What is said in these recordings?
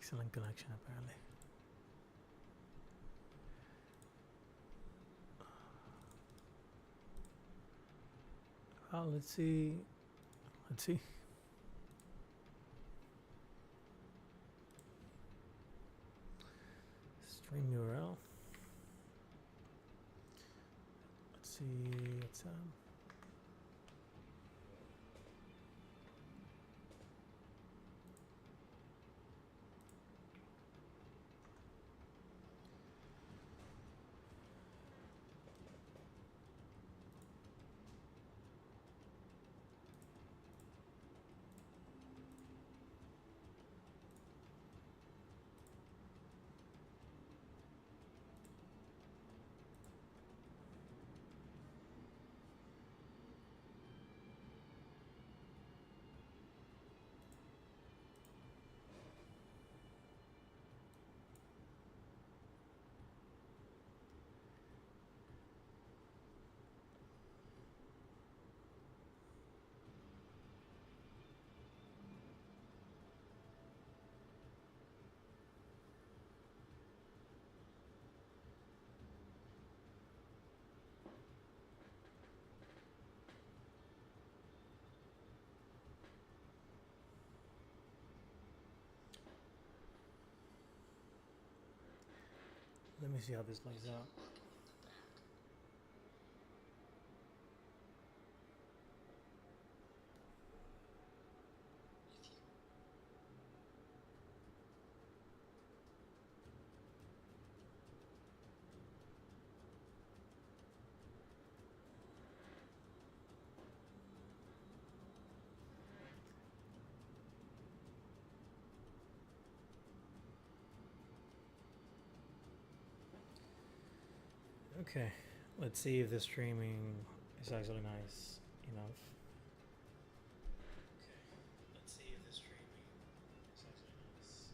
Excellent connection, apparently. Well, let's see. Let's see. Stream URL. Let's see. It's let me see how this plays out. Okay, let's see if the streaming is actually nice enough. Okay, let's see if the streaming is actually nice.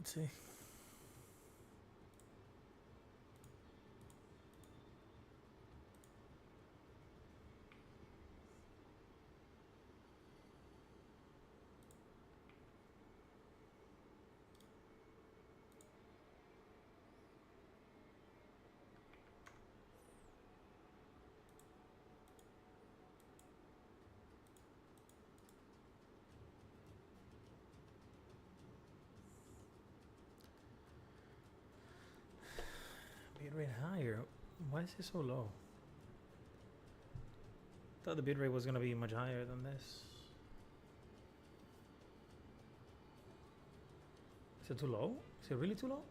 Let's see. Bitrate higher. Why is it so low? Thought the bitrate was gonna be much higher than this. Is it too low? Is it really too low?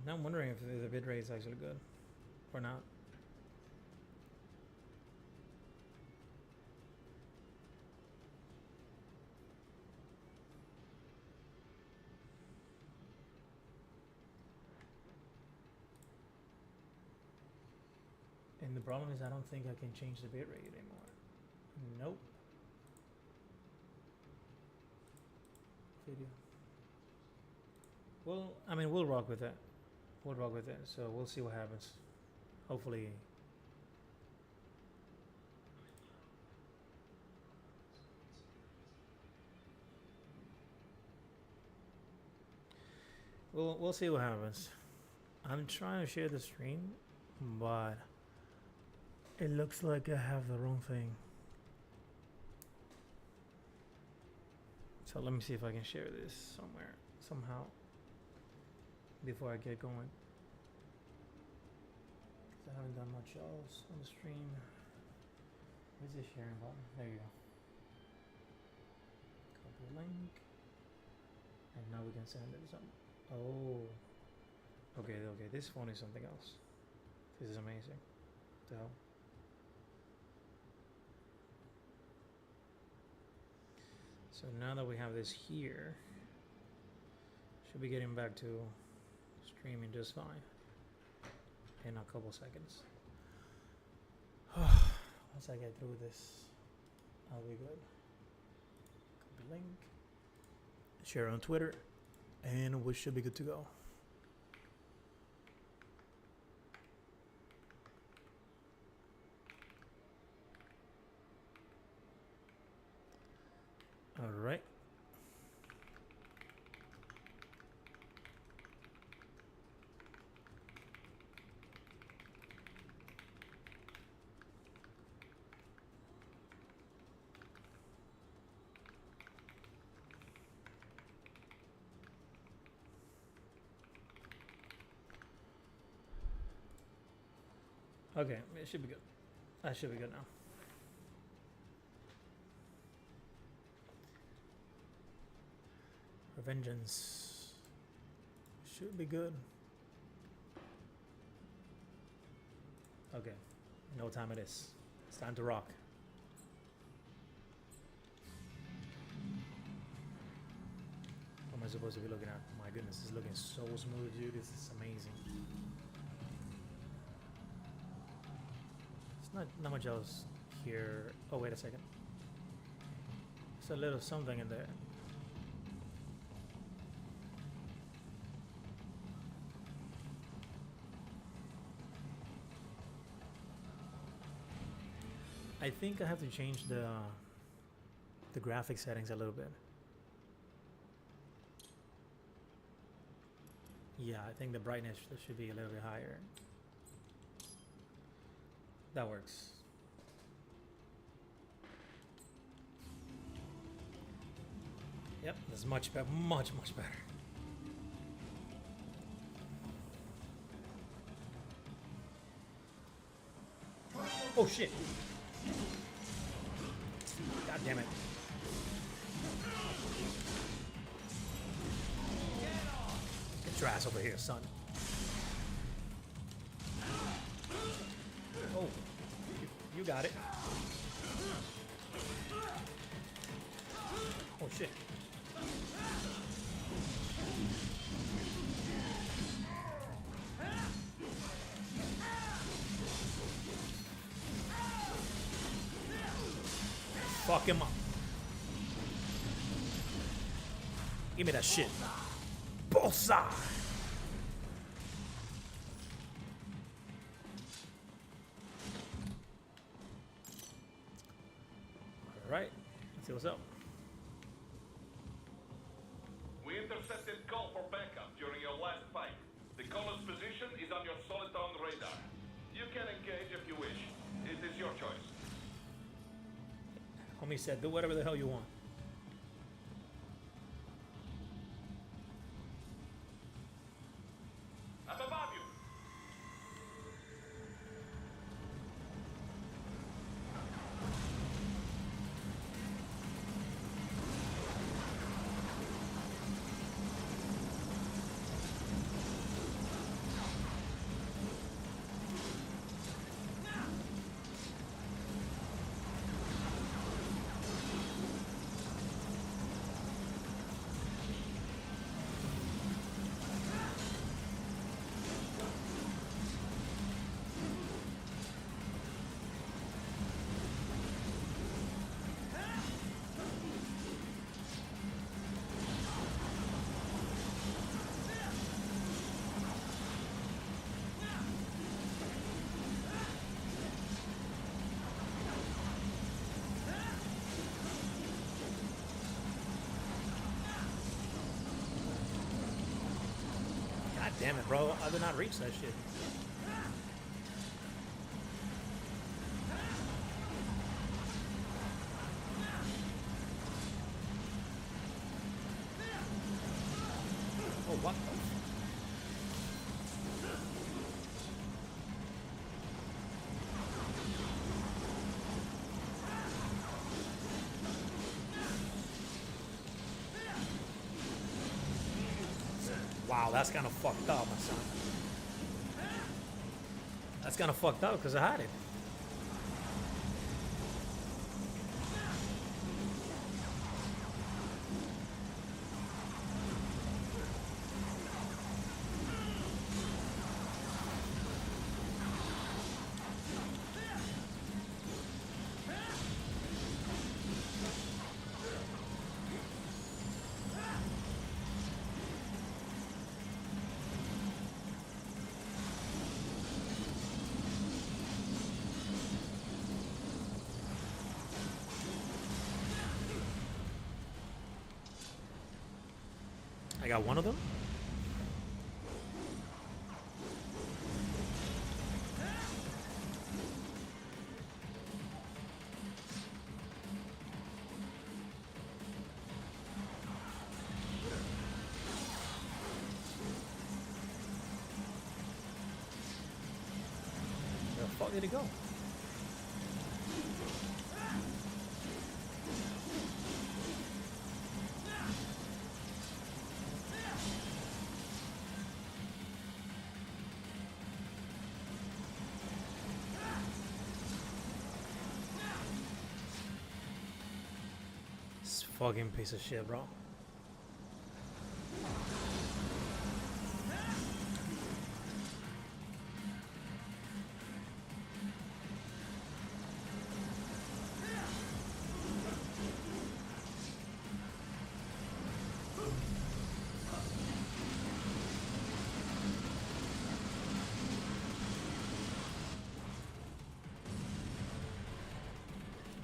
Now I'm wondering if the bitrate is actually good or not. And the problem is I don't think I can change the bitrate anymore. Nope. Video. Well, I mean, we'll rock with it. We'll rock with it. So we'll see what happens. Hopefully. We'll see what happens. I'm trying to share the stream, but it looks like I have the wrong thing. So let me see if I can share this somewhere, somehow, before I get going. Because I haven't done much else on the stream. Where's the sharing button? There you go. Copy link. And now we can send it to something. Oh. Okay, this phone is something else. This is amazing. What the hell? So now that we have this here, should be getting back to streaming just fine in a couple seconds. Once I get through this, I'll be good. Copy link, share on Twitter, and we should be good to go. All right. Okay, it should be good. That should be good now. Revengeance should be good. Okay, you know what time it is. It's time to rock. What am I supposed to be looking at? My goodness, this is looking so smooth, dude. This is amazing. There's not much else here. Oh, wait a second. There's a little something in there. I think I have to change the graphic settings a little bit. Yeah, I think the brightness should be a little bit higher. That works. Yep, that's much better, much better. Oh shit! God damn it. Get your ass over here, son. Oh, you got it. Oh shit. Fuck him up. Give me that shit. Bullseye. Alright, let's see what's up. We intercepted call for backup during your last fight. The caller's position is on your Soliton radar. You can engage if you wish. It is your choice. Homie said, do whatever the hell you want. I'm above you. damn it, bro. I did not reach that shit. Oh, what? Wow, that's kind of fucked up, my son. That's kind of fucked up because I had it. I got one of them. Where the fuck did it go? This fucking piece of shit, bro.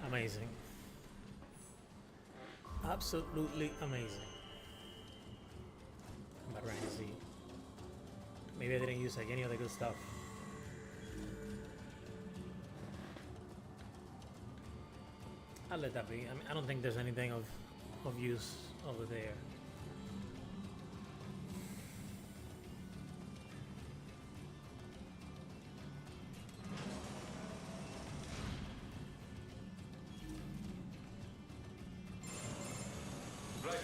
Amazing. Absolutely amazing. But right, see. Maybe I didn't use like any other good stuff. I'll let that be. I mean, I don't think there's anything of use over there. Right.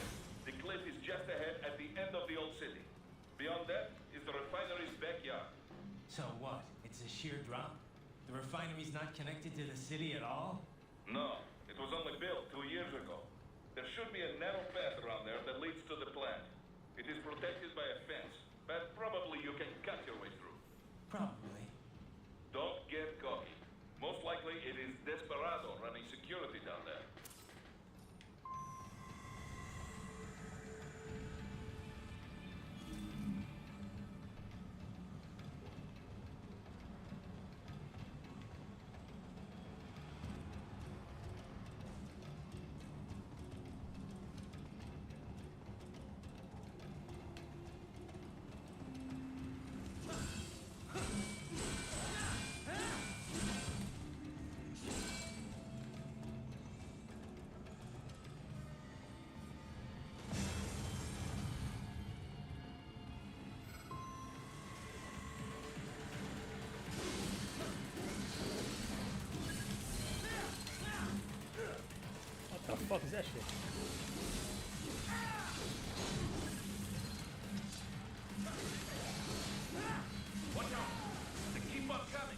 The cliff is just ahead at the end of the old city. Beyond that is the refinery's backyard. So what? It's a sheer drop? The refinery's not connected to the city at all? No, it was only built 2 years ago. There should be a narrow path around there that leads to the plant. It is protected by a fence, but probably you can cut your way through. Probably. Don't get cocky. Most likely it is Desperado running security down there. What the fuck is that shit? Watch out! They keep on coming!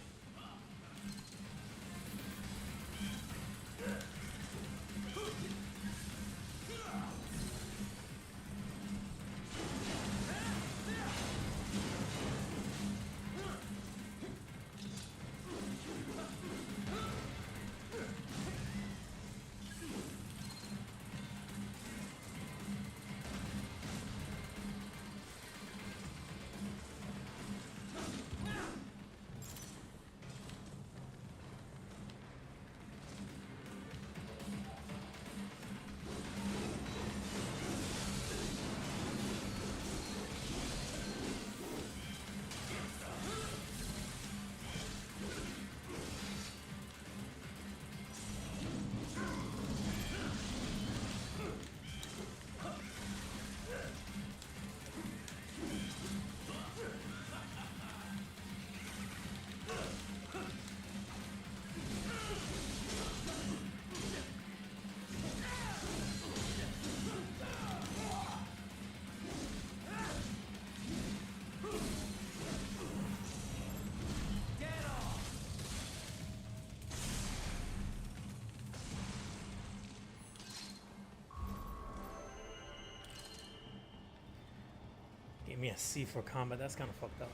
Gave me a C for combat. That's kind of fucked up.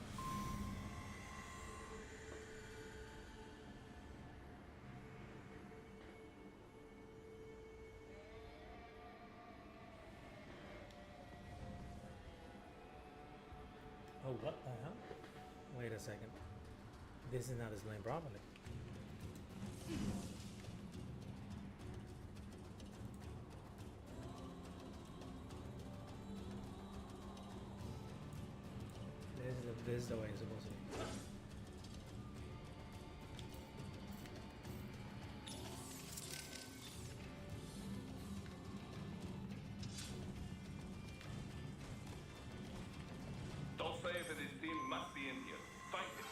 Oh, what the hell? Wait a second. This is not displaying properly. This is the way it's supposed to be. Don't say that his team must be in here. Find it.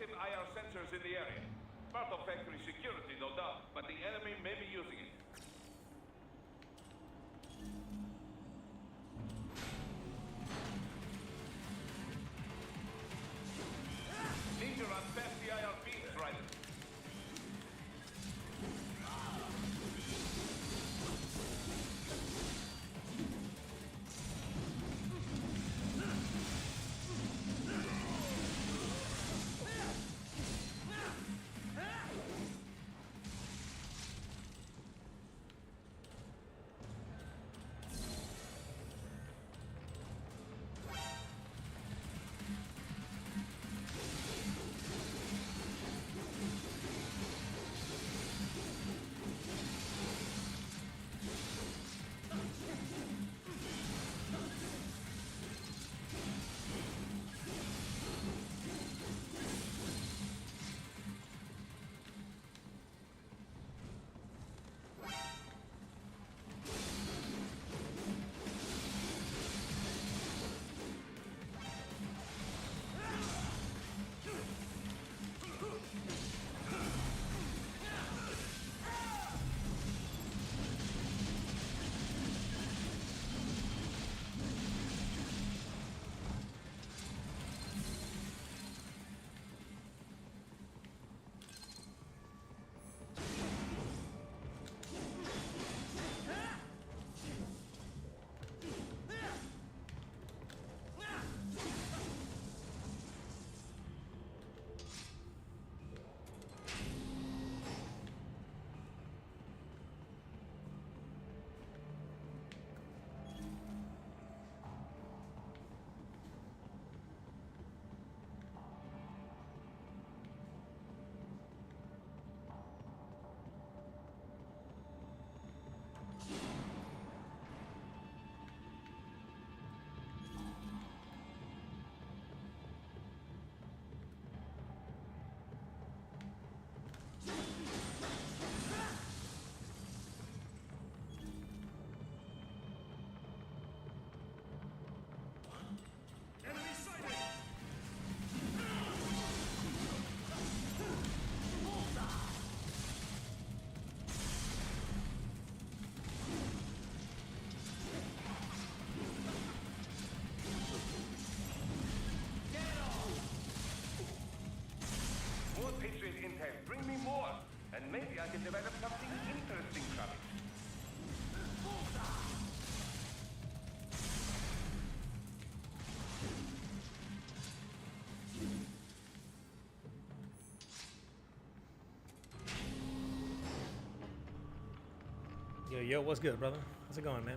IR sensors in the area. Part of factory security, no doubt, but the enemy may be using it. Need to run past the IR beams, Ryder. Yo, what's good, brother? How's it going, man?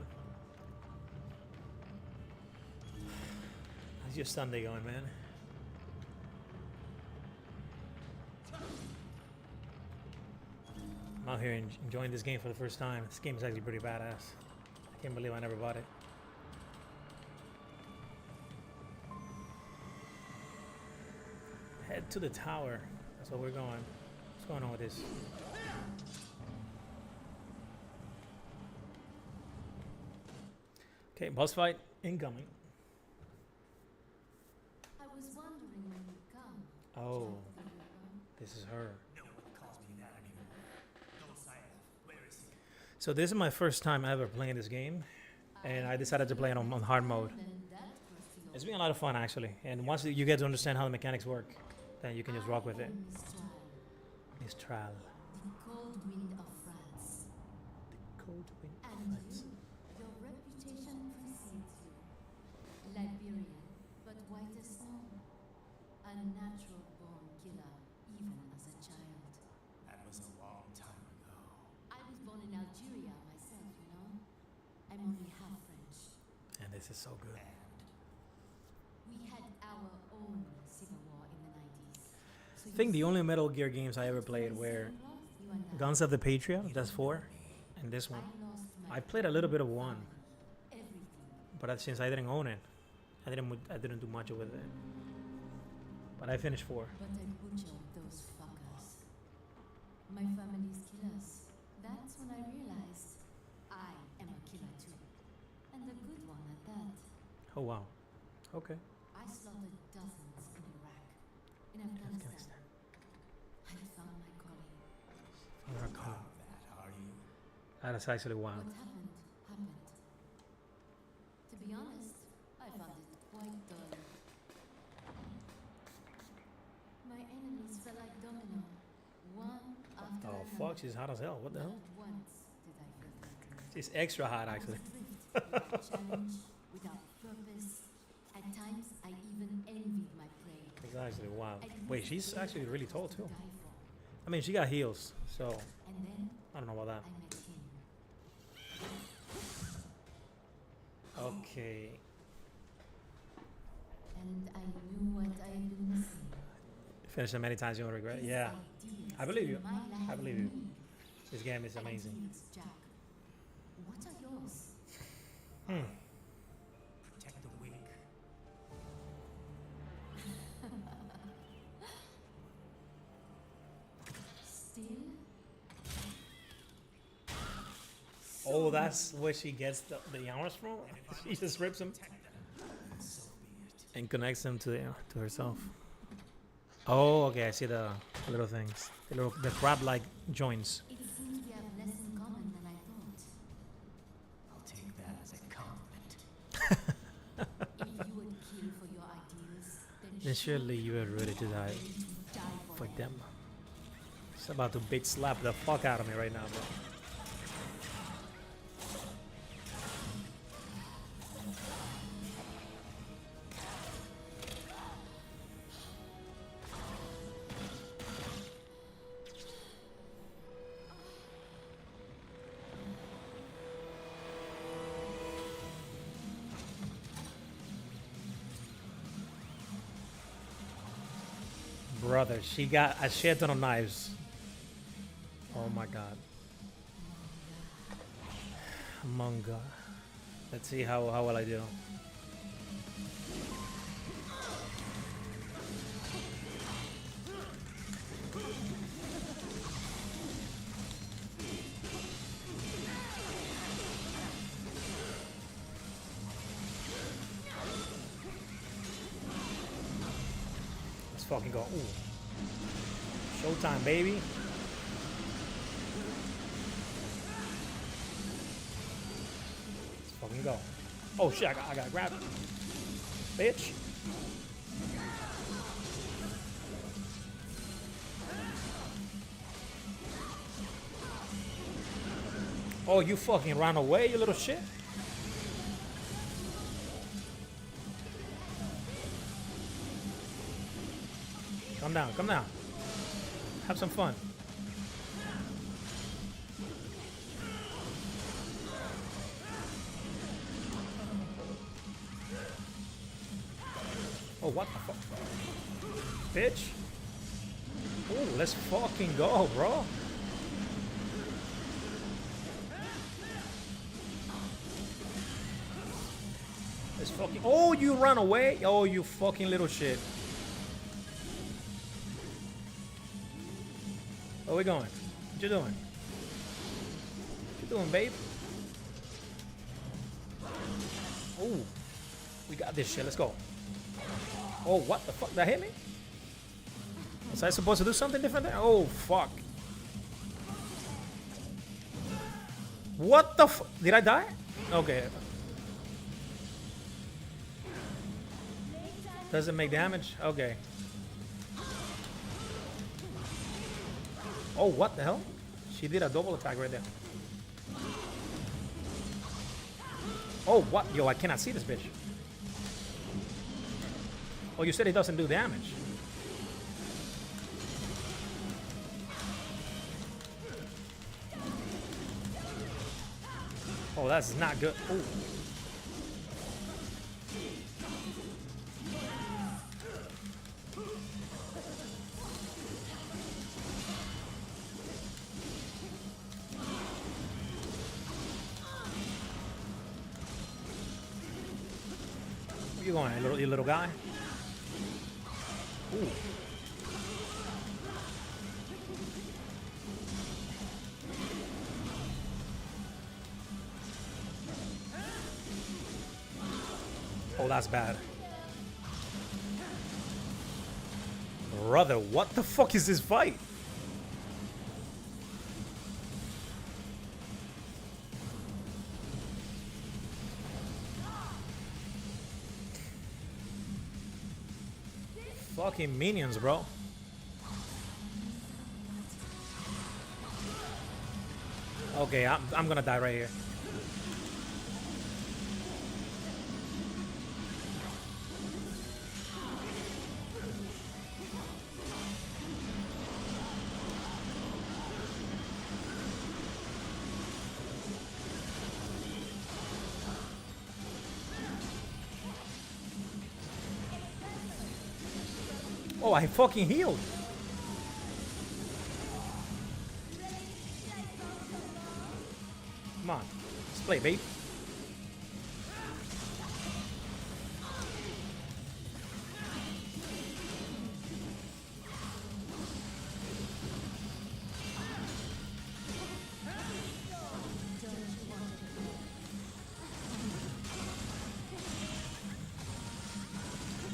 How's your Sunday going, man? I'm out here enjoying this game for the first time. This game is actually pretty badass. I can't believe I never bought it. Head to the tower. That's where we're going. What's going on with this? Okay, boss fight incoming. I was wondering when you'd come. Oh, Jack the Ripper. this is her. No one calls me that anymore. Josiah, where is he? So this is my first time ever playing this game, and I decided to play it on hard mode. Then that crusty old It's been a lot of fun actually, and once you get to understand how the mechanics work, then you can just rock with it. Mistral, Mistral. the cold wind of France. Cold wind. And you, your reputation precedes you. Liberian, but white as snow. A natural born killer, even as a child. That was a long time ago. I was born in Algeria myself, you know. I'm only half French. And this is so good. And We had our own civil war in the 90s. So I think the only Metal Gear games I ever played were Guns of the Patriot, that's 4, and this one. I played a little bit of 1, Everything. but since I didn't own it, I didn't do much with it. But I finished 4. But I butchered those fuckers. My family's killers. That's when I realized I am a killer too. And a good one at that. Oh wow. Okay. I slaughtered dozens in Iraq. In Afghanistan. I found my calling. You're a proud cop. of that, are you? That is actually wild. What happened, happened. To be honest, I found it quite dull. My enemies fell like domino. One after Oh another. fuck, she's hot as hell. What the hell? Not once did I feel threatened. She's extra hot I was actually. adrift without challenge, without purpose. At times, I even envied my prey. It's actually wild. I didn't Wait, she's feel actually really tall to too. die for. I mean, she got heels, so And then I don't know about I that. met him. Okay. And I knew what I had been missing. Finished it many times, you won't regret. His Yeah. ideas I believe you. in my life I believe you. unique. This game is amazing. Ideas, Jack. What are yours? Hmm. Protect the weak. Still? Oh, that's where she gets the arms from? She just rips them Protect them. So be it. and connects them to herself. Oh, okay, I see the little things. The crab-like joints. It seems we have less in common than I thought. I'll take that as a compliment. If you would kill for your ideals, Then surely you are ready to die ready to die for them. them. It's about to bitch slap the fuck out of me right now, bro. Brother, she got a shit ton of knives. Oh my god. Manga. Let's see how well I do. Let's fucking go. Ooh. Showtime, baby. Let's fucking go. Oh shit, I got grabbed. Bitch. Oh, you fucking ran away, you little shit. Come down, come down. Have some fun. Oh, what the fuck? Bitch. Oh, let's fucking go, bro. Let's fucking... Oh, you run away? Oh, you fucking little shit. Where we going? What you doing? What you doing, babe? Oh, we got this shit. Let's go. Oh, what the fuck? That hit me? Was I supposed to do something different there? Oh, fuck. What the fuck? Did I die? Okay. Doesn't make damage? Okay. Oh, what the hell? She did a double attack right there. Oh, what? Yo, I cannot see this bitch. Oh, you said it doesn't do damage. Oh, that's not good. Ooh. Where you going, you little guy? Ooh. Oh, that's bad. Brother, what the fuck is this fight? Fucking minions, bro. Okay, I'm gonna die right here. Oh, I fucking healed. Come on. Let's play, babe.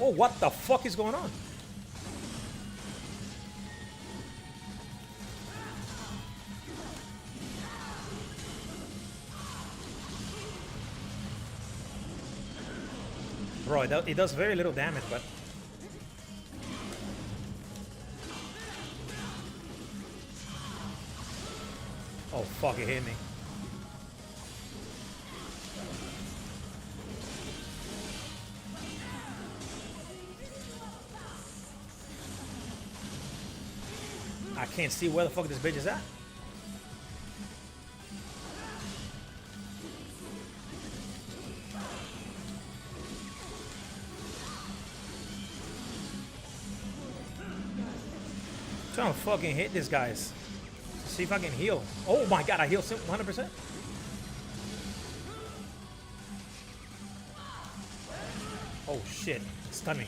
Oh, what the fuck is going on? Bro, it does very little damage, but... Oh, fuck, it hit me. I can't see where the fuck this bitch is at. Trying to fucking hit these guys. See if I can heal. Oh my god, I heal 100%. Oh shit, stun me.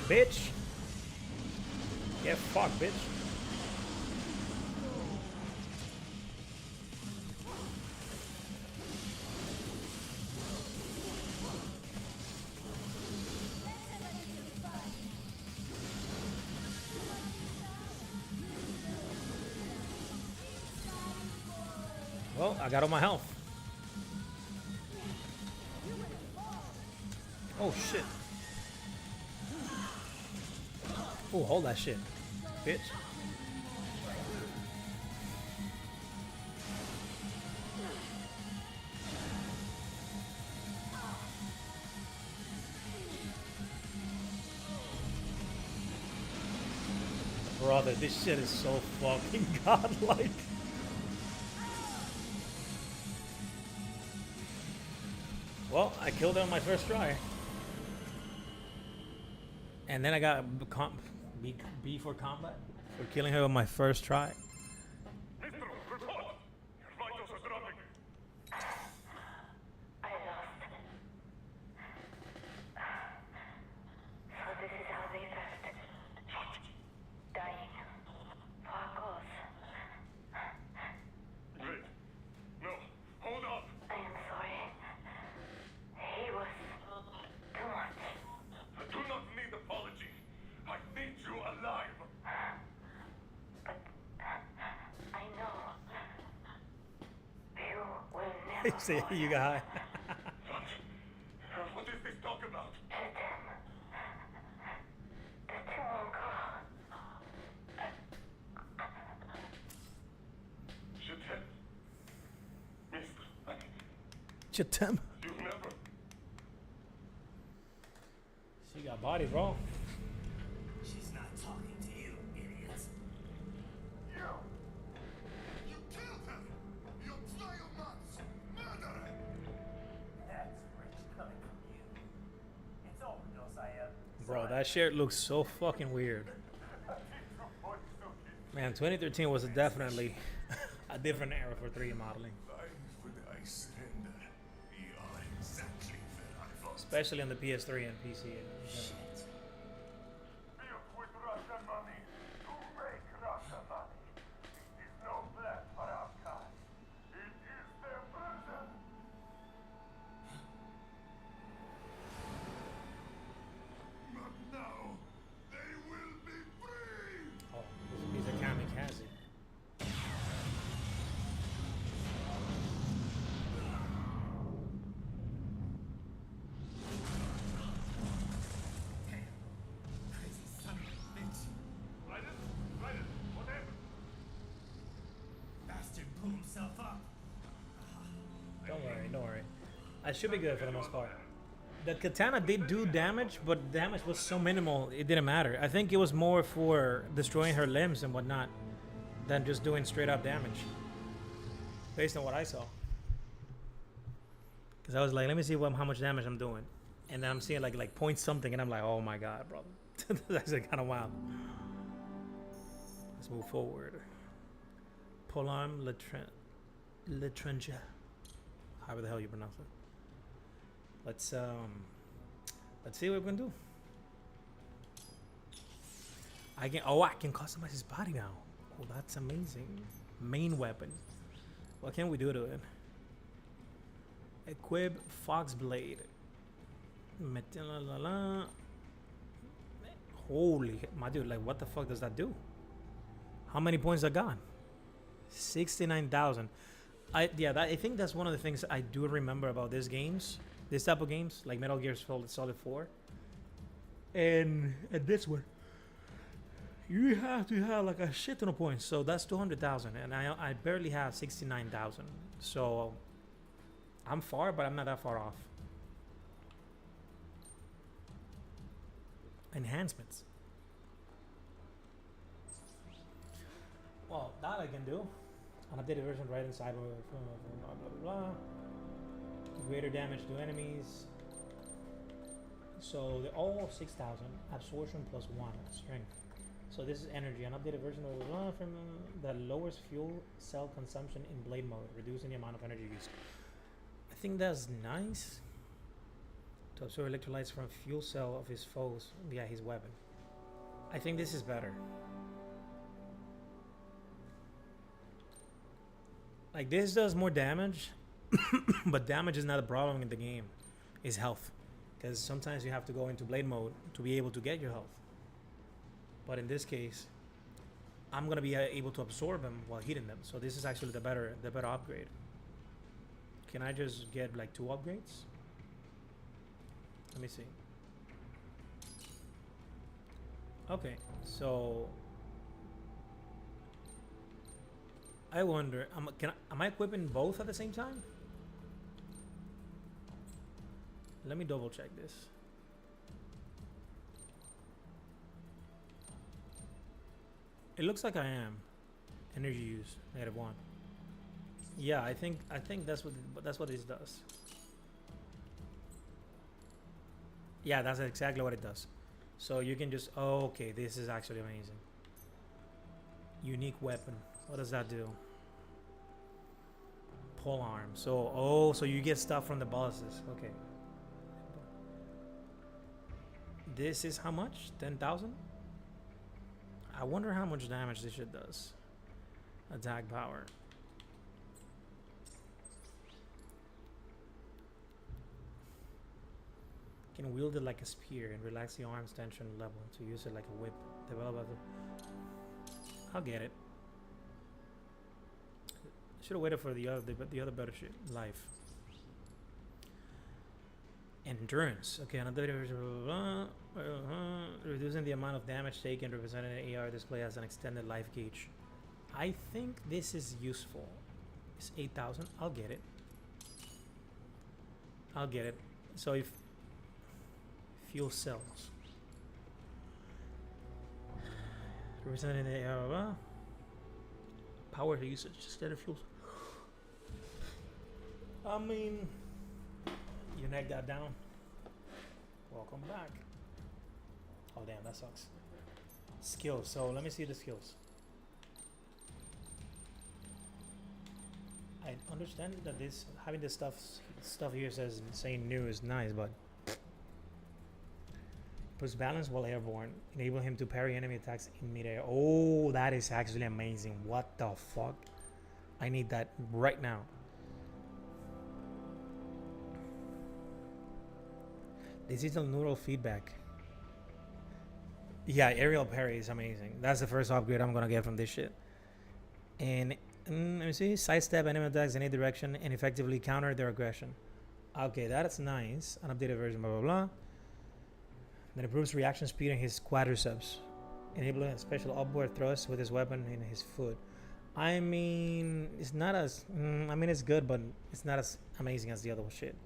Bitch. Get fucked, bitch. Well, I got all my health. Oh shit. Oh, hold that shit, bitch. Brother, this shit is so fucking godlike. Well, I killed her on my first try. And then I got B for combat for killing her on my first try. Mister, report! Your vitals are dropping. I lost. So this is how they left. Dying. For a cause. Wait. No. Hold on. I am sorry. He was too much. I do not need apology. I need you alive. But I know you will You never see, fall. you got high. What is this talk about? Let them. The two won't go. Shit. Mister, Chatem. you never. She got body, bro. She's not talking to you, idiots. You killed him! You triumphs! Murderer! That's rich coming from you. It's overdose, I am. Bro, that shirt looks so fucking weird. Man, 2013 was definitely a different era for 3D modeling. Especially on the PS3 and PC. Shit. Built with Russian money to make Russian money. It is no black for our cause. It is their burden. But now they will be free. Oh, he's a kamikaze. Crazy son of a bitch. Right it, whatever. Bastard blew himself up. Don't worry, don't worry. I should be good for the most part. The katana did do damage, but damage was so minimal it didn't matter. I think it was more for destroying her limbs and whatnot than just doing straight up damage. Based on what I saw. Because I was like, let me see how much damage I'm doing. And then I'm seeing like point something and I'm like, oh my god, bro. That's actually kind of wild. Let's move forward. Polarm Letrenja. However the hell you pronounce it. Let's see what we can do. I can customize his body now. Oh, that's amazing. Main weapon. What can we do to it? Equip Fox Blade. Holy, my dude, like what the fuck does that do? How many points I got? 69,000. I think that's one of the things I do remember about these games. This type of games, like Metal Gear Solid 4. And this one. You have to have like a shit ton of points. So that's 200,000. And I barely have 69,000. So I'm far, but I'm not that far off. Enhancements. Well, that I can do. An updated version right inside of blah blah blah. Greater damage to enemies. So they're all 6,000. Absorption plus 1 strength. So this is energy. An updated version of blah, from that lowers fuel cell consumption in blade mode, reducing the amount of energy used. I think that's nice. To absorb electrolytes from fuel cell of his foes via his weapon. I think this is better. Like this does more damage, but damage is not a problem in the game. It's health, because sometimes you have to go into blade mode to be able to get your health. But in this case, I'm gonna be able to absorb them while hitting them. So this is actually the better upgrade. Can I just get like 2 upgrades? Let me see. Okay, so I wonder, am I equipping both at the same time? Let me double check this. It looks like I am. Energy use -1. Yeah, I think that's what this does. Yeah, that's exactly what it does. So you can just, oh, okay, this is actually amazing. Unique weapon. What does that do? Pole arm. So, oh, so you get stuff from the bosses. Okay. This is how much? 10,000? I wonder how much damage this shit does. Attack power. Can wield it like a spear and relax the arm's tension level to use it like a whip. Develop other. I'll get it. Should have waited for the other better shit. Life. Endurance. Okay, another reducing the amount of damage taken represented in the AR display as an extended life gauge. I think this is useful. It's 8,000. I'll get it. I'll get it. So if fuel cells represented in the AR power usage instead of fuel. I mean, you neck that down. Welcome back. Oh damn, that sucks. Skills. So let me see the skills. I understand that this having this stuff here says saying new is nice, but puts balance while airborne, enable him to parry enemy attacks in midair. Oh, that is actually amazing. What the fuck? I need that right now. Digital neural feedback. Yeah, aerial parry is amazing. That's the first upgrade I'm gonna get from this shit. And let me see. Sidestep enemy attacks in any direction and effectively counter their aggression. Okay, that's nice. An updated version, blah blah blah. That improves reaction speed in his quadriceps, enabling a special upward thrust with his weapon in his foot. I mean, it's not as. I mean, it's good, but it's not as amazing as the other shit.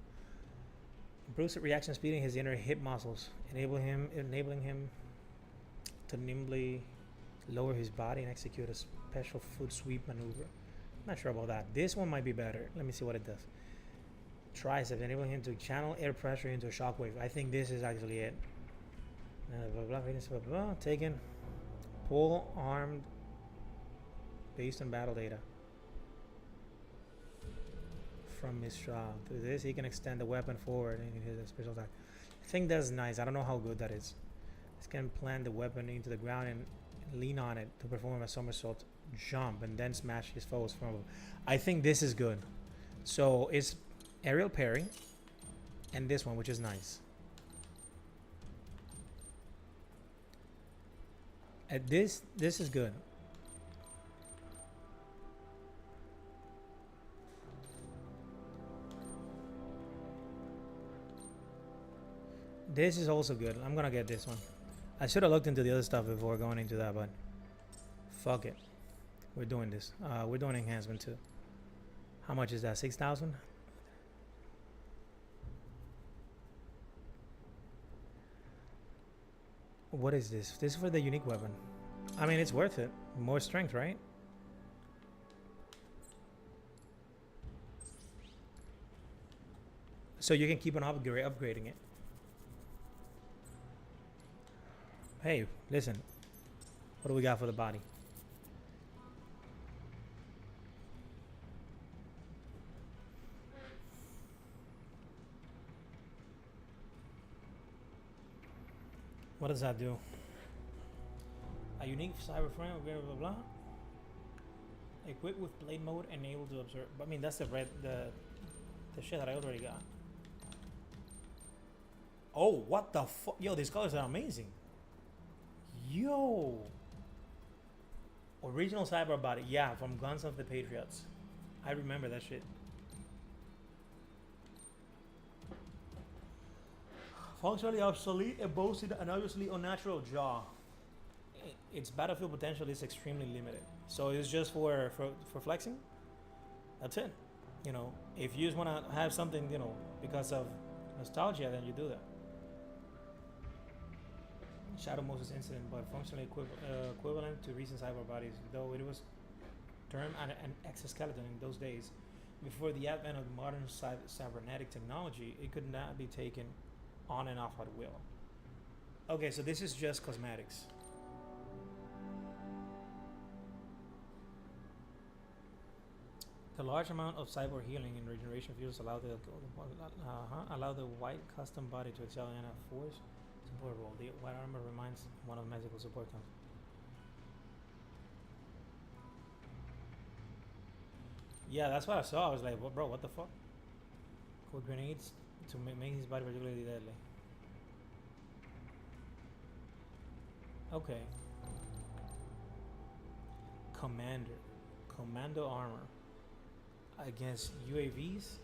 Improves reaction speed in his inner hip muscles, enabling him to nimbly lower his body and execute a special foot sweep maneuver. Not sure about that. This one might be better. Let me see what it does. Triceps, enabling him to channel air pressure into a shockwave. I think this is actually it. Taken. Pull armed based on battle data. From Mistral. Through this, he can extend the weapon forward and his special attack. I think that's nice. I don't know how good that is. This can plant the weapon into the ground and lean on it to perform a somersault jump and then smash his foes from above. I think this is good. So it's aerial parry and this one, which is nice. This is good. This is also good. I'm gonna get this one. I should have looked into the other stuff before going into that, but fuck it. We're doing this. We're doing enhancement too. How much is that? 6,000? What is this? This is for the unique weapon. I mean, it's worth it. More strength, right? So you can keep on upgrading it. Hey, listen. What do we got for the body? What does that do? A unique cyber frame, blah blah blah. Equipped with blade mode and able to observe. I mean, that's the shit that I already got. Oh, what the fuck? Yo, these colors are amazing. Yo. Original cyber body. Yeah, from Guns of the Patriots. I remember that shit. Functionally obsolete and boasted an obviously unnatural jaw. Its battlefield potential is extremely limited. So it's just for flexing. That's it. You know, if you just want to have something, you know, because of nostalgia, then you do that. Shadow Moses incident, but functionally equivalent to recent cyber bodies, though it was termed an exoskeleton in those days. Before the advent of modern cybernetic technology, it could not be taken on and off at will. Okay, so this is just cosmetics. The large amount of cyborg healing and regeneration fuels allow the white custom body to excel in a force support role. The white armor reminds one of magical support comes. Yeah, that's what I saw. I was like, well, bro, what the fuck? Cool grenades to make his body particularly deadly. Okay. Commando armor against UAVs,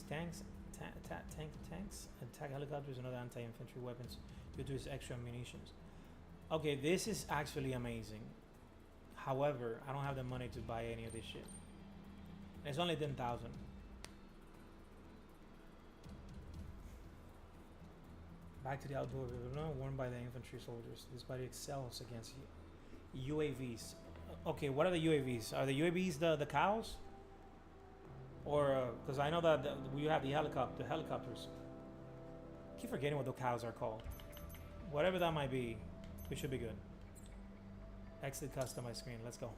tanks, attack helicopters, and other anti-infantry weapons due to its extra munitions. Okay, this is actually amazing. However, I don't have the money to buy any of this shit. It's only 10,000. Back to the outdoor, worn by the infantry soldiers. This body excels against UAVs. Okay, what are the UAVs? Are the UAVs the cows? Or because I know that we have the helicopters. I keep forgetting what the cows are called. Whatever that might be, we should be good. Exit customize screen. Let's go.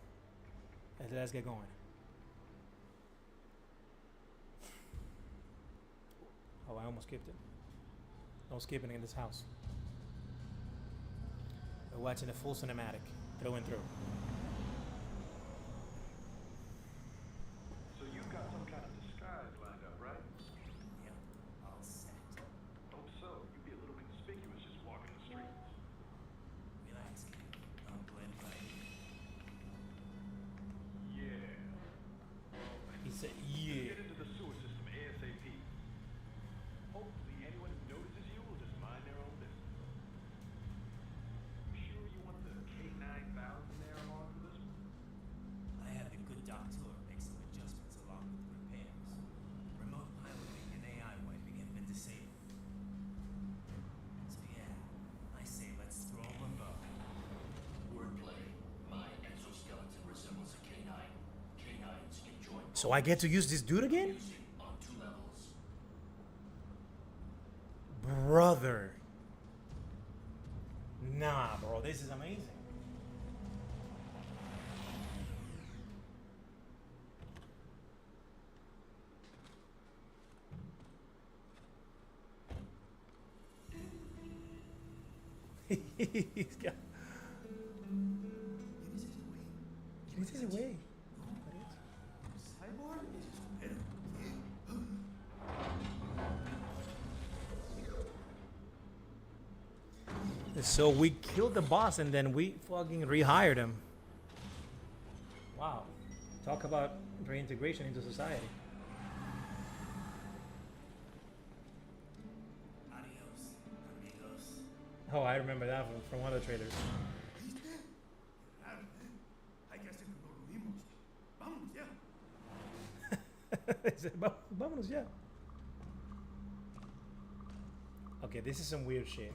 Let's get going. Oh, I almost skipped it. No skipping in this house. We're watching the full cinematic, through and through. So you got some kind of disguise lined up, right? Yeah, all set. Hope so. You'd be a little conspicuous just walking the streets. Relax, kid. I'll blend right in. Yeah. He said, Get yeah. into the sewer system ASAP. Hopefully anyone who notices you will just mind their own business. You sure you want the K9000 there along with this one? I had the good doctor make some adjustments along with the repairs. Remote piloting and AI wiping have been disabled. So yeah, I say let's throw a bow. Wordplay. My exoskeleton resembles a K9. K9s enjoy So I get to use this dude again? music on 2 levels. Brother. Nah, bro, this is amazing. He's got. This is a way. So we killed the boss and then we fucking rehired him. Wow. Talk about reintegration into society. Adios, amigos. Oh, I remember that from one of the trailers. I guess if we go to Limos, vamos, yeah. He said, "Vámonos ya." Okay, this is some weird shit.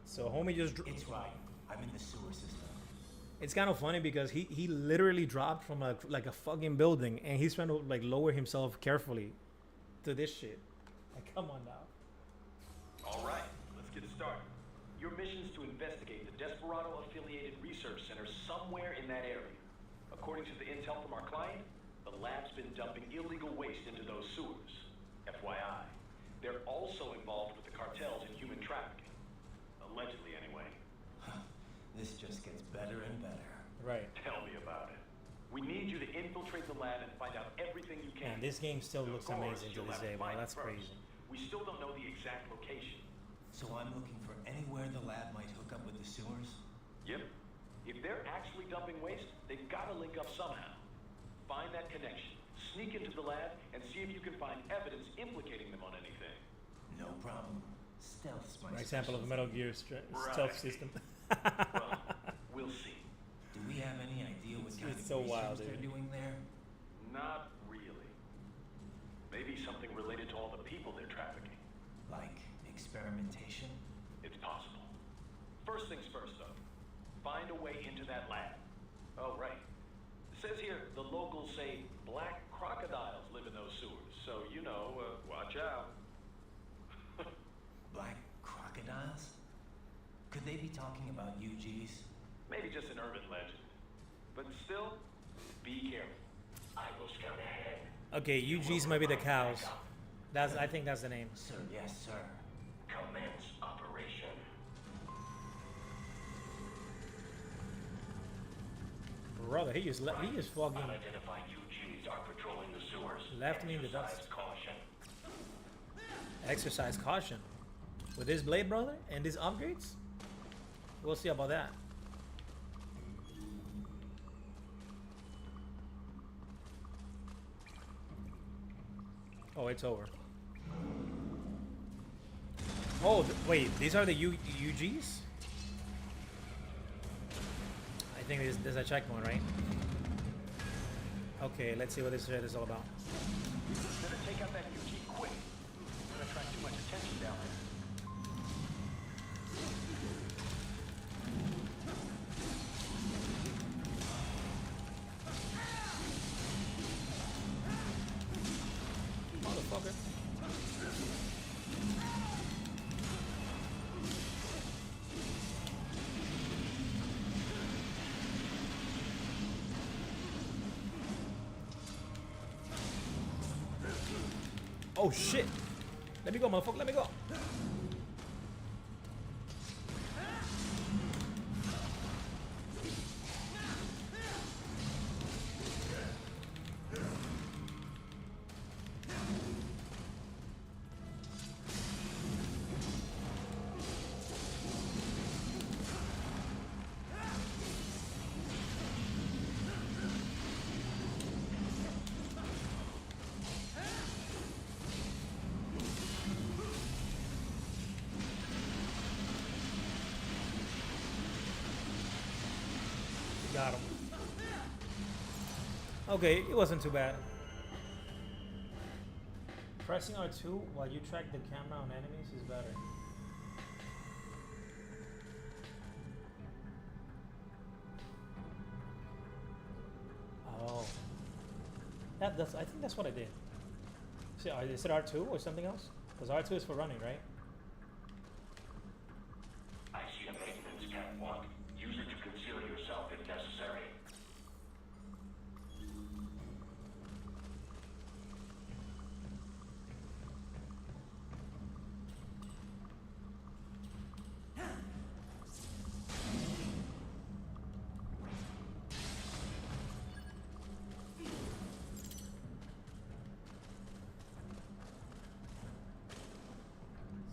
So homie just It's right. I'm in the sewer system. it's kind of funny because he literally dropped from like a fucking building and he's trying to like lower himself carefully to this shit. Like, come on now. All right, let's get started. Your mission is to investigate the Desperado-affiliated research center somewhere in that area. According to the intel from our client, the lab's been dumping illegal waste into those sewers. FYI, they're also involved with the cartels in human trafficking. Allegedly, anyway. This just gets better and better. Right. Tell me about it. We need you to infiltrate the lab and find out everything you can. Man, this game still Of looks course, amazing to you'll this have to day, bro. find it That's first. crazy. We still don't know the exact location. So I'm looking for anywhere the lab might hook up with the sewers? Yep. If they're actually dumping waste, they've got to link up somehow. Find that connection, sneak into the lab, and see if you can find evidence implicating them on anything. No problem. Stealth's my An example of a specialty. Metal Gear Right. stealth system. Well, we'll see. Do we have any idea what kind of It's so wild, research they're dude. doing there? Not really. Maybe something related to all the people they're trafficking. Like experimentation? It's possible. First things first, though. Find a way into that lab. Oh, right. It says here the locals say black crocodiles live in those sewers, so, watch out. Black crocodiles? Could they be talking about UGs? Maybe just an urban legend. But still, be careful. I will scout ahead. Okay, UGs might be the cows. I think that's the name. Sir, yes, sir. Commence operation. Brother, he just fucking Unidentified UGs are patrolling the sewers. left me in the Exercise dust. caution. Exercise caution. With this blade, brother, and these upgrades, we'll see about that. Oh, it's over. Oh, wait, these are the UGs? I think there's a checkpoint, right? Okay, let's see what this shit is all about. Better take out that UG quick. Don't attract too much attention down there. Motherfucker. Oh shit! Let me go, motherfucker, let me go! Got him. Okay, it wasn't too bad. Pressing R2 while you track the camera on enemies is better. Oh. That's I think that's what I did. See, is it R2 or something else? Because R2 is for running, right? I see a maintenance catwalk. Use it to conceal yourself if necessary.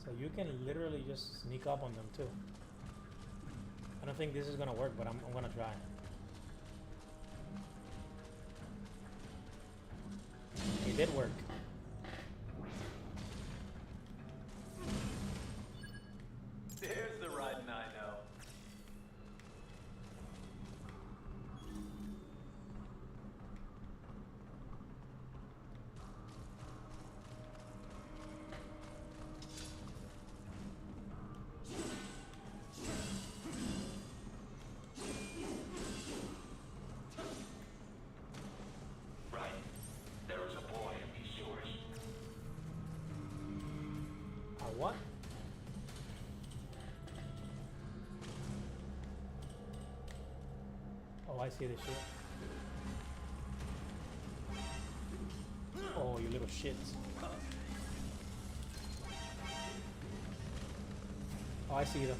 So you can literally just sneak up on them too. I don't think this is gonna work, but I'm gonna try. It did work. There's the riding I know. Right. There is a boy in these sewers. What? Oh, I see the shit. Oh, you little shits. Oh, I see them.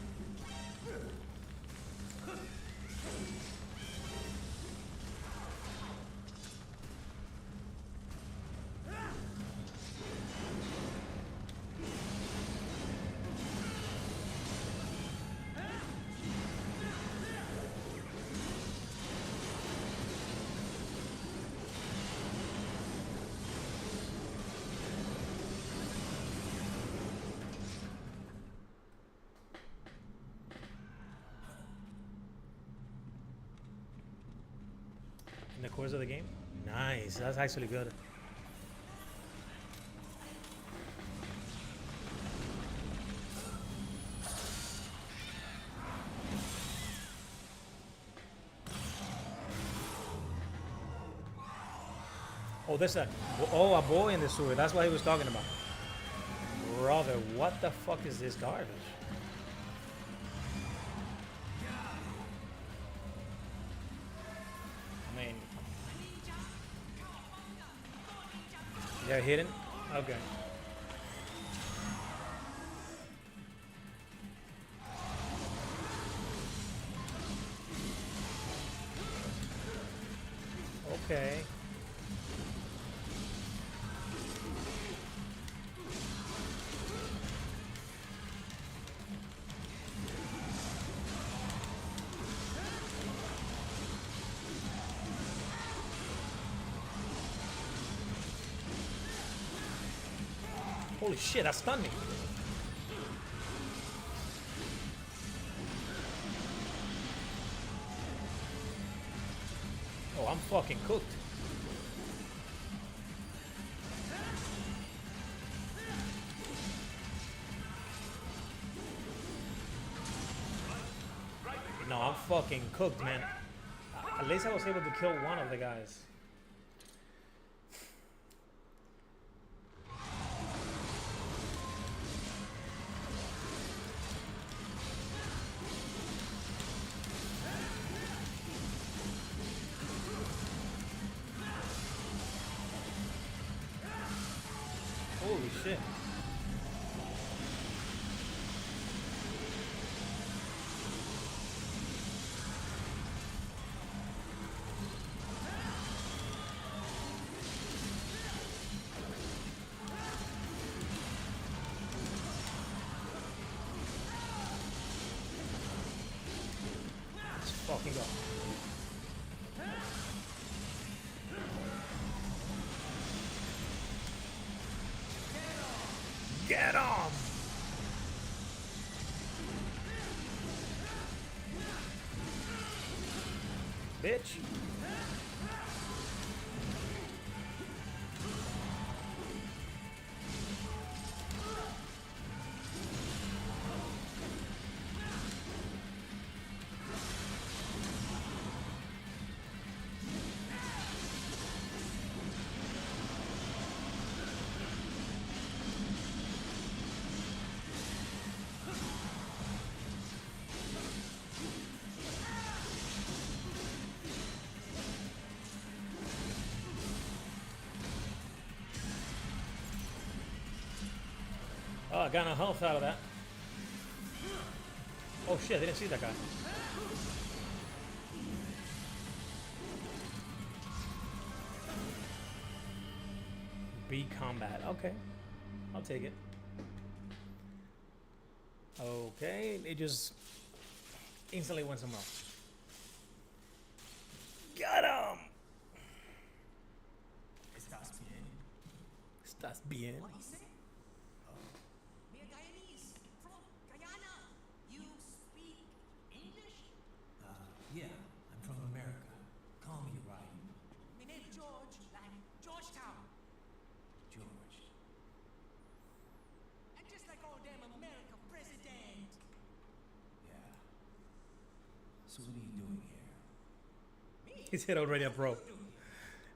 In the course of the game? Nice, that's actually good. Oh, there's a boy in the sewer. That's what he was talking about. Brother, what the fuck is this garbage? They're hidden? Okay. Okay. Holy shit, that stunned me. Oh, I'm fucking cooked. No, I'm fucking cooked, man. At least I was able to kill one of the guys. Holy shit. Let's fucking go. Get 'em! Bitch. Oh, I got no health out of that. Oh shit, I didn't see that guy. B combat. Okay. I'll take it. Okay, it just instantly went somewhere else. Got him! Estás bien? Estás bien? What do you say? Me a Guyanese from Guyana. You speak English? Yeah, I'm from America. Call me Ryan. My name's George, like Georgetown. George. And just like all damn America president. Yeah. So what are you doing here? Me? He's hit already a pro.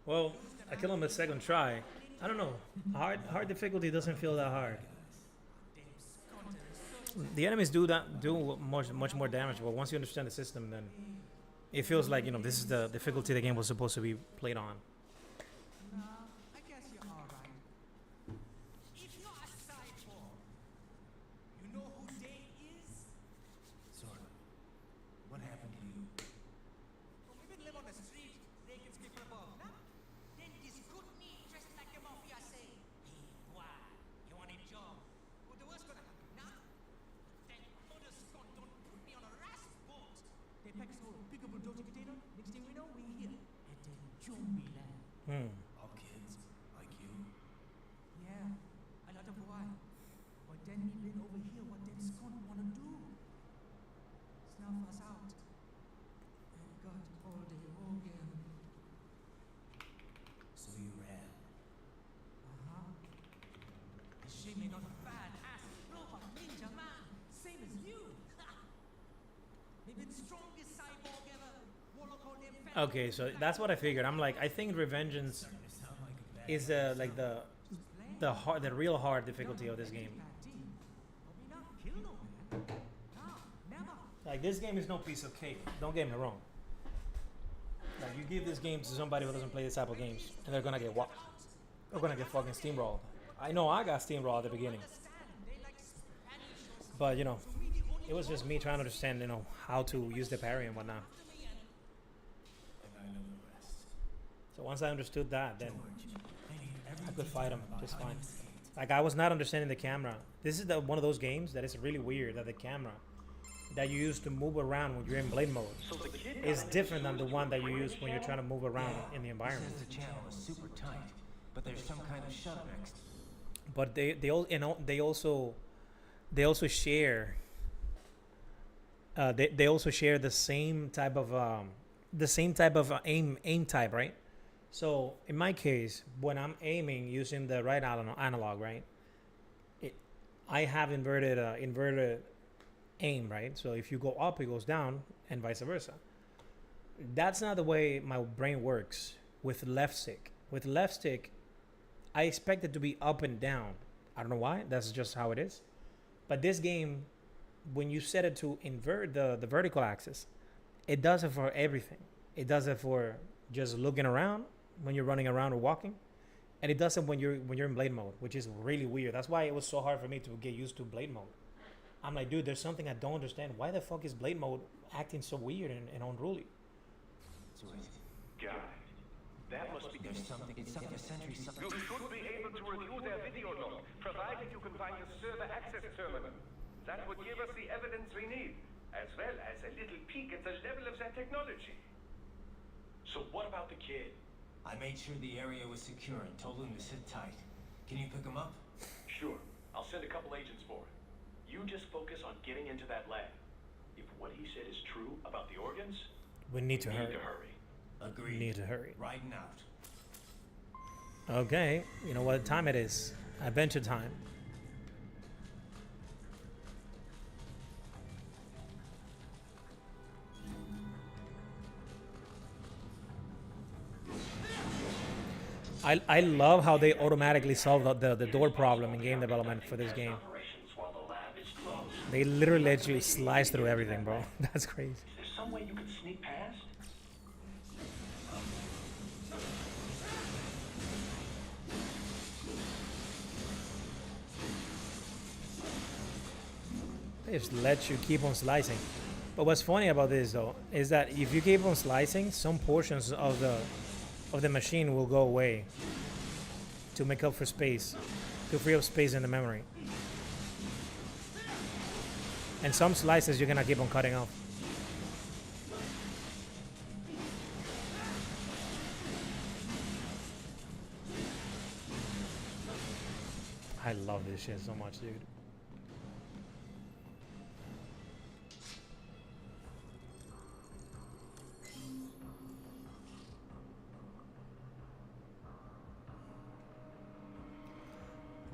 Well, I killed him the second try. I don't know. Hard difficulty doesn't feel that hard. The enemies do much more damage, but once you understand the system, then it feels like, you know, this is the difficulty the game was supposed to be played on. I guess you're alright. If you're a cyborg, you know who Dave is? Sort of. What happened to you? Well, we been live on the street, naked people above. Now, then this good me dressed like the mafia say, hey, boy, you want a job? Well, the worst gonna happen now. That mother scum don't put me on a rasp boat. They pack us all pickable dirty potato. Next thing we know, we here. At the zombie land. All kids, like you. Yeah, a lot of why. But then we been over here what them scum wanna do. Snuff us out. And got all the organ. So you ran. Uh-huh. A shame you're not a bad-ass robot ninja man. Same as you. Maybe the strongest cyborg ever. Warlock all them fat- Okay, so that's what I figured. I'm like, I think Revengeance is like the real hard difficulty of this game. Like, this game is no piece of cake. Don't get me wrong. Like, you give this game to somebody who doesn't play this type of games, and they're gonna get whopped. We're gonna get fucking steamrolled. I know I got steamrolled at the beginning, but you know, it was just me trying to understand, you know, how to use the parry and whatnot. And I know the rest. So once I understood that, then I need I could fight him just fine. escaped. Like I was not understanding the camera. This is one of those games that is really weird that the camera that you use to move around when you're in blade mode So the kid is different than the one that you use when you're trying to move around in the environment. It says the channel is super tight, but there's some kind of shut next. But they also share they also share the same type of aim type, right? So in my case, when I'm aiming using the right analog, right, I have inverted aim, right? So if you go up, it goes down, and vice versa. That's not the way my brain works with left stick. With left stick, I expect it to be up and down. I don't know why. That's just how it is. But this game, when you set it to invert the vertical axis, it does it for everything. It does it for just looking around when you're running around or walking, and it does it when you're in blade mode, which is really weird. That's why it was so hard for me to get used to blade mode. I'm like, dude, there's something I don't understand. Why the fuck is blade mode acting so weird and unruly? Got it. That must be. There's something. It's something a century. Something. You should be able to review their video log, provided you can find the server access terminal. That would give us the evidence we need, as well as a little peek at the level of their technology. So what about the kid? I made sure the area was secure and told him to sit tight. Can you pick him up? Sure. I'll send a couple agents for it. You just focus on getting into that lab. If what he said is true about the organs, We need to hurry. Agreed. We need to hurry. Riding out. Okay, you know what time it is? Adventure time. I love how they automatically solve the door problem in game development for this game. Operations while the lab is closed. They literally let you slice through everything, bro. That's crazy. Is there some way you can sneak past? They just let you keep on slicing. But what's funny about this though is that if you keep on slicing, some portions of the machine will go away to make up for space, to free up space in the memory. And some slices you're gonna keep on cutting off. I love this shit so much, dude.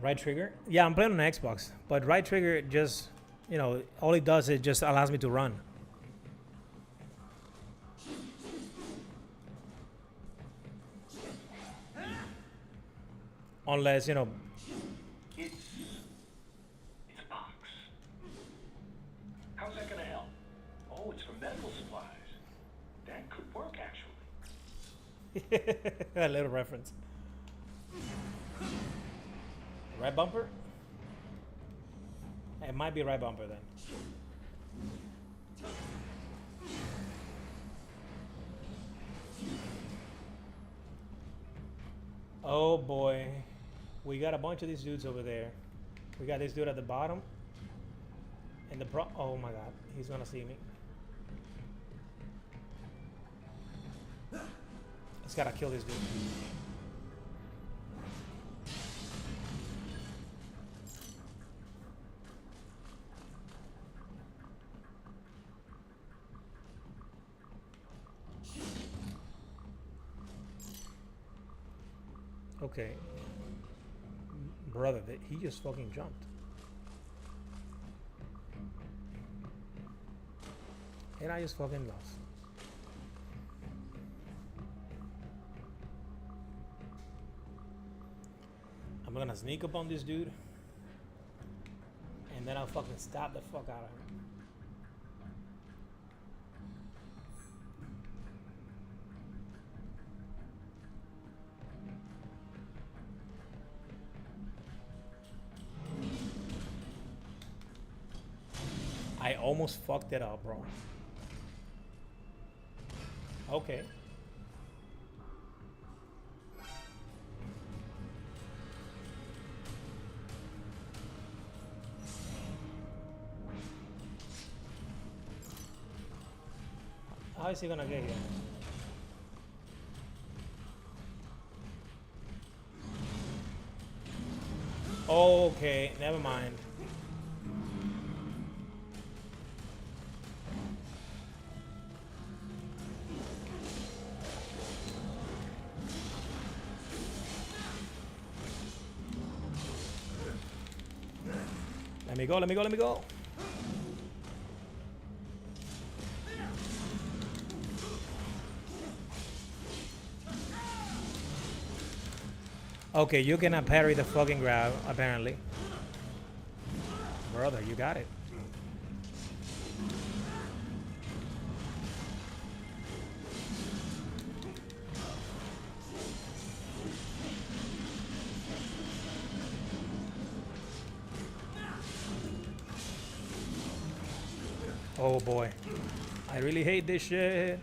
Right trigger? Yeah, I'm playing on Xbox, but right trigger just, you know, all it does is just allows me to run. Unless, you know, It's a box. How's that gonna help? Oh, it's for medical supplies. That could work, actually. a little reference. Right bumper? It might be right bumper then. Oh boy. We got a bunch of these dudes over there. We got this dude at the bottom. And oh my god, he's gonna see me. Just gotta kill this dude. Okay. Brother, he just fucking jumped. And I just fucking lost. I'm gonna sneak up on this dude. And then I'll fucking stab the fuck out of him. I almost fucked it up, bro. Okay. How is he gonna get here? Okay, never mind. Let me go, let me go, let me go. Okay, you cannot parry the fucking grab, apparently. Brother, you got it. Oh boy. I really hate this shit.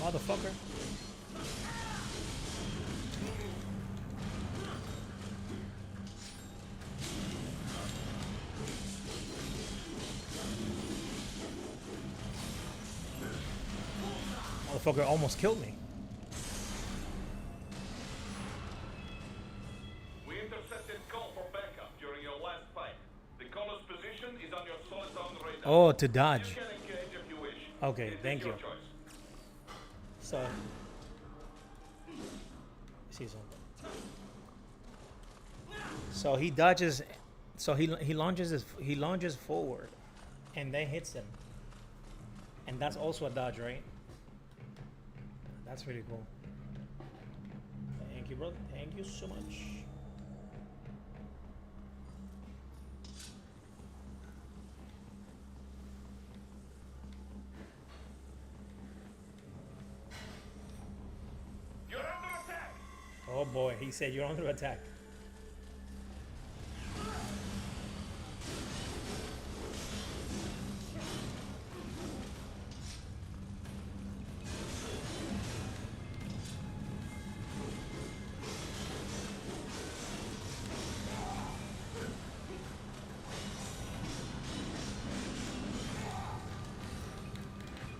Motherfucker. Motherfucker almost killed me. We intercepted call for backup during your last fight. The caller's position is on your solid radar. Oh, to You dodge. can engage if you wish. Okay, It is thank your you. choice. So, see something. So he dodges. So he launches forward, and then hits him. And that's also a dodge, right? That's really cool. Thank you, brother. Thank you so much. You're under attack! Oh boy, he said you're under attack.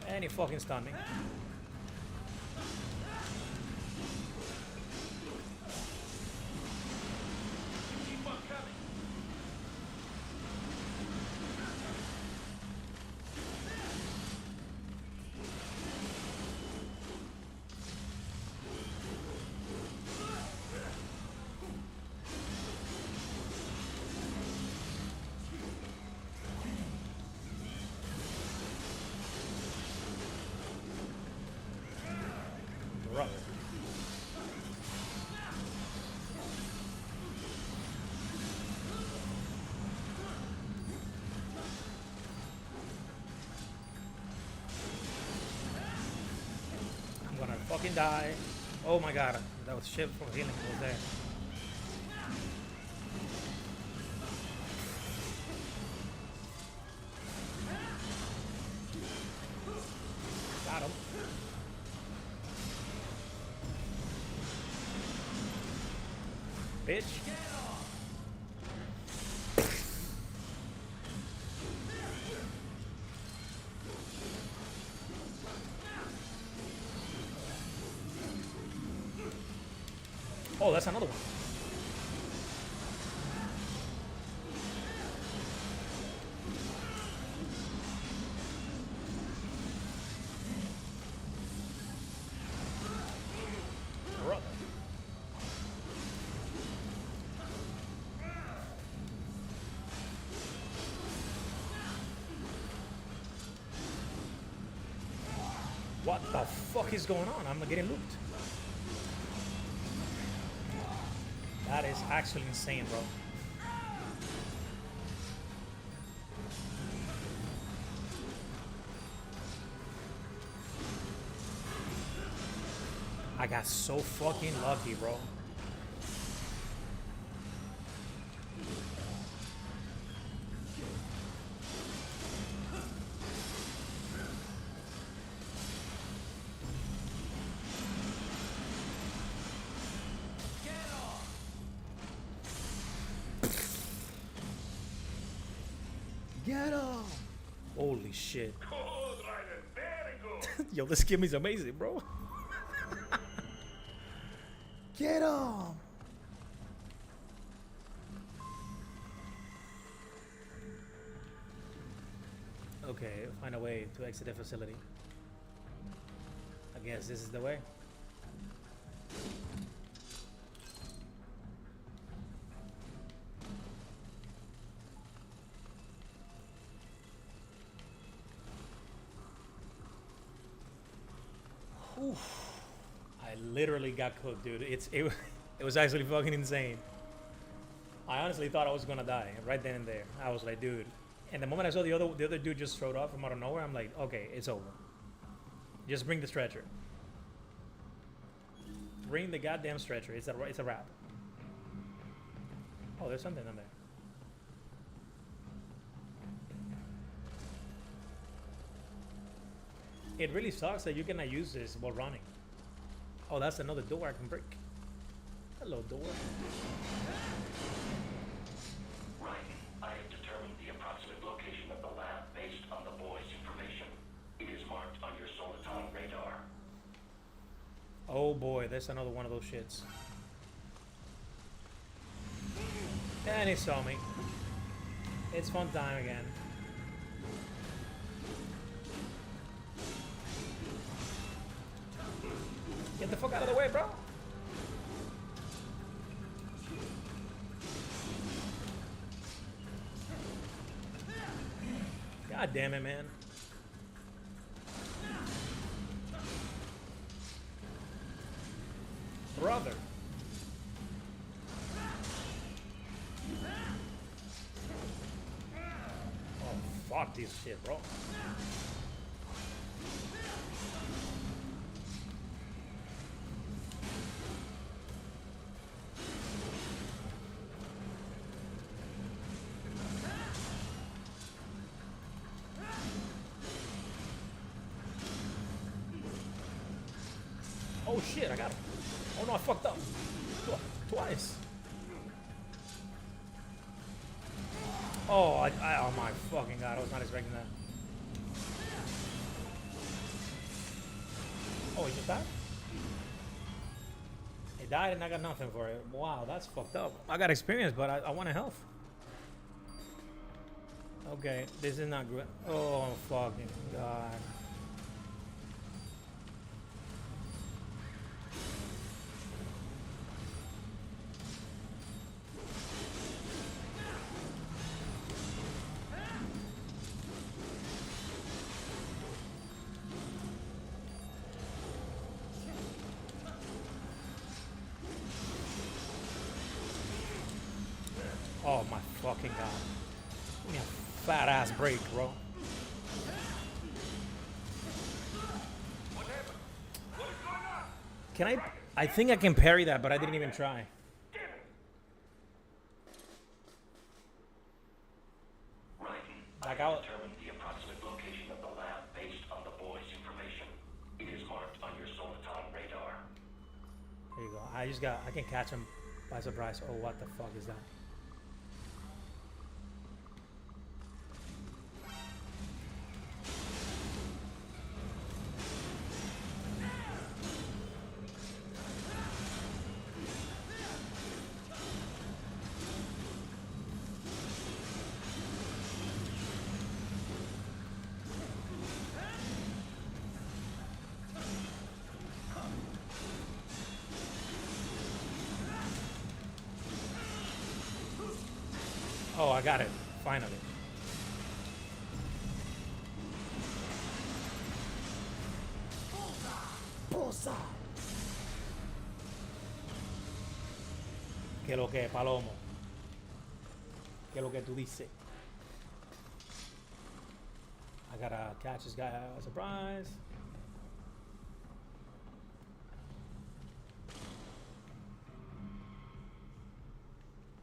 And he fucking stunned me. Keep on coming. Brother. I'm gonna fucking die. Oh my god, that was shit from healing was there. Got him. Bitch. Oh, that's another one. Brother. What the fuck is going on? I'm getting looped. That is actually insane, bro. I got so fucking lucky, bro. Get up! Holy shit. Good, Raiden. Very good. Yo, this game is amazing, bro. Get him! Okay, find a way to exit the facility. I guess this is the way. Oof. I literally got cooked, dude. It was actually fucking insane. I honestly thought I was gonna die right then and there. I was like, dude. And the moment I saw the other dude just showed up from out of nowhere, I'm like, okay, it's over. Just bring the stretcher. Bring the goddamn stretcher. It's a wrap. Oh, there's something on there. It really sucks that you cannot use this while running. Oh, that's another door I can break. Hello, door. Right. I have determined the approximate location of the lab based on the boy's information. It is marked on your soliton radar. Oh boy, that's another one of those shits. And he saw me. It's fun time again. Get the fuck out of the way, bro. God damn it, man. Brother. Oh, fuck this shit, bro. Oh shit, I got him. Oh no, I fucked up. Twice. Oh, oh my fucking god, I was not expecting that. Oh, he just died? He died and I got nothing for it. Wow, that's fucked up. I got experience, but I want a health. Okay, this is not good. Oh, fucking god. Oh my fucking god. Give me a fat ass break, bro. What happened? What is going on? Can I think I can parry that, but I didn't even try. Right. Like I I have determined the approximate location of the lab based on the boy's information. It is marked on your soliton radar. There you go. I can catch him by surprise. Oh, what the fuck is that? Oh, I got it. Finally. Sa. ¿Qué lo que, Palomo? ¿Qué lo que tú dices? I gotta catch this guy a surprise.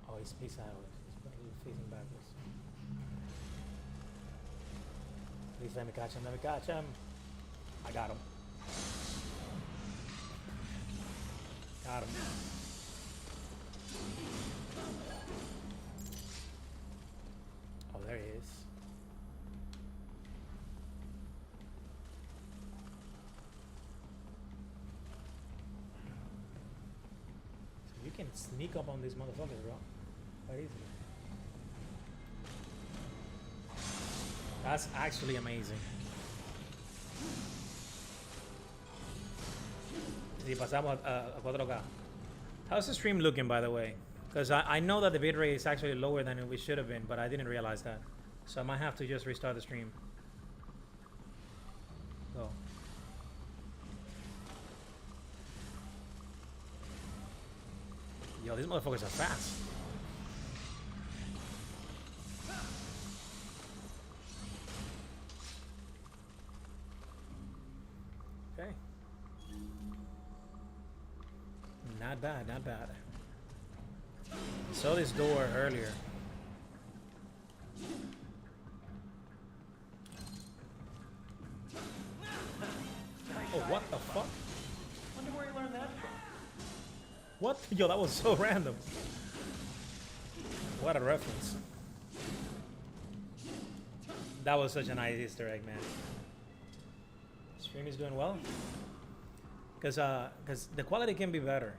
Oh, he's sideways. He's facing backwards. Please let me catch him. Let me catch him. I got him. Got him. Oh, there he is. So you can sneak up on these motherfuckers, bro. Quite easily. That's actually amazing. Si pasamos a 4K. How's the stream looking, by the way? Because I know that the bitrate is actually lower than it should have been, but I didn't realize that. So I might have to just restart the stream. Go. Yo, these motherfuckers are fast. Okay. Not bad, not bad. I saw this door earlier. Oh, what the fuck? Wonder where you learned that from. What? Yo, that was so random. What a reference. That was such a nice Easter egg, man. Stream is doing well. Because the quality can be better.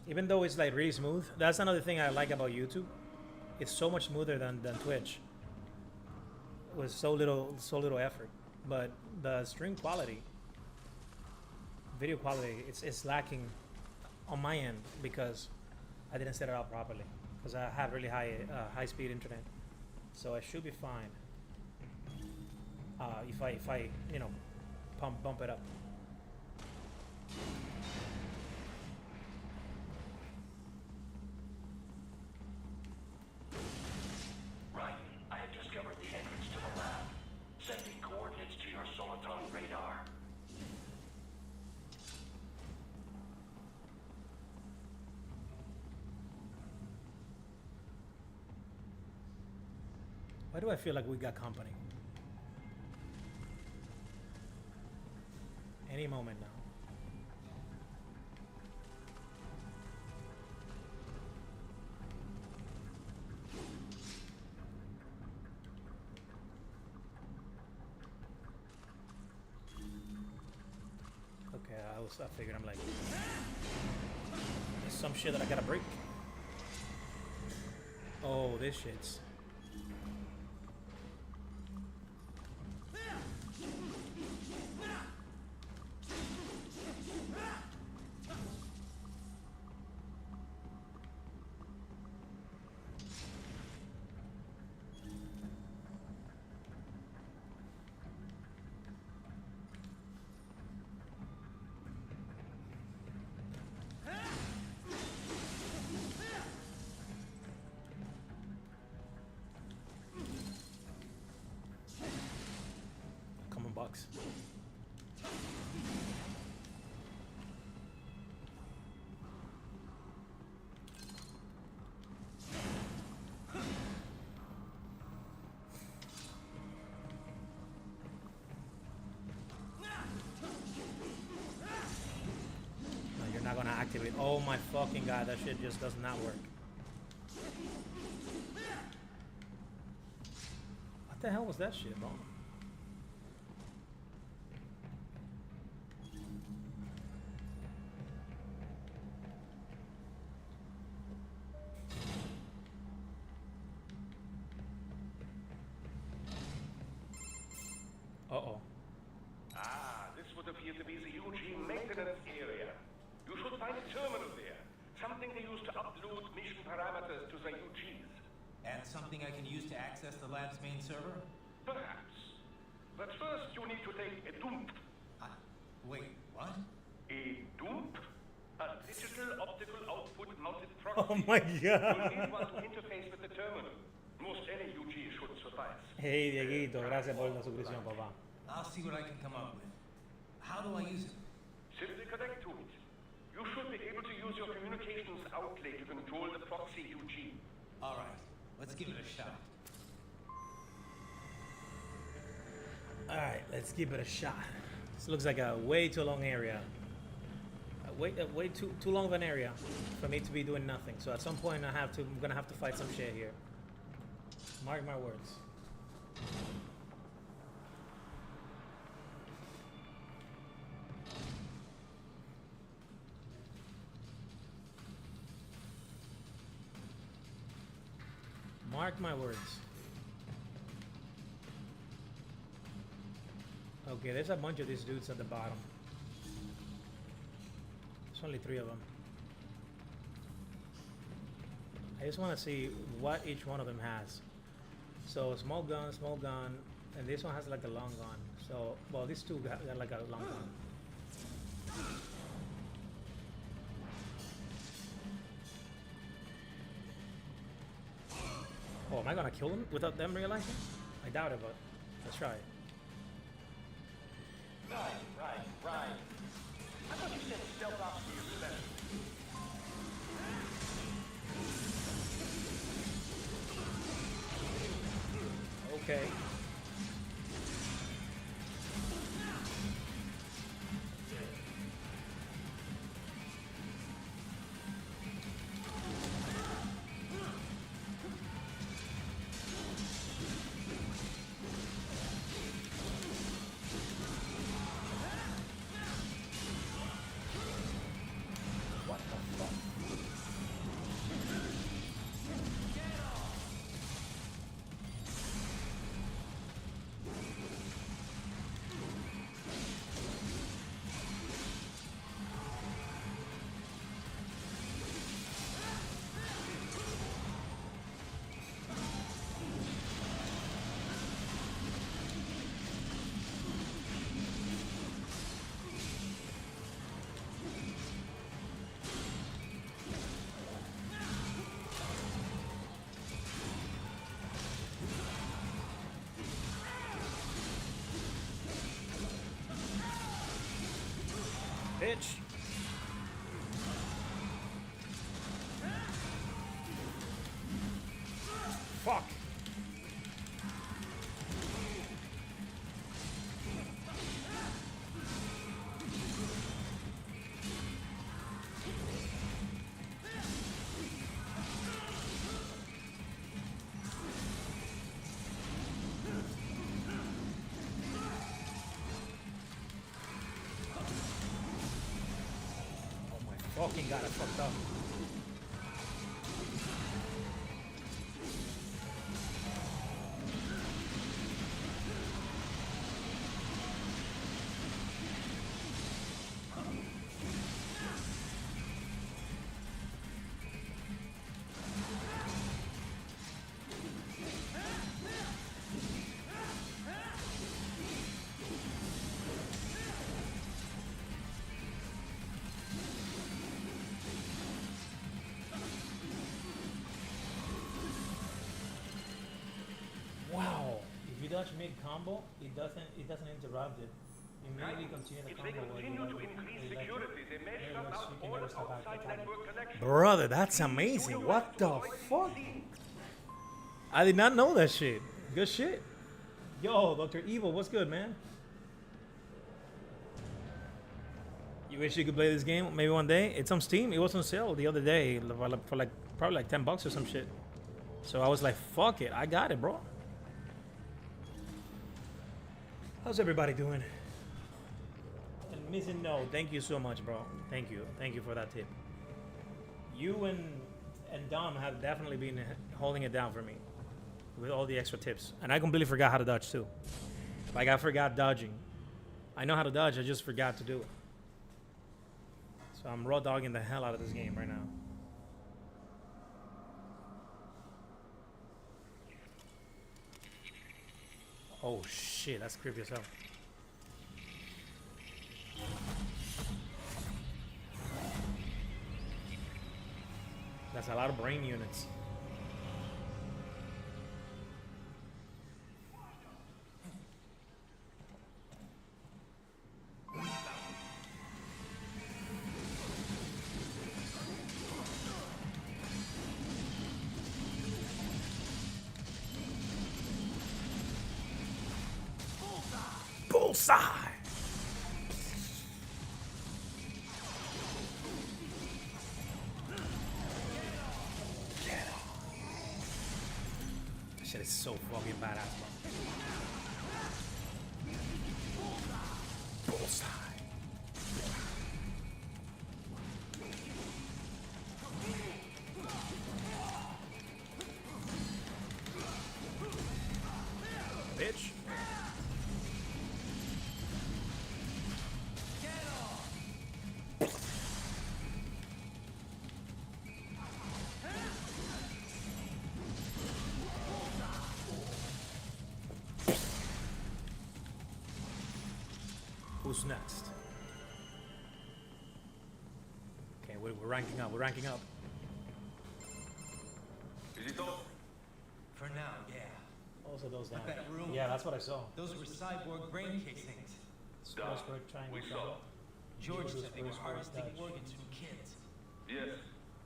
Even though it's like really smooth. That's another thing I like about YouTube. It's so much smoother than Twitch. With so little effort. But the stream quality, video quality, it's lacking on my end because I didn't set it up properly. Because I have really high speed internet, so I should be fine. If I you know bump it up. Ryan, I have discovered the entrance to the lab. Sending coordinates to your Soliton radar. Why do I feel like we got company? Any moment now. Okay, I figured I'm like, there's some shit that I gotta break. Oh, this shit's. Bucks. No, you're not gonna activate. Oh my fucking god, that shit just does not work. What the hell was that shit, bro? Uh-oh. Ah, this would appear to be the UG maintenance area. You should find a terminal there. Something they use to upload mission parameters to the UGs. And something I can use to access the lab's main server? Perhaps. But first you need to take a dump. Wait, What? A DOOP? A digital optical output mounted proxy. Oh my You'll god. need one to interface with the terminal. Most any UG should suffice. Hey Dieguito, gracias por la suscripción, papá. I'll see what I can come up with. How do I use it? Simply connect to it. You should be able to use your communications outlet to control the proxy UG. All right, let's give it a shot. Alright, let's give it a shot. This looks like a way too long area. Way too long of an area for me to be doing nothing. So at some point I'm gonna have to fight some shit here. Mark my words. Mark my words. Okay, there's a bunch of these dudes at the bottom. There's only 3 of them. I just want to see what each one of them has. So small gun, and this one has like a long gun. So, well, these two got like a long gun. Oh, am I gonna kill them without them realizing? I doubt it, but let's try it. Right. I thought you said stealth ops were your specialty. Okay. What the fuck? Bitch. Fuck. Oh my fucking god, I fucked up. Wow. If you dodge mid combo, it doesn't interrupt it. Immediately continue the If they combo. while continue you to let it- increase you let it- security, they may yeah, shut you out can all never stop outside attacking. network connections. Brother, that's amazing. What the fuck? I did not know that shit. Good shit. Yo, Dr. Evil, what's good, man? You wish you could play this game maybe one day? It's on Steam. It was on sale the other day for like probably like $10 or some shit. So I was like, fuck it. I got it, bro. How's everybody doing? And Missing No, thank you so much, bro. Thank you. Thank you for that tip. You and Dom have definitely been holding it down for me with all the extra tips. And I completely forgot how to dodge too. Like I forgot dodging. I know how to dodge, I just forgot to do it. So I'm raw dogging the hell out of this game right now. Oh shit, that's creepy as hell. a lot of brain units. Bullseye! Shit is so fucking badass, bro. Bullseye. Bitch. Who's next? Okay, we're ranking up. We're ranking up. Is it over? For now, yeah. Also those down. But that room- Yeah, that's what I saw. Those were cyborg brain casings. Square, square, triangle, We triangle. saw. George Bruce, said they were Bruce, Bruce, harvesting Dutch. organs from kids. Yes.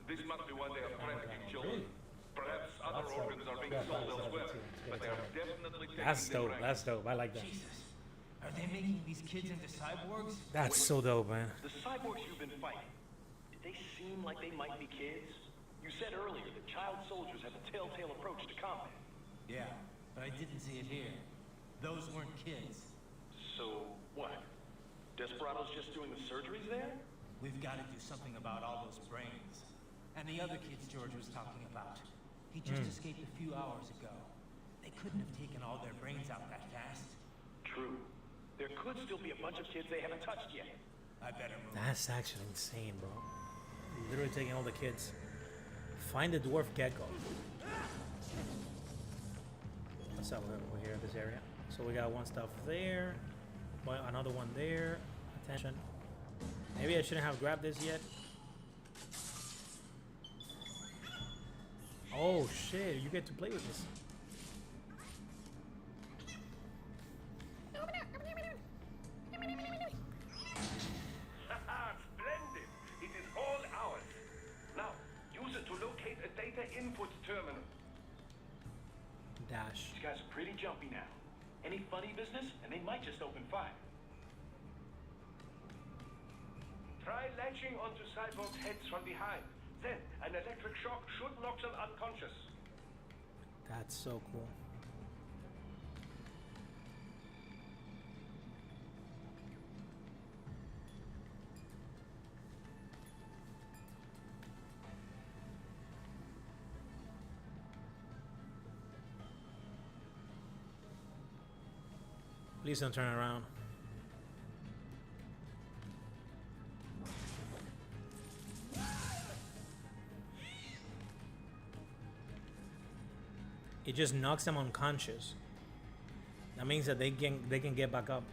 This must be why they are trafficking children. Really? Perhaps other That's dope. organs are being Yeah, sold that's elsewhere, dope too. but they are definitely taking That's them dope. rank. That's dope. I like that. Jesus. Are they making these kids into cyborgs? That's so dope, man. The cyborgs you've been fighting, did they seem like they might be kids? You said earlier that child soldiers have a telltale approach to combat. Yeah, but I didn't see it here. Those weren't kids. So, what? Desperado's just doing the surgeries there? We've got to do something about all those brains. And the other kids George was talking about. He just escaped a few hours ago. They couldn't have taken all their brains out that fast. True. There could still be a bunch of kids they haven't touched yet. I better move. That's actually insane, bro. Literally taking all the kids. Find the dwarf gecko. What's up? We're here in this area. So we got one stuff there, another one there. Attention. Maybe I shouldn't have grabbed this yet. Oh shit! You get to play with this. Splendid! It is all ours. Now, use it to locate a data input terminal. Dash. These guys are pretty jumpy now. Any funny business, and they might just open fire. Try latching onto cyborg heads from behind. Then, an electric shock should knock them unconscious. That's so cool. Please don't turn around. It just knocks them unconscious. That means that they can get back up.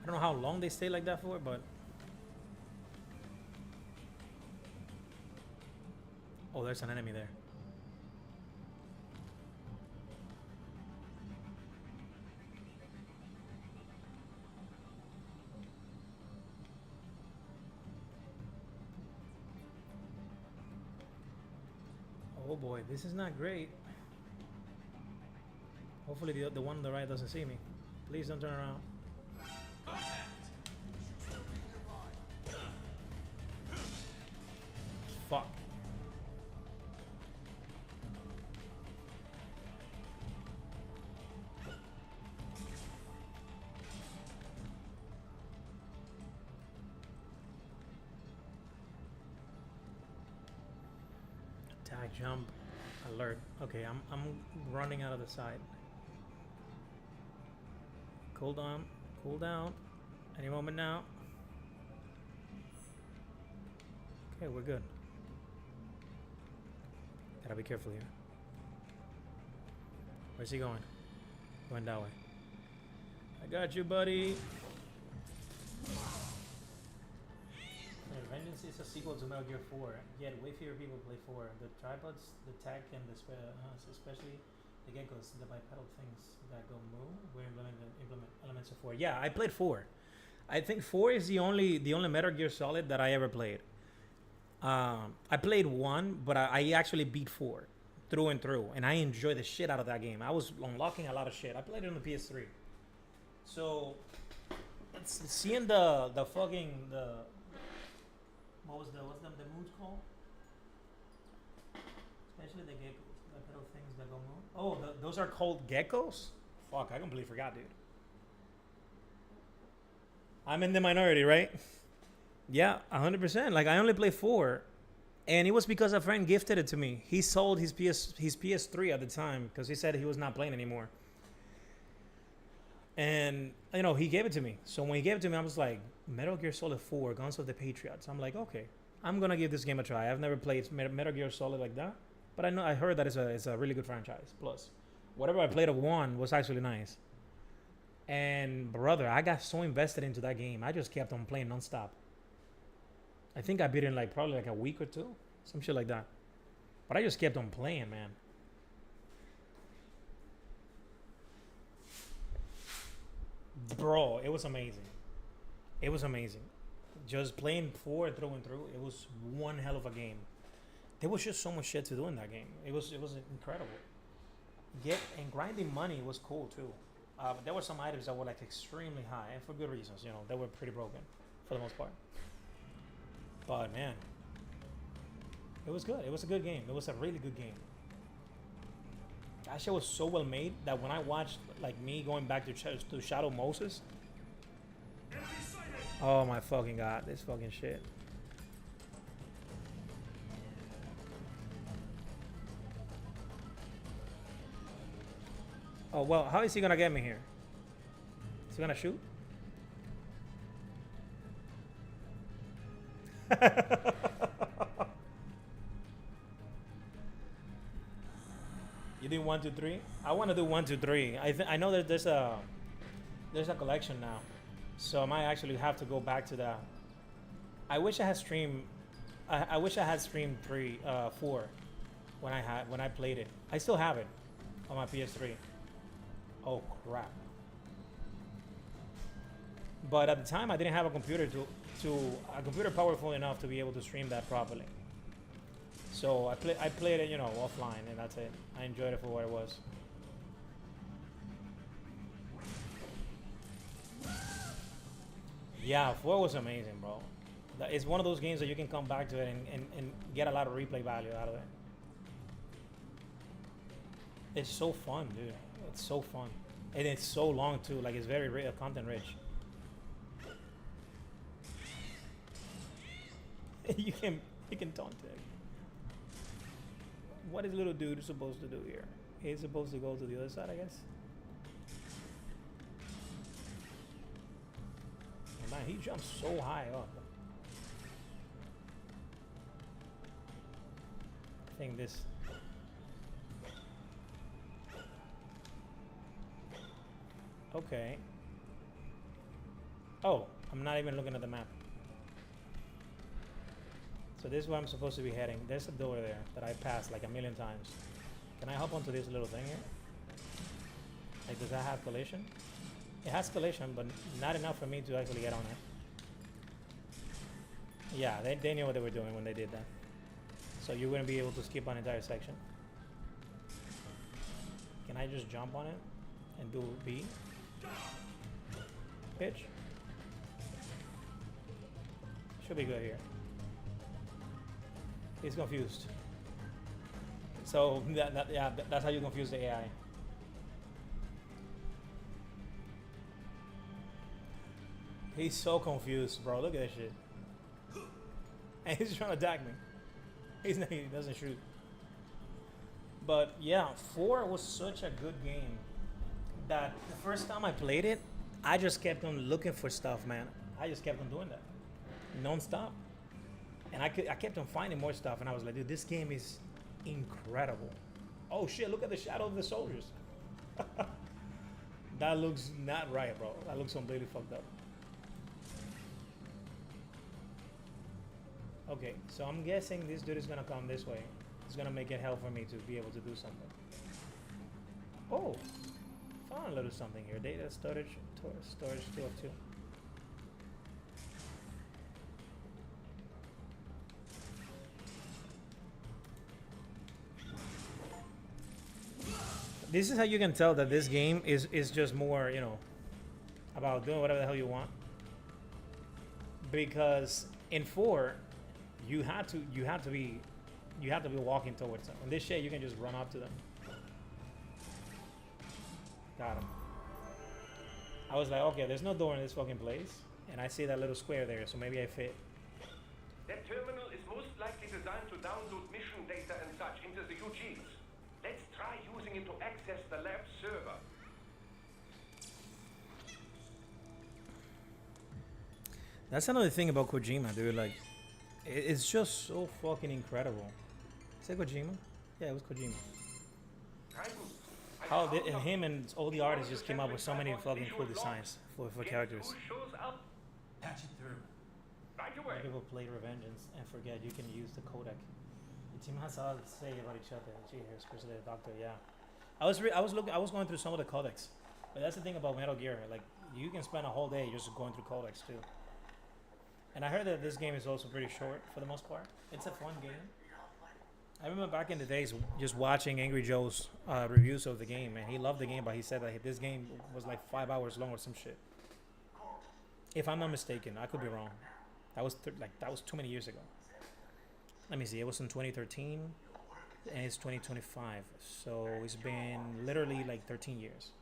I don't know how long they stay like that for, but oh, there's an enemy there. Oh boy, this is not great. Hopefully the one on the right doesn't see me. Please don't turn around. Fuck. Attack, jump, alert. Okay, I'm running out of the side. Cool down, cool down. Any moment now. Okay, we're good. Gotta be careful here. Where's he going? Going that way. I got you, buddy. Revengeance is a sequel to Metal Gear 4, yet way fewer people play 4. The tripods, the tech, and the especially the geckos, the bipedal things that go move, we implement elements of 4. Yeah, I played 4. I think 4 is the only Metal Gear Solid that I ever played. I played 1, but I actually beat 4 through and through, and I enjoyed the shit out of that game. I was unlocking a lot of shit. I played it on the PS3. So, seeing the fucking what's the moves called? Especially the geckos, the little things that go move. Oh, those are called geckos? Fuck, I completely forgot, dude. I'm in the minority, right? Yeah, 100%. Like, I only play 4, and it was because a friend gifted it to me. He sold his PS3 at the time because he said he was not playing anymore. And, you know, he gave it to me. So when he gave it to me, I was like, Metal Gear Solid 4, Guns of the Patriots. I'm like, okay, I'm going to give this game a try. I've never played Metal Gear Solid like that. But I heard that it's a really good franchise. Plus, whatever I played of 1 was actually nice. And, brother, I got so invested into that game. I just kept on playing nonstop. I think I beat it in probably like a week or 2. Some shit like that. But I just kept on playing, man. Bro, it was amazing. It was amazing. Just playing 4 through and through, it was one hell of a game. There was just so much shit to do in that game. It was incredible. And grinding money was cool too. There were some items that were like extremely high, and for good reasons. You know, they were pretty broken for the most part. But man, it was good. It was a good game. It was a really good game. That shit was so well made that when I watched like me going back to Shadow Moses, oh my fucking god, this fucking shit. Oh well, how is he gonna get me here? Is he gonna shoot? You do 1, 2, 3. I want to do 1, 2, 3. I know that there's a collection now, so I might actually have to go back to that. I wish I had streamed. I wish I had streamed 4 when I played it. I still have it on my PS3. Oh crap! But at the time, I didn't have a computer a computer powerful enough to be able to stream that properly. So I played it, you know, offline, and that's it. I enjoyed it for what it was. Yeah, 4 was amazing, bro. It's one of those games that you can come back to it and get a lot of replay value out of it. It's so fun, dude. It's so fun. And it's so long too, like it's very content rich. you can taunt it. What is little dude supposed to do here? He's supposed to go to the other side, I guess. Oh, man, he jumps so high up. I think this. Okay. Oh, I'm not even looking at the map. So this is where I'm supposed to be heading. There's a door there that I passed like a million times. Can I hop onto this little thing here? Like, does that have collision? It has collision, but not enough for me to actually get on it. Yeah, they knew what they were doing when they did that. So you wouldn't be able to skip an entire section. Can I just jump on it and do B? Pitch. Should be good here. He's confused. So that's how you confuse the AI. He's so confused, bro. Look at that shit. And he's trying to attack me. He doesn't shoot. But yeah, 4 was such a good game that the first time I played it, I just kept on looking for stuff, man. I just kept on doing that, non-stop. And I kept on finding more stuff, and I was like, dude, this game is incredible. Oh shit, look at the shadow of the soldiers. That looks not right, bro. That looks completely fucked up. Okay, so I'm guessing this dude is gonna come this way. It's gonna make it hell for me to be able to do something. Oh, found a little something here. Data storage 2 of 2. This is how you can tell that this game is just more, you know, about doing whatever the hell you want. Because in 4, you had to be walking towards them. In this shit, you can just run up to them. Got him. I was like, okay, there's no door in this fucking place, and I see that little square there, so maybe I fit. That terminal is most likely designed to download mission data and such into the UGs. Let's try using it to access the lab server. That's another thing about Kojima, dude. Like, it's just so fucking incredible. Is it Kojima? Yeah, it was Kojima. How and him and all the artists just came up with so many fucking cool designs for characters. Patch it through. Right away. People play Revengeance and forget you can use the codec. The team has a lot to say about each other. Gee, especially the doctor. Yeah, I was going through some of the codecs, but that's the thing about Metal Gear. Like, you can spend a whole day just going through codecs too. And I heard that this game is also pretty short for the most part. It's a fun game. I remember back in the days just watching Angry Joe's reviews of the game, and he loved the game, but he said that this game was like 5 hours long or some shit. If I'm not mistaken, I could be wrong. That was that was too many years ago. Let me see. It was in 2013, and it's 2025, so it's been literally like 13 years.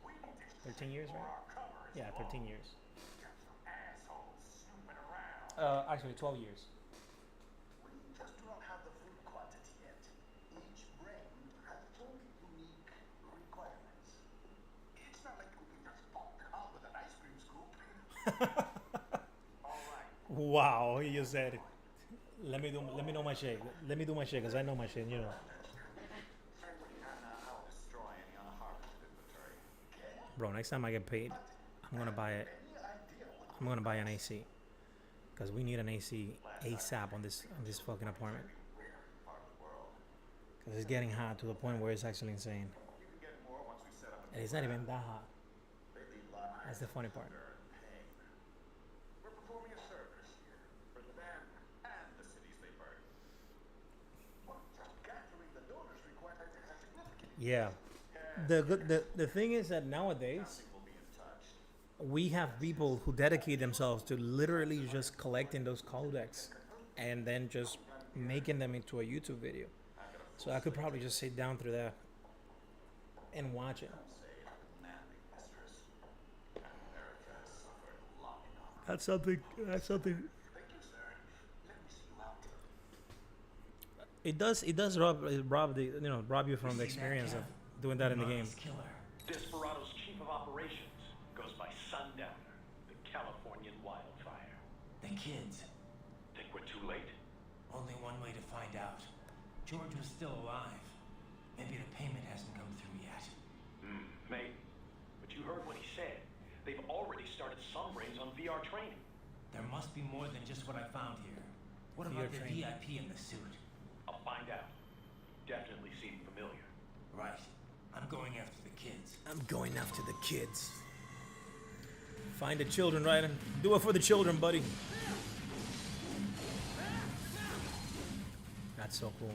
13 years, right? Yeah, 13 years. Actually, 12 years. Wow, he just said, let me know my shit. Let me do my shit, because I know my shit, you know. Bro, next time I get paid, I'm gonna buy it. I'm gonna buy an AC, because we need an AC ASAP on this fucking apartment. Because it's getting hot to the point where it's actually insane. And it's not even that hot. That's the funny part. Yeah. The thing is that nowadays we have people who dedicate themselves to literally just collecting those codecs and then just making them into a YouTube video. So I could probably just sit down through that and watch it. That's something. It does rob you from the experience of doing that in the game. Killer. Desperado's chief of operations goes by Sundowner, the Californian wildfire. The kids. Think we're too late? Only one way to find out. George was still alive. Maybe the payment hasn't come through yet. Maybe. But you heard what he said. They've already started Sunbrains on VR training. There must be more than just what I found here. What about the VIP in the suit? I'll find out. Definitely seem familiar. Right. I'm going after the kids. I'm going after the kids. Find the children, Ryden. Do it for the children, buddy. That's so cool.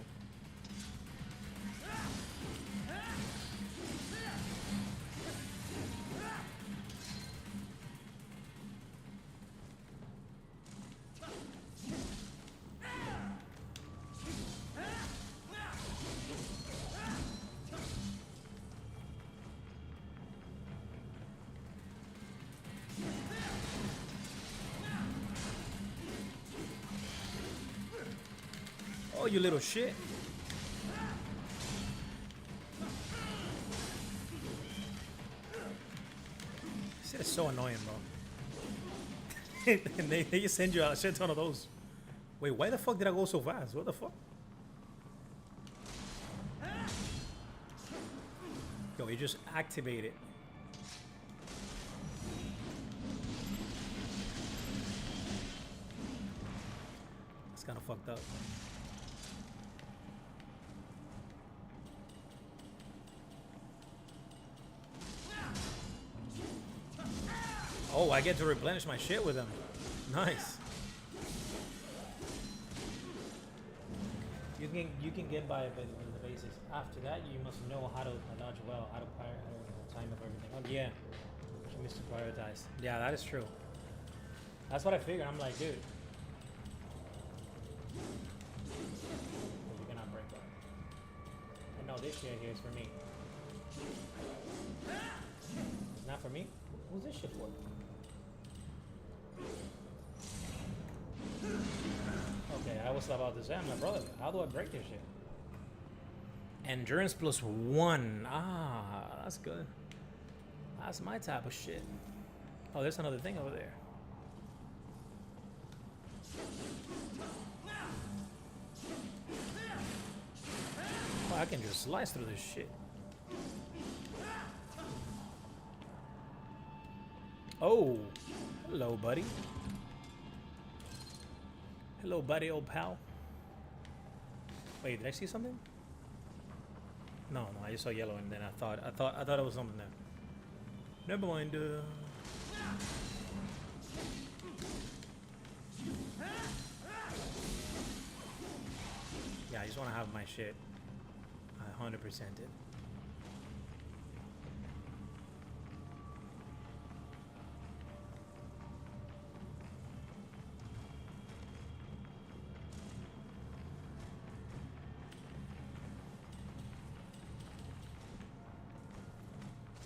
Oh, you little shit. This is so annoying, bro. And they just send you a shit ton of those. Wait, why the fuck did I go so fast? What the fuck? Yo, you just activate it. It's kind of fucked up. Oh, I get to replenish my shit with them. Nice. You can get by with the basics. After that, you must know how to dodge well, how to time of everything. Oh yeah, she missed to prioritize. Yeah, that is true. That's what I figured. I'm like, dude, you cannot break that. And no, this shit here is for me. It's not for me. Who's this shit for? Okay, I was about to say, I'm like, brother, how do I break this shit? Endurance +1. Ah, that's good. That's my type of shit. Oh, there's another thing over there. Oh, I can just slice through this shit. Oh, hello, buddy. Hello, buddy, old pal. Wait, did I see something? No, I just saw yellow, and then I thought it was something there. Never mind. Yeah, I just want to have my shit. 100% it.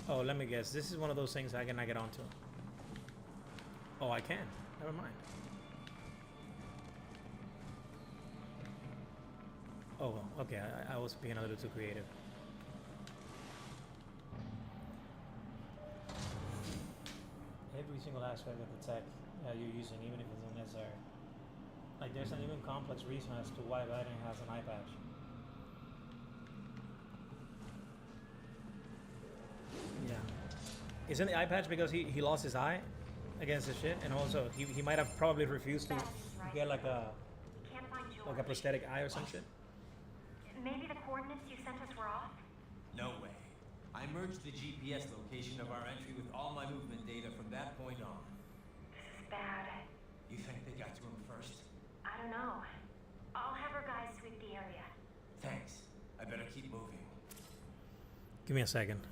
Oh, let me guess. This is one of those things I cannot get onto. Oh, I can. Never mind. Oh, okay. I was being a little too creative. Every single aspect of the tech you're using, even if it's unnecessary. Like, there's an even complex reason as to why Biden has an eye patch. Yeah. Isn't the eye patch because he lost his eye against the shit? And also, he might have probably refused to get like a prosthetic eye or some shit? Maybe the coordinates you sent us were off? No way. I merged the GPS location of our entry with all my movement data from that point on. This is bad. You think they got to him first? I don't know. I'll have our guys sweep the area. Thanks. I better keep moving. Give me a second.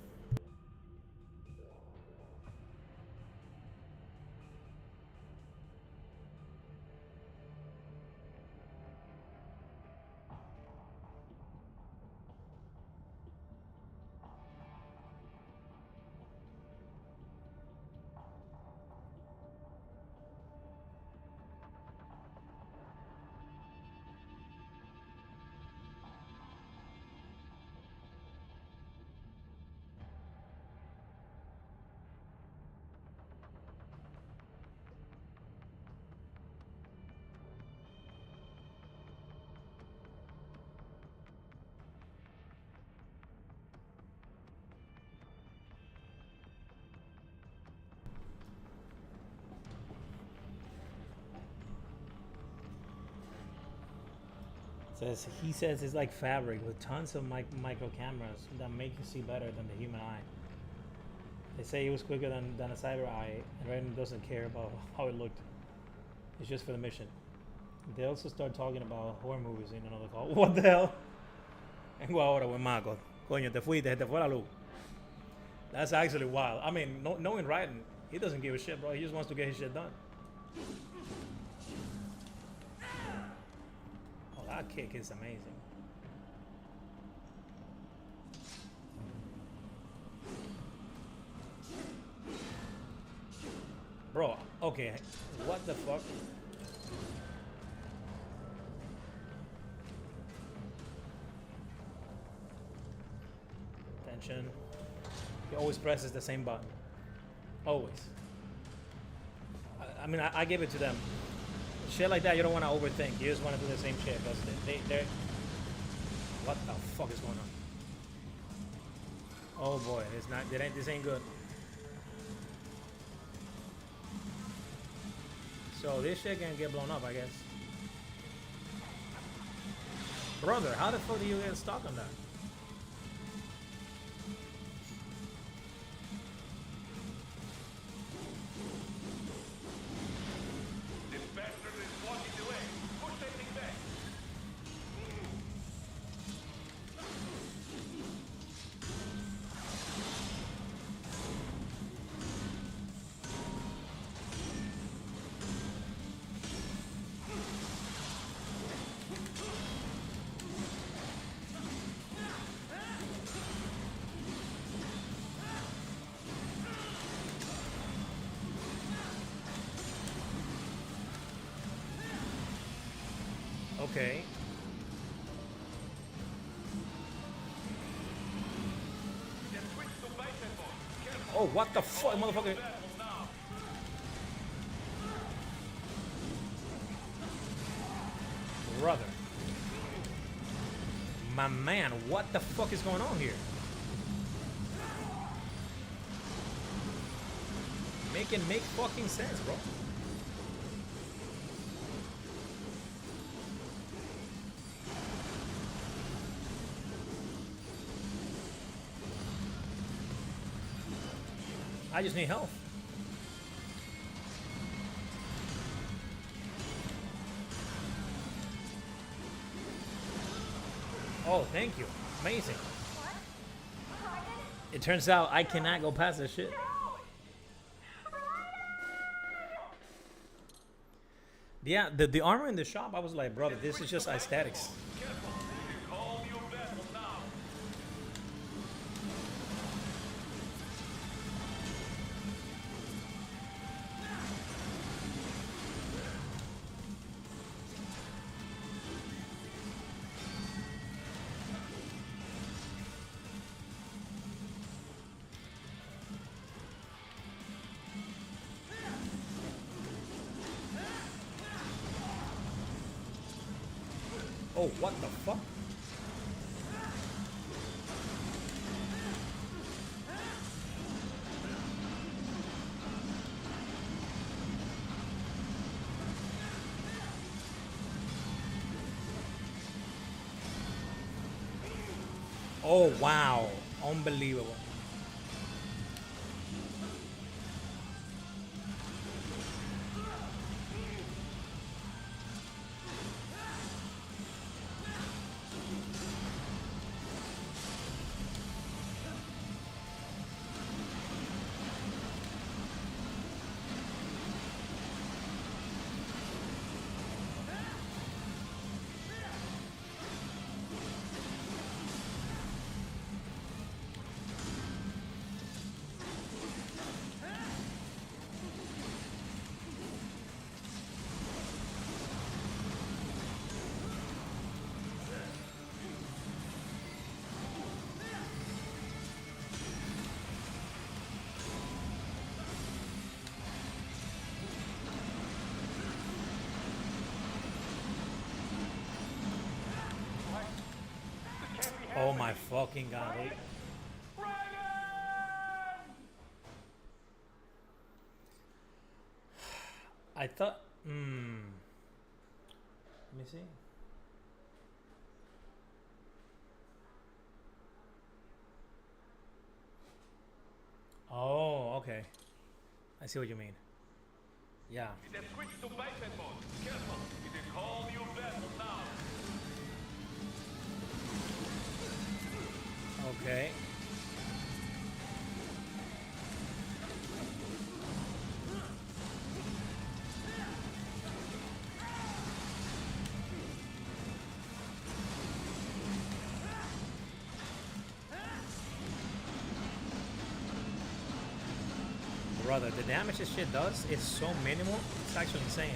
He says it's like fabric with tons of micro cameras that make you see better than the human eye. They say it was quicker than a cyber eye, and Raiden doesn't care about how it looked. It's just for the mission. They also start talking about horror movies in another call. What the hell? Vengo ahora, buen maco. Coño, te fuiste, se te fue la luz. That's actually wild. I mean, knowing Raiden, he doesn't give a shit, bro. He just wants to get his shit done. That kick is amazing. Bro, okay, what the fuck? Attention. He always presses the same button. Always. I mean, I give it to them. Shit like that, you don't want to overthink. You just want to do the same shit. They're... What the fuck is going on? Oh boy, it's not. This ain't good. So this shit can get blown up, I guess. Brother, how the fuck do you get stuck on that? This bastard is blocking the way. Push that thing back. Okay. Then switch to bicep mode. Careful. Oh, what the fuck, motherfucker? Battle now. Brother. My man, what the fuck is going on here? Make fucking sense, bro. I just need health. Oh, thank you. Amazing. It turns out I cannot go past this shit. Yeah, the armor in the shop, I was like, brother, this is just aesthetics. Careful. It is all new battle now. Oh, what the fuck? Oh, wow. Unbelievable. Oh my fucking god. Wait. I thought. Let me see. Oh, okay. I see what you mean. Yeah. Then switch to bicep mode. Careful. It is all new battle now. Okay. Brother, the damage this shit does is so minimal, it's actually insane.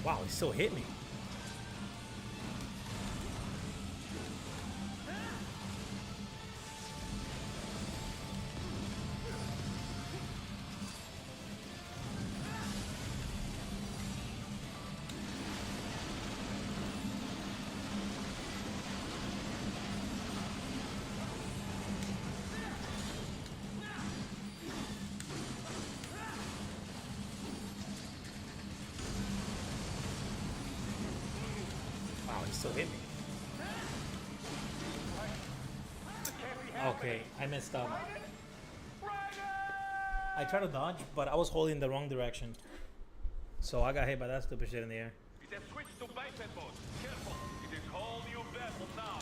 Wow, he still hit me. Wow, he still hit me. Okay, I messed up. I tried to dodge, but I was holding the wrong direction. So I got hit by that stupid shit in the air. It has switched to biped mode. Careful. It is all new battle now.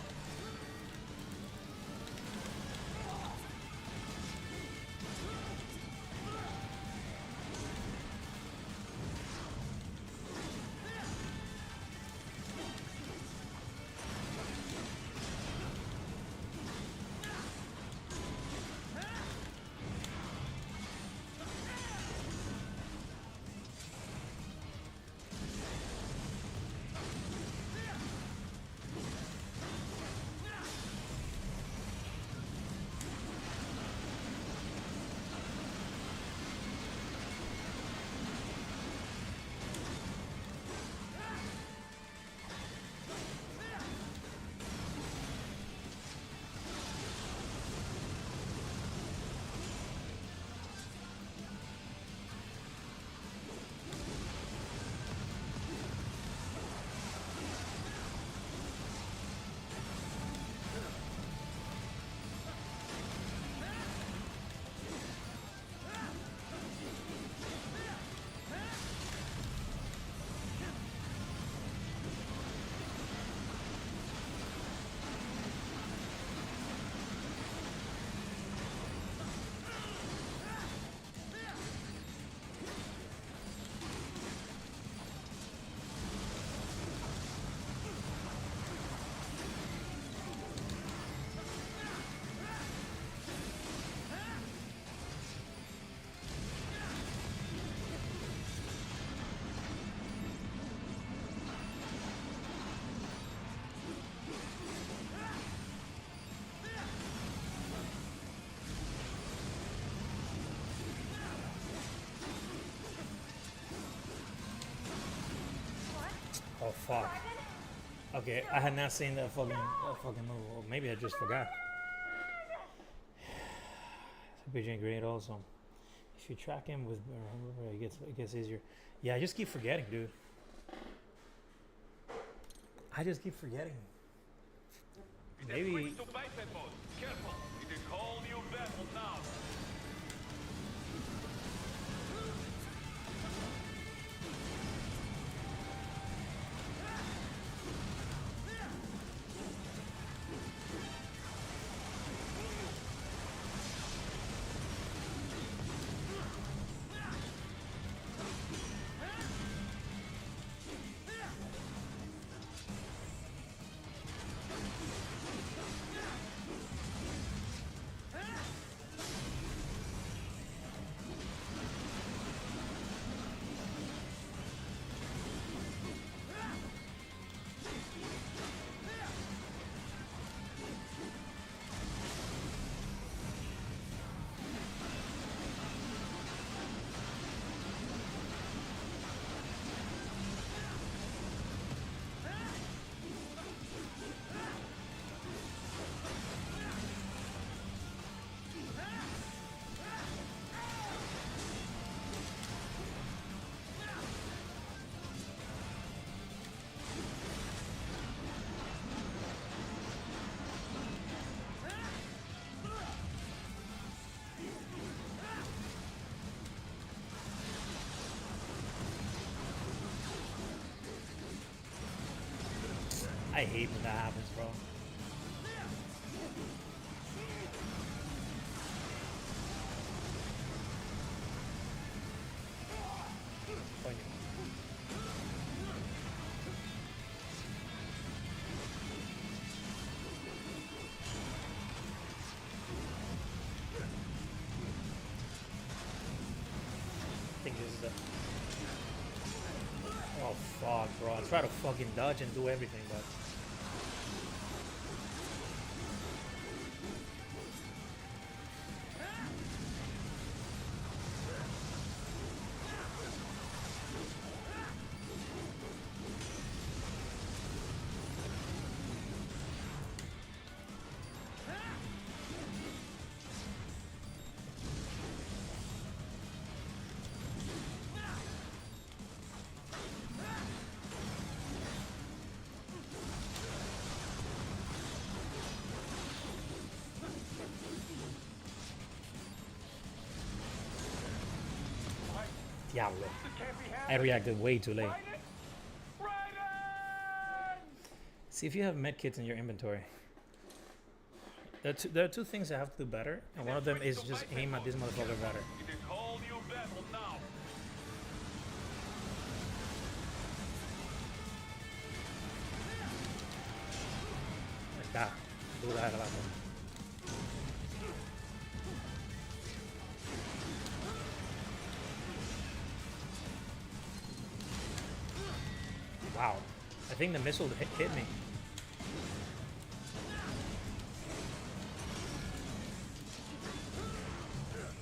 Oh fuck. Okay, I had not seen that fucking move. Or maybe I just forgot. It's a big ingredient also. If you track him with it gets easier. Yeah, I just keep forgetting, dude. I just keep forgetting. It has Maybe switched to biped mode. Careful. It is all new battle now. I hate when that happens, bro. Coño. I think this is the Oh fuck, bro. I try to fucking dodge and do everything, but Diablo. I reacted way too late. See if you have medkits in your inventory. There are two things I have to do better, and one of them is just aim at this motherfucker better. It is all new battle now. Like that. Do that a lot more. Wow. I think the missile hit me.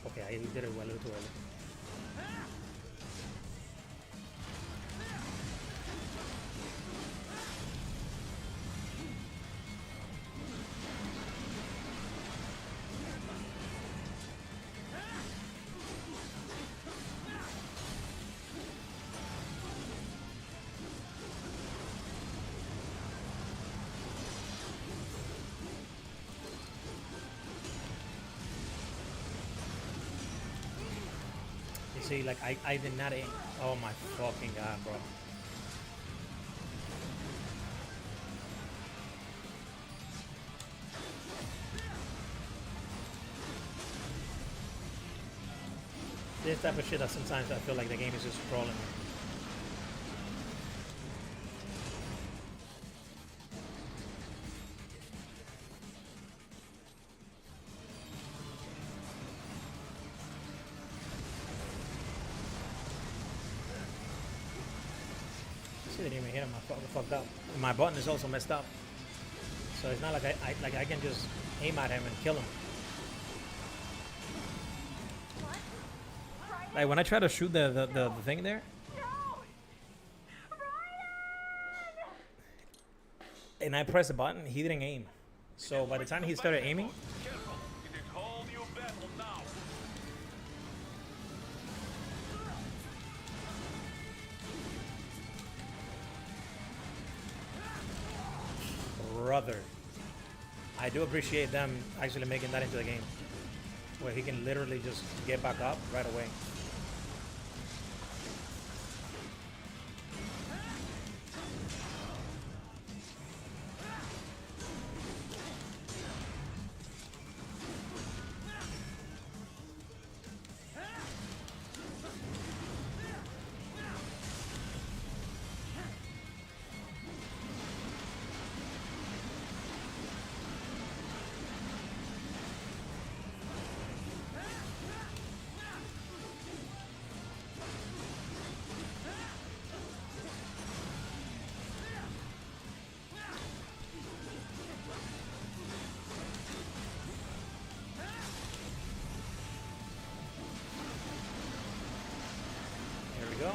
Okay, I did it well, a little too early. You see, like, I did not aim. Oh my fucking god, bro. This type of shit that sometimes I feel like the game is just trolling me. See, they didn't even hit him. I fucked up. My button is also messed up, so it's not like I can just aim at him and kill him. Like when I try to shoot the thing there, and I press the button, he didn't aim. So by the time he started aiming, Careful. It is all new battle now. brother, I do appreciate them actually making that into the game, where he can literally just get back up right away. There we go.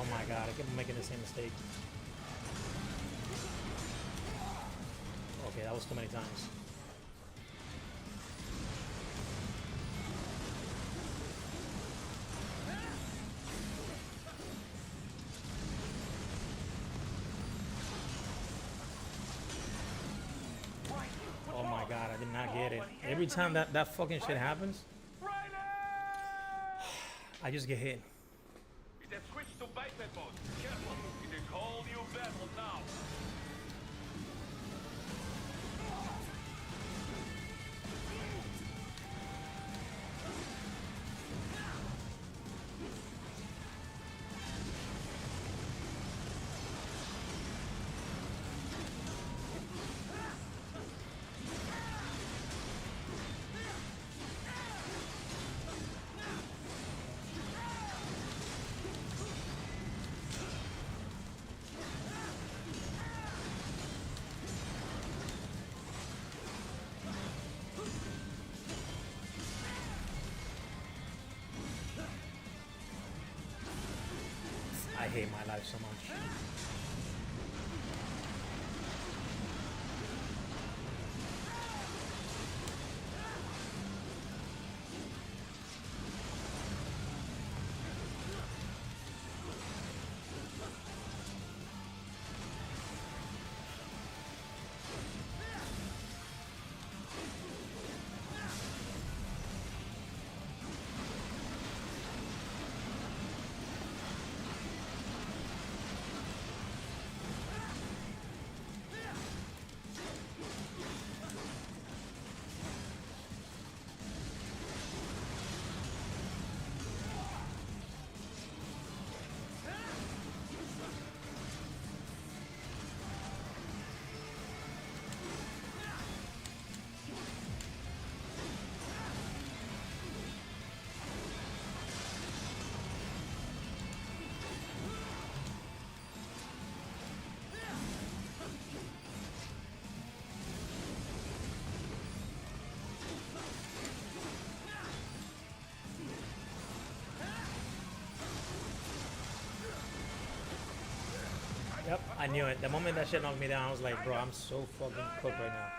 Oh my god, I keep making the same mistake. Okay, that was too many times. Oh my god, I did not get it. Every time that fucking shit happens, I just get hit. It has switched to biped mode. Careful. It is whole new battle now. I hate my life so much. Yep, I knew it. The moment that shit knocked me down, I was like, bro, I'm so fucking cooked right now.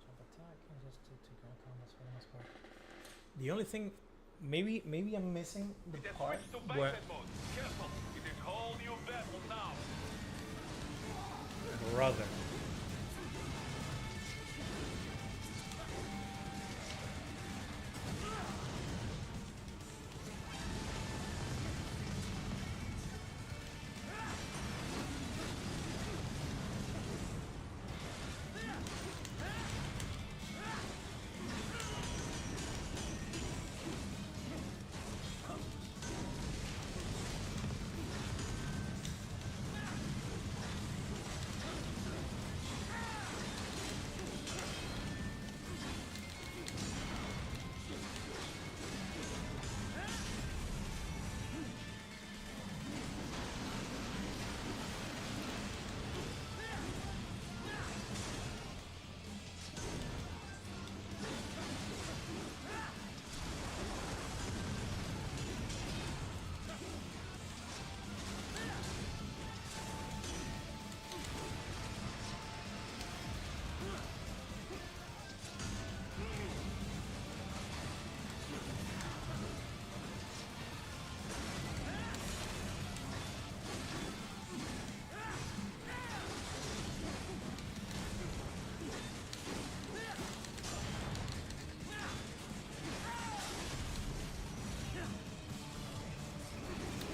Jump attack and just to ground combos for the most part. The only thing, maybe I'm missing the It has part switched to where, biped mode. Careful. It is whole new battle now. brother.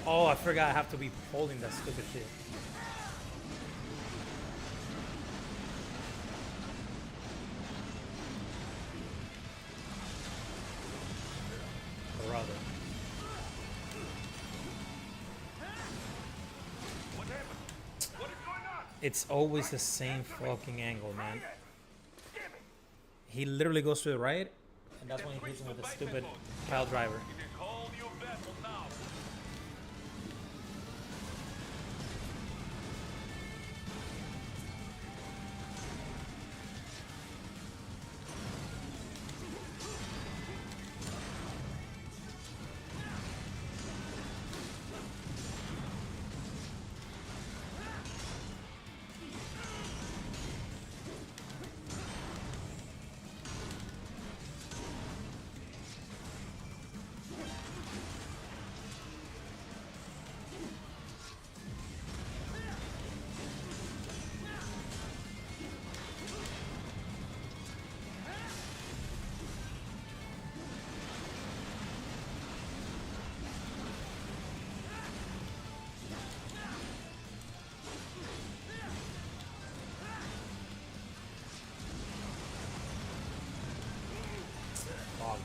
Oh, I forgot I have to be holding that stupid shit. Brother. What happened? What is going on? It's always the same fucking angle, man. He literally goes to the right, and that's when he hits him with the stupid pile driver. It is whole new battle now.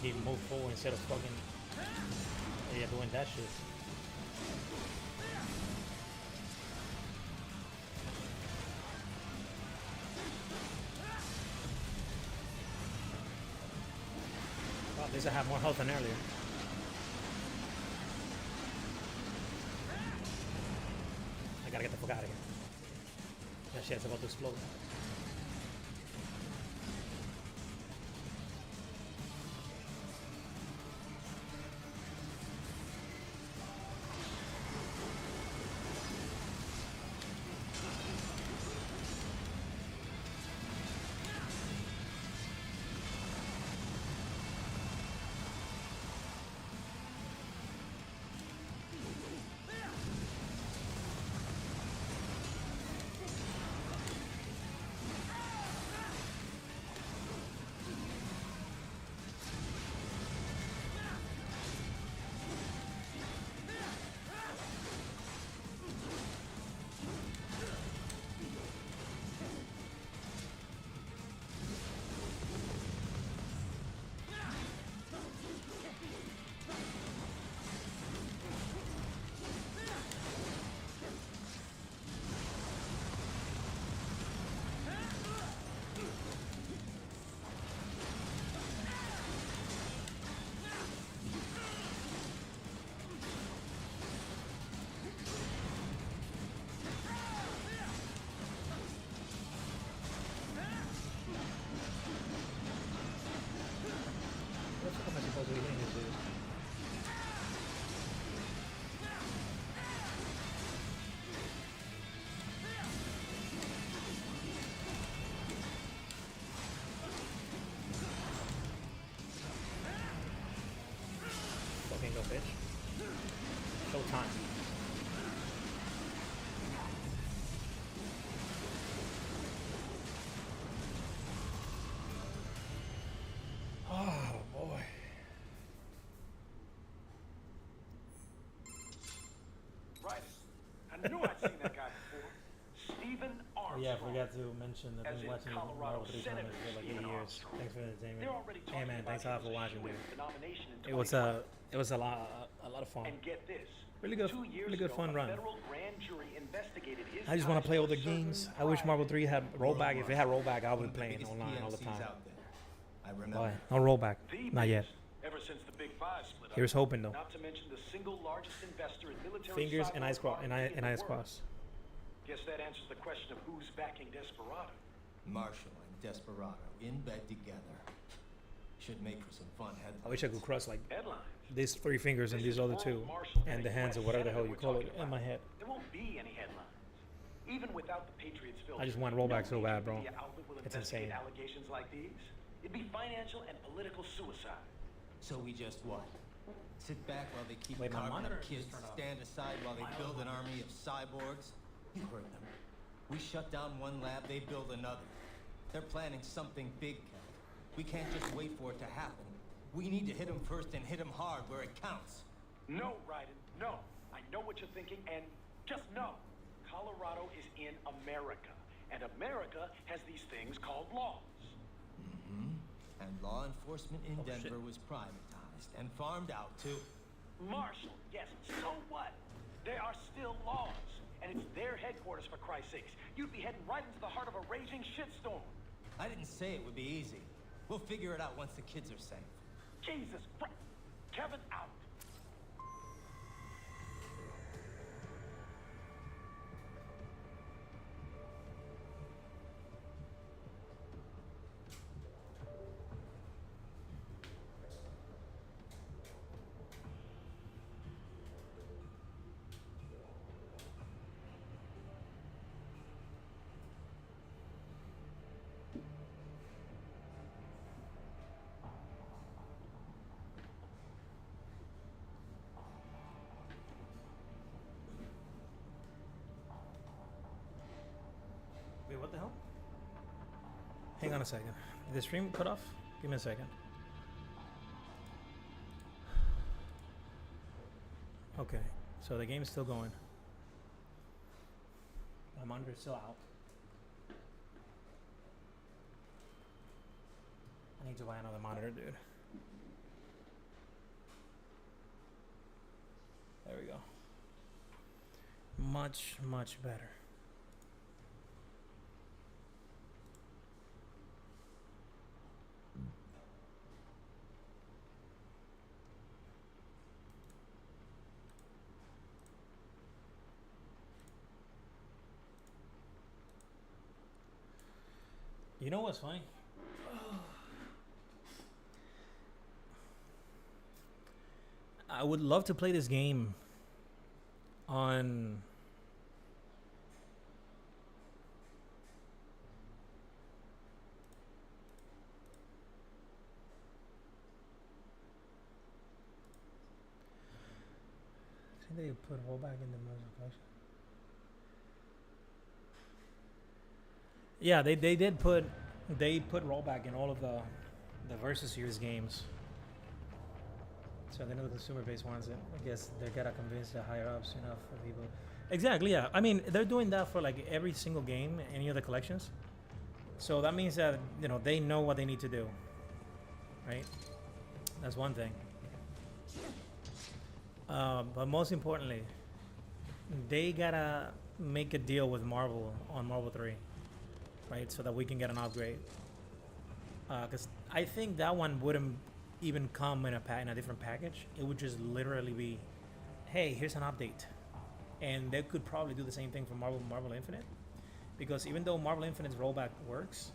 keep move forward instead of fucking doing that shit. Well, at least I have more health than earlier. I gotta get the fuck out of here. That shit's about to explode. What the fuck am I supposed to be hitting this dude? Fucking go, bitch. Showtime. Oh boy. Right. I knew I'd seen that guy before. Stephen Armstrong. Yeah, I forgot to mention that I've As been in watching Colorado Marvel 3 Senator comics for like 8 Stephen years. Armstrong. Thanks for the entertainment. They're already Hey talking man, about thanks a lot for him as watching, shoo-in dude. for the nomination in It was 2020. a lot of fun. And get this. Really good, 2 years really good ago, fun a run. federal grand jury investigated his I just want to ties play all a the games. certain I wish Marvel private 3 had rollback. If it had rollback, I One would of be the playing biggest online all the PMCs time. out there. I remember. But no rollback, The not yet. biggest, ever since the Big Five split up. Here's hoping though. Not to mention the single largest investor in military Fingers and cyber eyes crossed. R&D in And the eyes world. crossed. Guess that answers the question of who's backing Desperado. Marshall and Desperado in bed together. Should make for some fun headlines. I wish I could cross like Headlines. these 3 fingers and This these is other World 2, Marshal and a the hands US or whatever the hell senator you we're call it talking in my about. head. There won't be any headlines. Even without the Patriots filter. I just want rollback so no bad, bro. media outlet will It's investigate insane. allegations like these. It'd be financial and political suicide. So we just what? Sit back while they keep Wait, my carving monitor up kids, just turned off. stand aside while they build an army of cyborgs? You heard them. We shut down one lab, they build another. They're planning something big, Kel. We can't just wait for it to happen. We need to hit them first and hit them hard where it counts. No, Ryden, no. I know what you're thinking, and just know. Colorado is in America, and America has these things called laws. And law enforcement in Oh, shit. Denver was privatized and farmed out to... Marshall, yes, so what? There are still laws, and it's their headquarters, for Christ's sakes. You'd be heading right into the heart of a raging shitstorm. I didn't say it would be easy. We'll figure it out once the kids are safe. Jesus Christ. Kevin out. Wait, what the hell? Hang on a second. Did the stream cut off? Give me a second. Okay, so the game's still going. My monitor's still out. I need to buy another monitor, dude. much, much better. You know what's funny? I would love to play this game on I think they put rollback in the most collection. Yeah, they did put rollback in all of the Versus Series games. So they know the consumer base wants it. I guess they gotta convince the higher ups enough for people. Exactly, yeah. I mean, they're doing that for like every single game, any of the collections. So that means that, you know, they know what they need to do, right? That's one thing. But most importantly, they gotta make a deal with Marvel on Marvel 3, right? So that we can get an upgrade. Because I think that one wouldn't even come in a different package. It would just literally be, hey, here's an update. And they could probably do the same thing for Marvel Infinite, because even though Marvel Infinite's rollback works,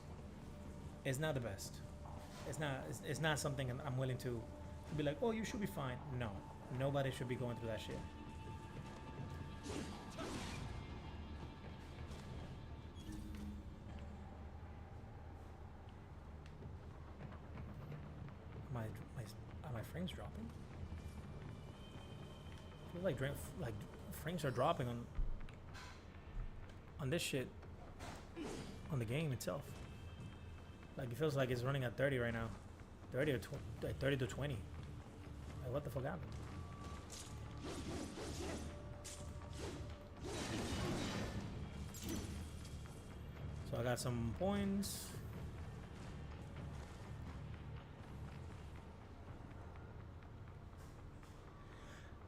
it's not the best. It's not something I'm willing to be like, oh, you should be fine. No, nobody should be going through that shit. Are my frames dropping? I feel like frames are dropping on this shit, on the game itself. Like it feels like it's running at 30 right now, 30 or 30 to 20. Like what the fuck happened? So I got some points.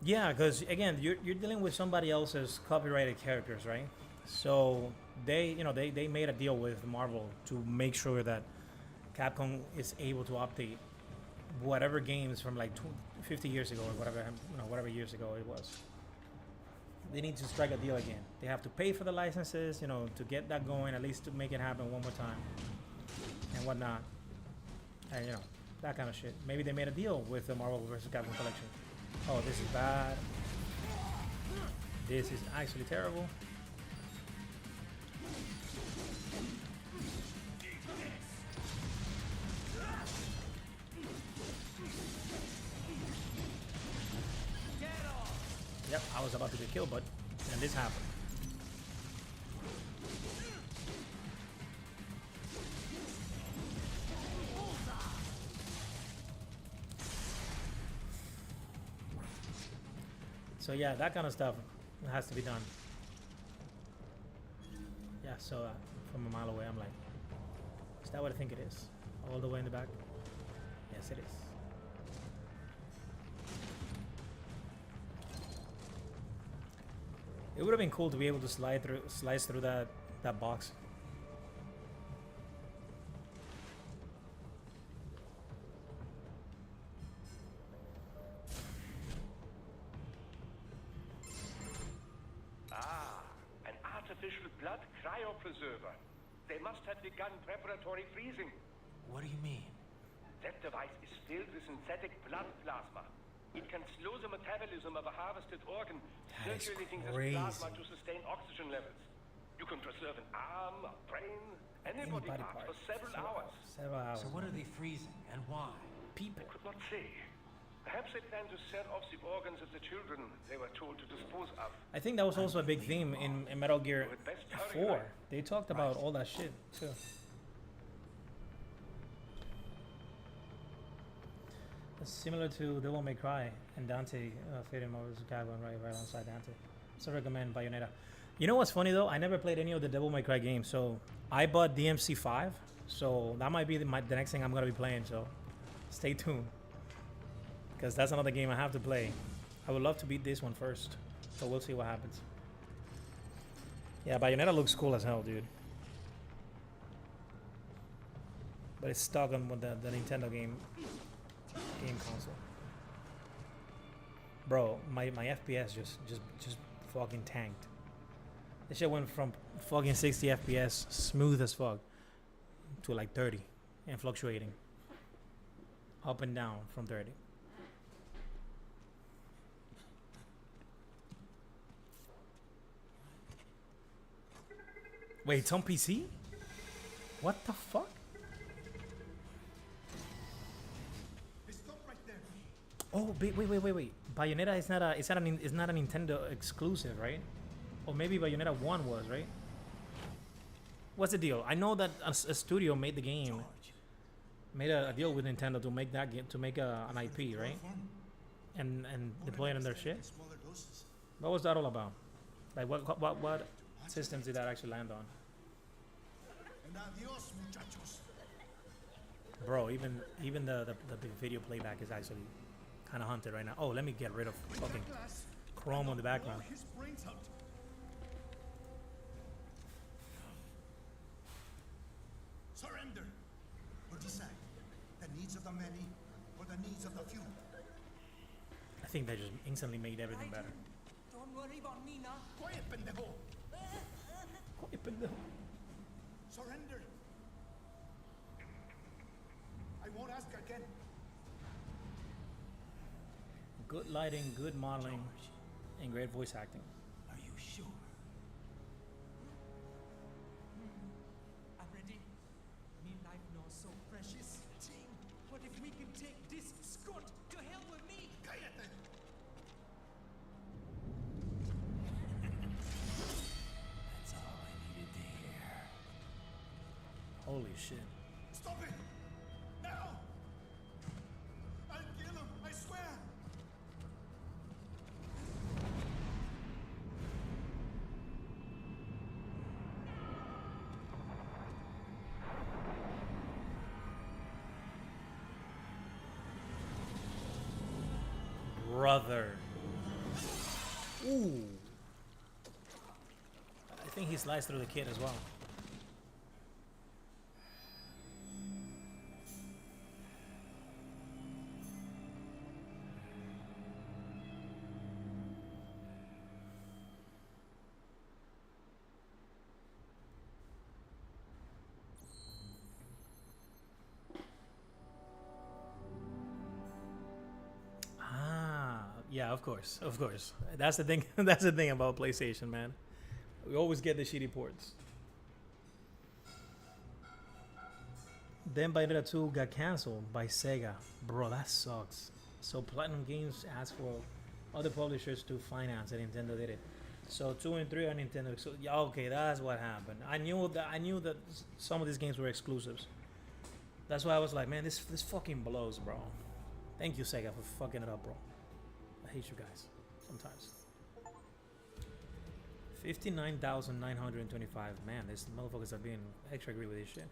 Yeah, because again, you're dealing with somebody else's copyrighted characters, right? So they made a deal with Marvel to make sure that Capcom is able to update whatever games from like 50 years ago or whatever years ago it was. They need to strike a deal again. They have to pay for the licenses, to get that going, at least to make it happen one more time and whatnot. And that kind of shit. Maybe they made a deal with the Marvel vs. Capcom collection. Oh, this is bad. This is actually terrible. Yep, I was about to get killed, but then this happened. So yeah, that kind of stuff has to be done. Yeah, so from a mile away, I'm like, is that what I think it is? All the way in the back? Yes, it is. It would have been cool to be able to slice through that box. An artificial blood cryopreserver. They must have begun preparatory freezing. What do you mean? That device is filled with synthetic blood plasma. It can slow the metabolism of a harvested organ, That is circulating this crazy. plasma to sustain oxygen levels. You can preserve an arm, a brain, any body part for several hours. Several hours. So what are they freezing and why? People. I could not say. Perhaps they plan to sell off the organs of the children they were told to dispose of. I think that was also a big theme in Metal Gear 4. They talked about all that shit too. It's similar to Devil May Cry and Dante fitting over Chicago and right alongside Dante. So recommend Bayonetta. You know what's funny though? I never played any of the Devil May Cry games, so I bought DMC 5. So that might be the next thing I'm gonna be playing. So stay tuned, because that's another game I have to play. I would love to beat this one first, so we'll see what happens. Yeah, Bayonetta looks cool as hell, dude. But it's stuck on the Nintendo game console. Bro, my FPS just fucking tanked. This shit went from fucking 60 FPS, smooth as fuck, to like 30 and fluctuating. Up and down from 30. Wait, it's on PC? What the fuck? Oh, wait. Bayonetta is not a Nintendo exclusive, right? Or maybe Bayonetta 1 was, right? What's the deal? I know that a studio made the game, made a deal with Nintendo to make that game, to make an IP, right? And deploy it in their shit. What was that all about? Like what systems did that actually land on? Bro, even the video playback is actually kind of hunted right now. Oh, let me get rid of fucking Chrome on the background. Surrender or decide the needs of the many or the needs of the few. I think they just instantly made everything better. Don't worry about me now. Quiet, pendejo. Surrender. I won't ask again. Good lighting, good modeling, and great voice acting. Are you sure? I'm ready. Me life now so precious. Team, what if we can take this scunt to hell with me? Cállate. That's all I needed to hear. Holy shit. Stop it! Now! I'll kill him, I swear! Brother. Ooh. I think he sliced through the kid as well. Yeah, of course. That's the thing. That's the thing about PlayStation, man. We always get the shitty ports. Then Bayonetta 2 got canceled by Sega. Bro, that sucks. So Platinum Games asked for other publishers to finance it. Nintendo did it. So 2 and 3 are Nintendo. So yeah, okay, that's what happened. I knew that some of these games were exclusives. That's why I was like, man, this fucking blows, bro. Thank you, Sega, for fucking it up, bro. I hate you guys sometimes. 59,925. Man, these motherfuckers are being extra greedy with this shit.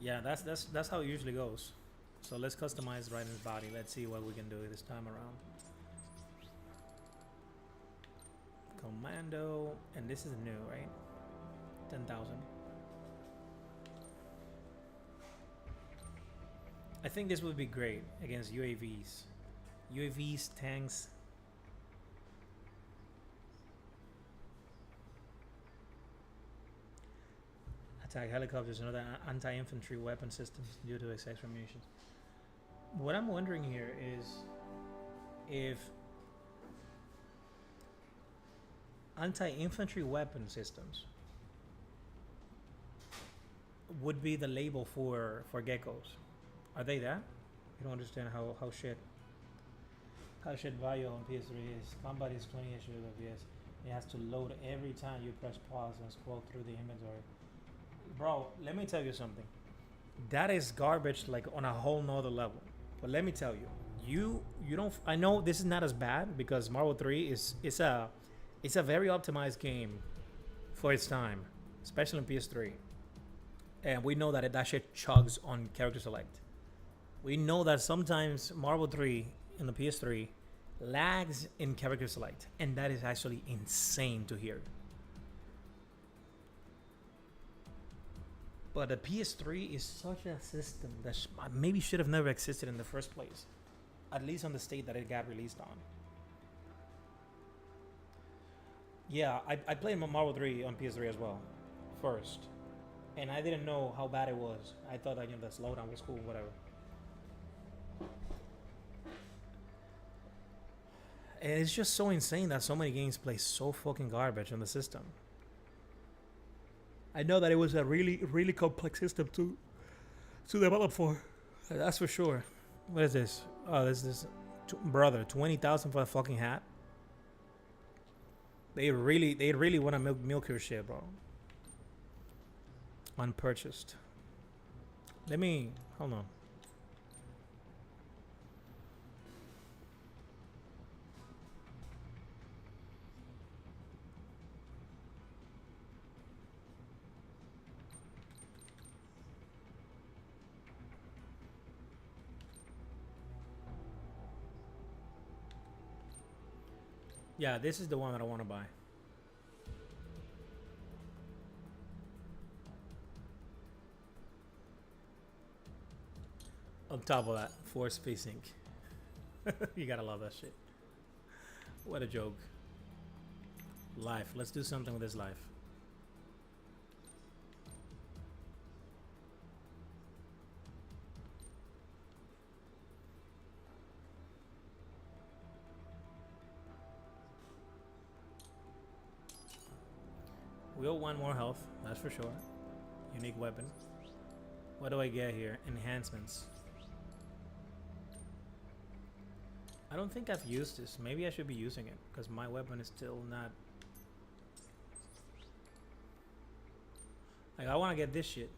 Yeah, that's how it usually goes. So let's customize Raiden's body. Let's see what we can do this time around. Commando, and this is new, right? 10,000. I think this would be great against UAVs. UAVs, tanks. Attack helicopters and other anti-infantry weapon systems due to its extra munitions. What I'm wondering here is if anti-infantry weapon systems would be the label for geckos. Are they that? You don't understand how shit value on PS3 is. Combat is 20 FPS. It has to load every time you press pause and scroll through the inventory. Bro, let me tell you something. That is garbage, like on a whole nother level. But let me tell you, you don't. I know this is not as bad because Marvel 3 is a very optimized game for its time. especially in PS3. And we know that that shit chugs on character select. We know that sometimes Marvel 3 in the PS3 lags in character select, and that is actually insane to hear. But the PS3 is such a system that maybe should have never existed in the first place, at least on the state that it got released on. Yeah, I played Marvel 3 on PS3 as well, first, and I didn't know how bad it was. I thought that, you know, the slowdown was cool, whatever. And it's just so insane that so many games play so fucking garbage on the system. I know that it was a really, really complex system to develop for. That's for sure. What is this? Oh, this is brother, 20,000 for a fucking hat. They really want to milk your shit, bro. Unpurchased. Let me hold on. Yeah, this is the one that I want to buy. On top of that, force facing. You gotta love that shit. What a joke. Life. Let's do something with this life. We'll want more health, that's for sure. Unique weapon. What do I get here? Enhancements. I don't think I've used this. Maybe I should be using it because my weapon is still not. Like, I want to get this shit.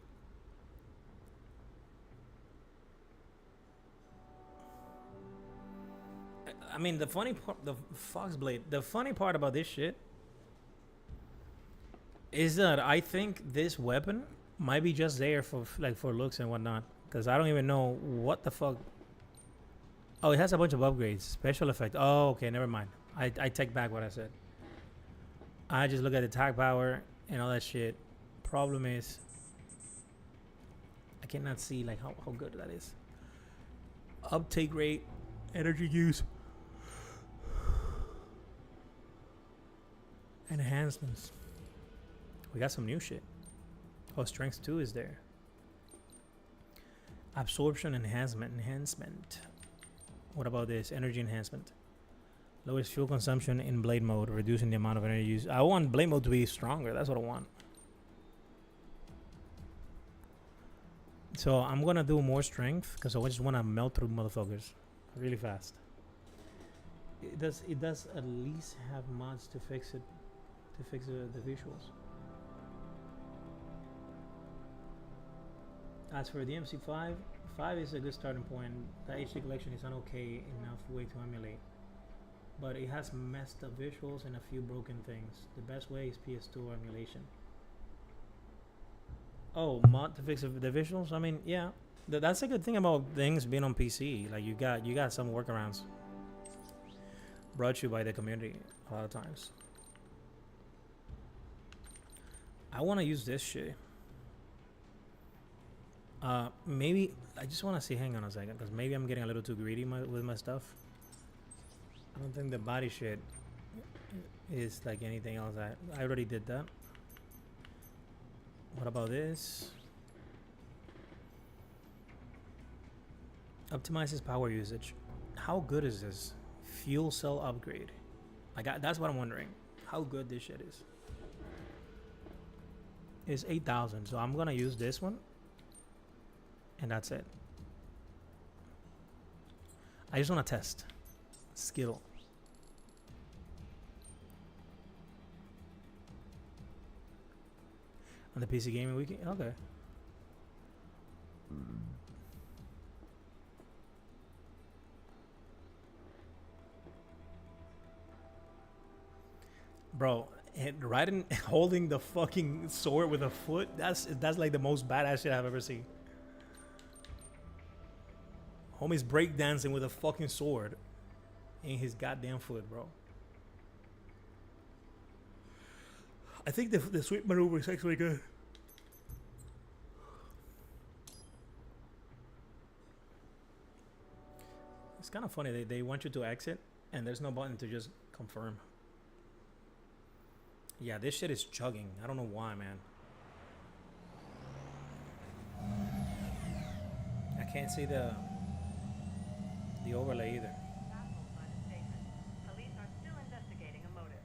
I mean, the funny part, the Fox Blade. The funny part about this shit is that I think this weapon might be just there for for looks and whatnot, because I don't even know what the fuck. Oh, it has a bunch of upgrades, special effect. Oh, okay, never mind. I take back what I said. I just look at the attack power and all that shit. Problem is, I cannot see like how good that is. Uptake rate, energy use, enhancements. We got some new shit. Oh, strength 2 is there. Absorption enhancement. What about this? Energy enhancement. Lowers fuel consumption in blade mode, reducing the amount of energy used. I want blade mode to be stronger. That's what I want. So I'm gonna do more strength because I just want to melt through motherfuckers really fast. It does at least have mods to fix it, to fix the visuals. As for the MC5, 5 is a good starting point. The HD collection is an okay enough way to emulate, but it has messed up visuals and a few broken things. The best way is PS2 emulation. Oh, mod to fix the visuals? I mean, yeah, that's a good thing about things being on PC. Like you got some workarounds brought to you by the community a lot of times. I want to use this shit. Maybe I just want to see. Hang on a second, because maybe I'm getting a little too greedy with my stuff. I don't think the body shit is like anything else. I already did that. What about this? Optimizes power usage. How good is this? Fuel cell upgrade. That's what I'm wondering. How good this shit is. It's 8,000, so I'm gonna use this one. And that's it. I just want to test skill. On the PC gaming weekend? Okay. Bro, And riding, holding the fucking sword with a foot, that's like the most badass shit I've ever seen. Homie's breakdancing with a fucking sword in his goddamn foot, bro. I think the sweep maneuver is actually good. It's kind of funny. They want you to exit, and there's no button to just confirm. Yeah, this shit is chugging. I don't know why, man. I can't see the overlay either. Baffled by the statement, police are still investigating a motive.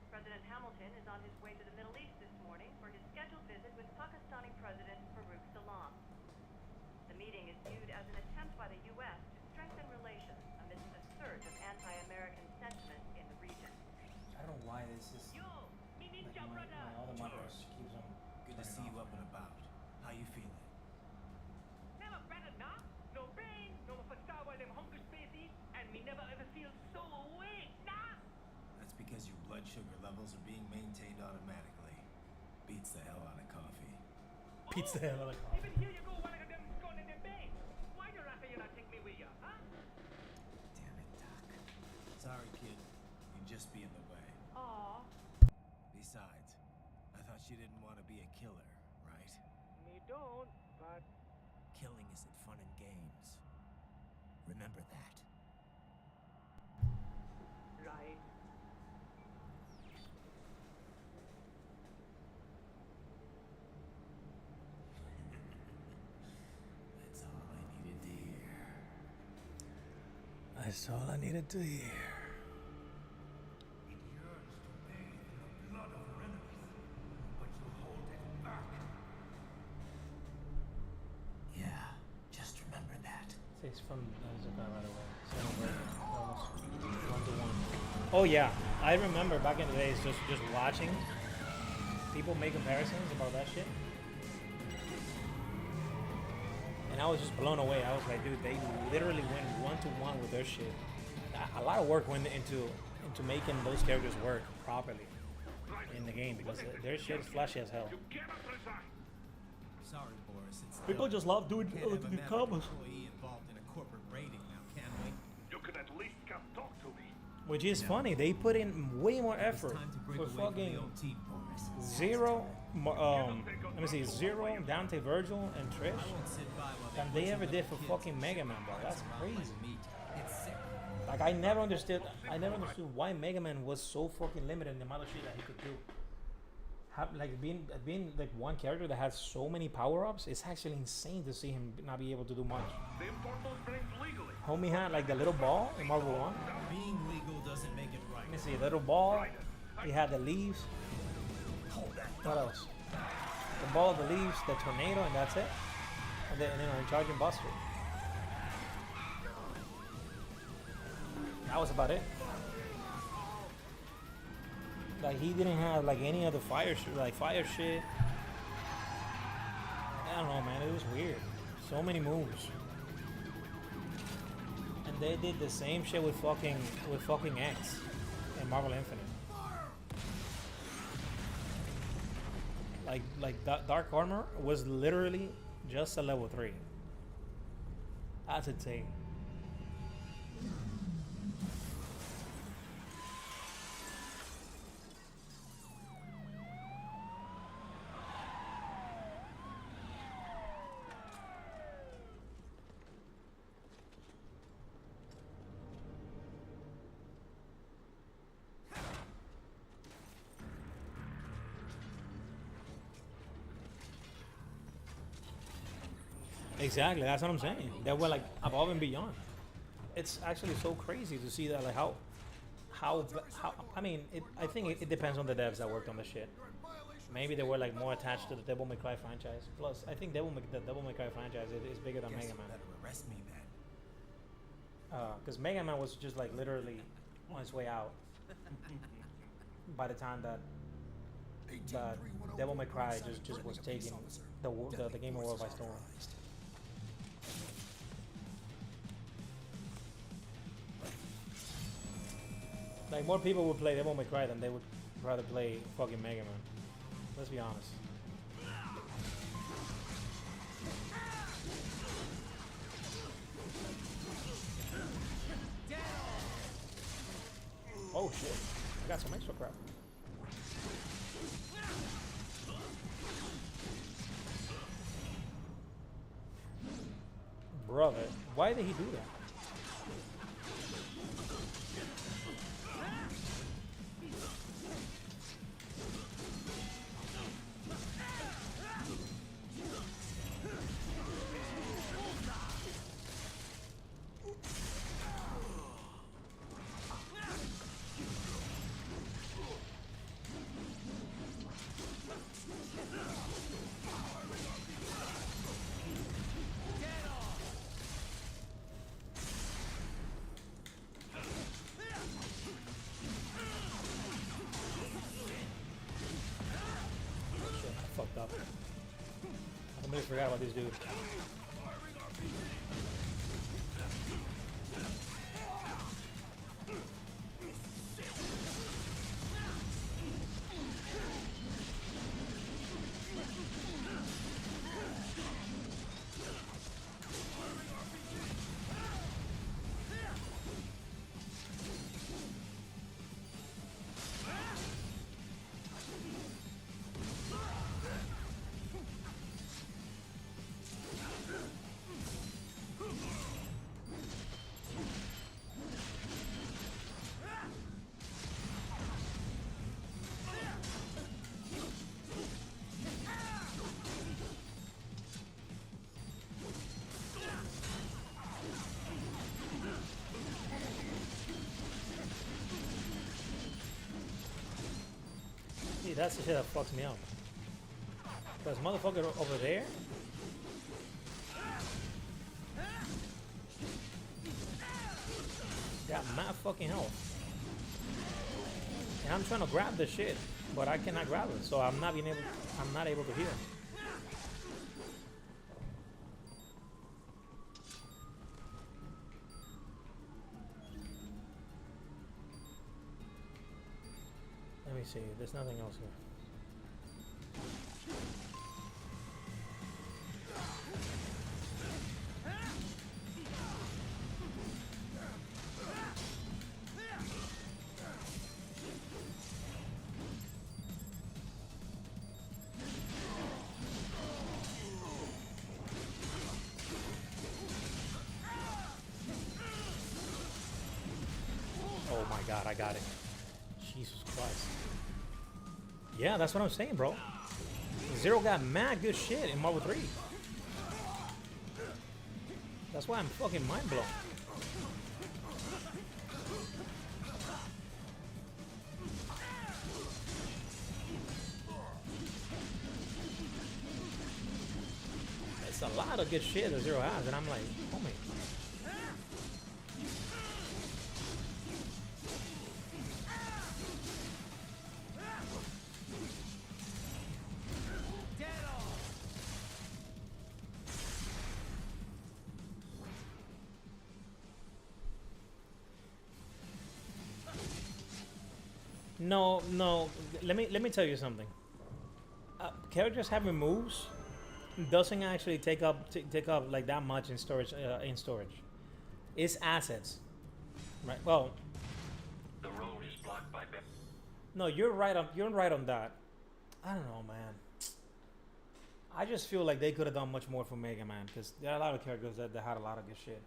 President Hamilton is on his way to the Middle East this morning for his scheduled visit with Pakistani President Farouk Salam. The meeting is viewed as an attempt by the U.S. to strengthen relations amidst a surge of anti-American sentiment in the region. I don't know why this is. Yo, me ninja My brother. other micros keeps on. Good to see you up and about. How you feeling? Never better not. No pain, no fasawa them hunger spaces, and me never ever feel so awake, nah. That's because your blood sugar levels are being maintained automatically. Beats the hell out of coffee. Beats the hell out of coffee. Even here you go, one of them gone in the bay. Why the rapper you not take me with you, huh? Damn it, Doc. Sorry, kid. You'd just be in the way. Aw, Besides, I thought you didn't want to be a killer, right? me don't, but Killing isn't fun and games. Remember that. right. That's all I needed to hear. That's all I needed to hear. It yearns to bathe in the blood of our enemies, but you hold it back. Yeah, just remember that. It's from Zuka right away. Same way, almost 1-to-1. Oh yeah, I remember back in the days just watching people make comparisons about that shit, and I was just blown away. I was like, dude, they literally went 1-to-1 with their shit. A lot of work went into making those characters work properly in the game because their shit is flashy as hell. You cannot resign. Sorry, Boris. It's People just love doing can't have a the Maverick combos. employee involved in a corporate raiding now, can we? You can at least come talk to me. Which is funny. They put in way more It's effort time to break for away from fucking the old team, Boris. Zero. Let me see, Zero, Dante, Virgil, and Trish I won't sit by while than they butcher ever did little for kids fucking and Mega shove Man, bro. parts That's around crazy. like meat. It's sick. Like I never understood why Mega Man was so fucking limited in the amount of shit that he could do. Like being like one character that has so many power ups, it's actually insane to see him not be able to do much. They import those brains legally. Homie had like the little ball in Marvel 1. Being legal doesn't make it right. Let me see, little ball. He had the leaves. What else? The ball, the leaves, the tornado, and that's it. And then Charging Buster. That was about it. Like he didn't have like any other fire shit. I don't know, man. It was weird. So many moves. And they did the same shit with fucking X in Marvel Infinite. Like Dark Armor was literally just a level 3. That's insane. Exactly, that's what I'm saying. They were like above and beyond. It's actually so crazy to see that, like how I mean, I think it depends on the devs that worked on the shit. Maybe they were like more attached to the Devil May Cry franchise. Plus, I think the Devil May Cry franchise is bigger than Guess Mega you Man. better arrest me then. Because Mega Man was just like literally on its way out by the time that Devil May Cry just was taking the Game of World by storm. Like more people would play Devil May Cry than they would rather play fucking Mega Man. Let's be honest. Oh shit! I got some extra crap. Brother, why did he do that? Fucked up. I completely forgot about this dude. See, that's the shit that fucks me up. Because motherfucker over there. Got mad fucking health. And I'm trying to grab the shit, but I cannot grab it, so I'm not able to heal. Let me see, there's nothing else here. Oh my god, I got it. Jesus Christ. Yeah, that's what I'm saying, bro. Zero got mad good shit in Marvel 3. That's why I'm fucking mind blown. It's a lot of good shit that Zero has, and I'm like, homie. No, no. Let me tell you something. Characters having moves doesn't actually take up like that much in storage. It's assets, right? Well, The road is blocked by no, you're right on that. I don't know, man. I just feel like they could have done much more for Mega Man because there are a lot of characters that had a lot of good shit.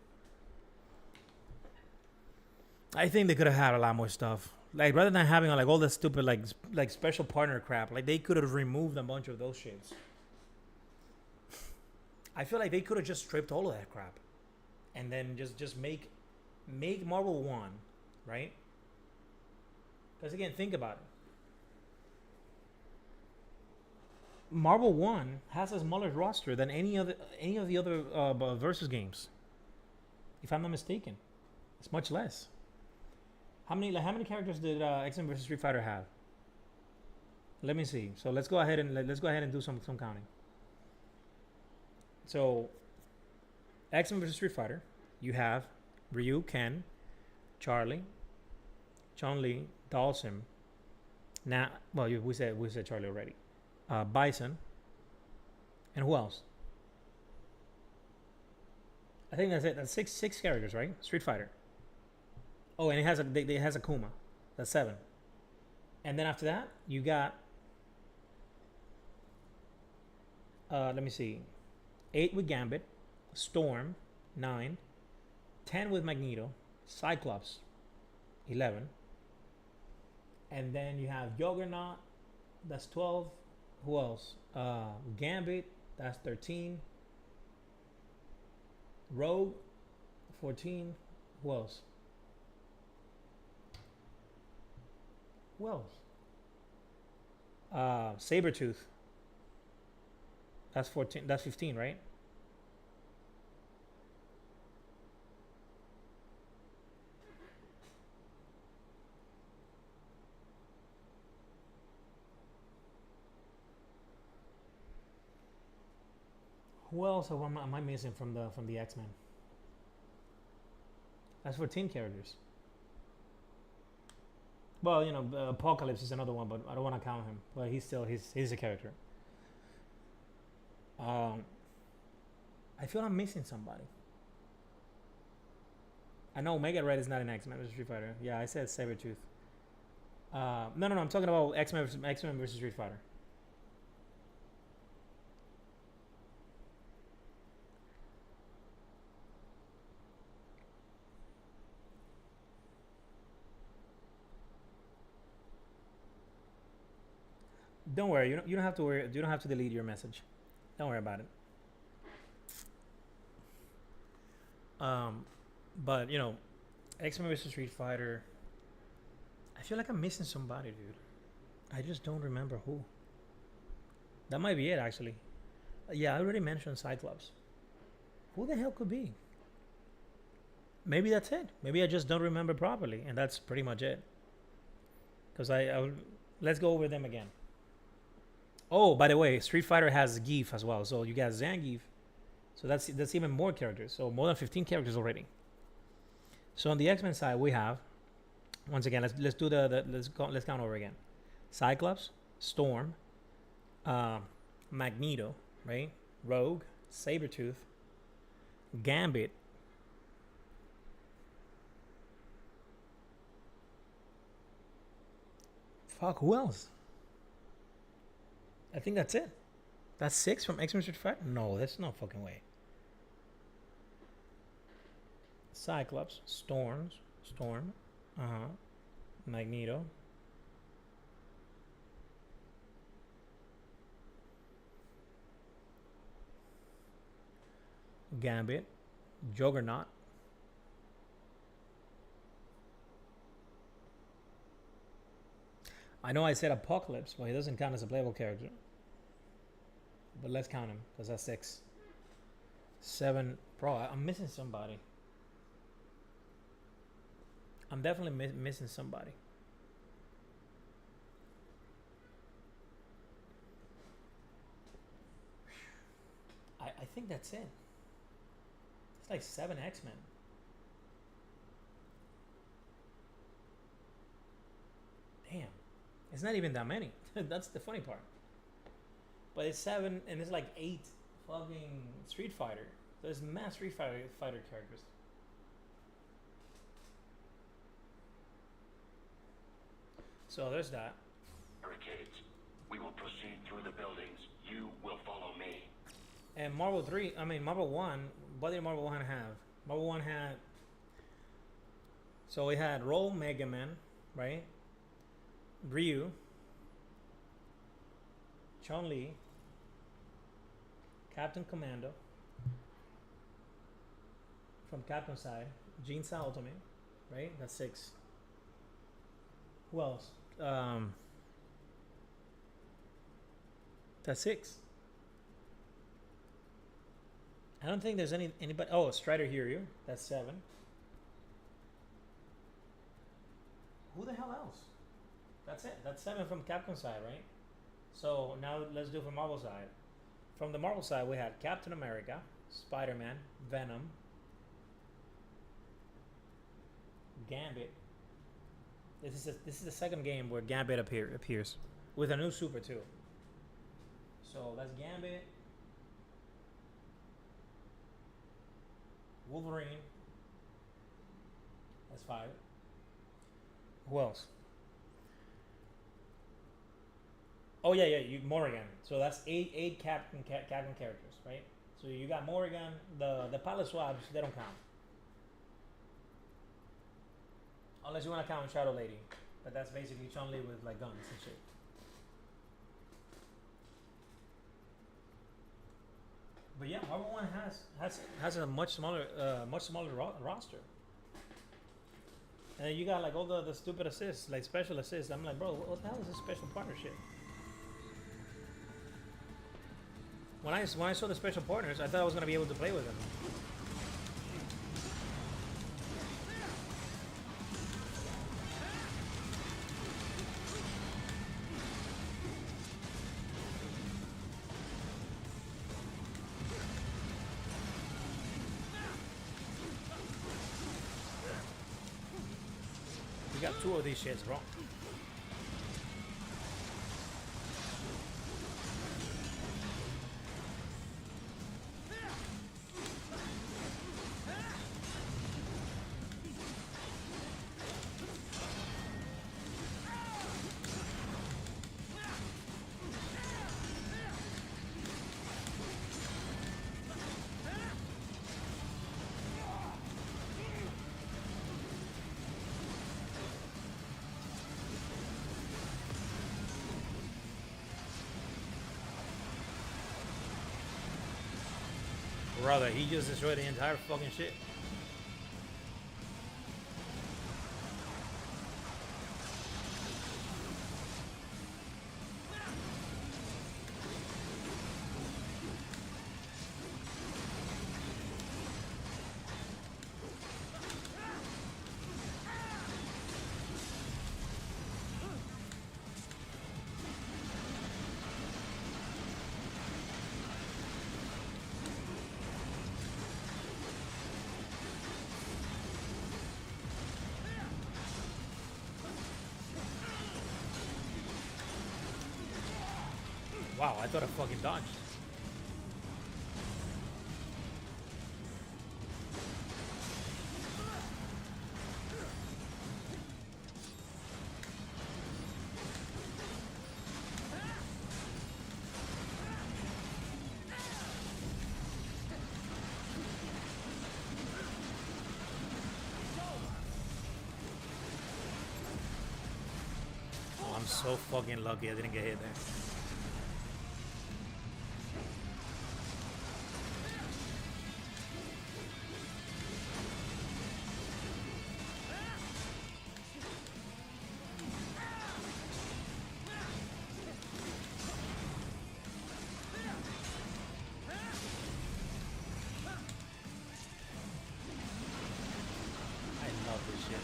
I think they could have had a lot more stuff. Like rather than having like all this stupid like special partner crap, like they could have removed a bunch of those shits. I feel like they could have just stripped all of that crap, and then just make Marvel 1, right? Because again, think about it. Marvel 1 has a smaller roster than any of the other versus games. If I'm not mistaken, it's much less. How many characters did X-Men vs Street Fighter have? Let me see. So let's go ahead and do some counting. So X-Men vs Street Fighter, you have Ryu, Ken, Charlie, Chun-Li, Dhalsim. Now, well, we said Charlie already. Bison, and who else? I think that's it. That's six characters, right? Street Fighter. Oh, and it has a Kuma. That's 7. And then after that, you got let me see. 8 with Gambit, Storm, 9, 10 with Magneto, Cyclops, 11. And then you have Juggernaut, that's 12. Who else? Gambit, that's 13. Rogue, 14. Who else? Who else? Sabretooth. That's 14. That's 15, right? Who else am I missing from the X-Men? That's 14 characters. Well, you know, Apocalypse is another one, but I don't want to count him. But he's a character. I feel I'm missing somebody. I know Omega Red is not an X-Men versus Street Fighter. Yeah, I said Sabretooth. No, I'm talking about X-Men versus Street Fighter. Don't worry. You don't have to worry. You don't have to delete your message. Don't worry about it. But you know, X-Men vs Street Fighter. I feel like I'm missing somebody, dude. I just don't remember who. That might be it, actually. Yeah, I already mentioned Cyclops. Who the hell could be? Maybe that's it. Maybe I just don't remember properly, and that's pretty much it. Because let's go over them again. Oh, by the way, Street Fighter has Geef as well. So you got Zangief. So that's even more characters. So more than 15 characters already. So on the X-Men side, we have, once again, let's do let's count over again. Cyclops, Storm, Magneto, right? Rogue, Sabretooth, Gambit, fuck, who else? I think that's it. That's 6 from X-Men Street Fighter? No, that's no fucking way. Cyclops, Storm, Magneto, Gambit, Juggernaut, I know I said Apocalypse, but he doesn't count as a playable character. But let's count him, because that's 6. 7. Bro, I'm missing somebody. I'm definitely missing somebody. I think that's it. It's like 7 X-Men. Damn. It's not even that many. That's the funny part. But it's 7 and it's like 8 fucking Street Fighter. There's mass Street Fighter characters. So there's that. Barricades. We will proceed through the buildings. You will follow me. And Marvel 1, what did Marvel 1 have? Marvel 1 had, so it had Roll Mega Man, right? Ryu, Chun-Li, Captain Commando, from Capcom side, Jinsa Ultimate, right? That's 6. Who else? That's 6. I don't think there's anybody. Oh, Strider Hiryu. That's 7. Who the hell else? That's it. That's 7 from Capcom side, right? So now let's do from Marvel side. From the Marvel side, we had Captain America, Spider-Man, Venom, Gambit, This is the second game where Gambit appears with a new super too. So that's Gambit, Wolverine. That's 5. Who else? Oh yeah, you Morrigan. So that's eight Captain characters, right? So you got Morrigan. The pilot swabs, they don't count, unless you want to count Shadow Lady, but that's basically Chun-Li with like guns and shit. But yeah, Marvel One has a much smaller roster. And then you got like all the stupid assists, like special assists. I'm like, bro, what the hell is this special partnership? When I saw the special partners, I thought I was gonna be able to play with them. We got 2 of these shits, bro. Brother, he just destroyed the entire fucking shit. Wow, I thought I fucking dodged. Oh, I'm so fucking lucky I didn't get hit there. I love this shit.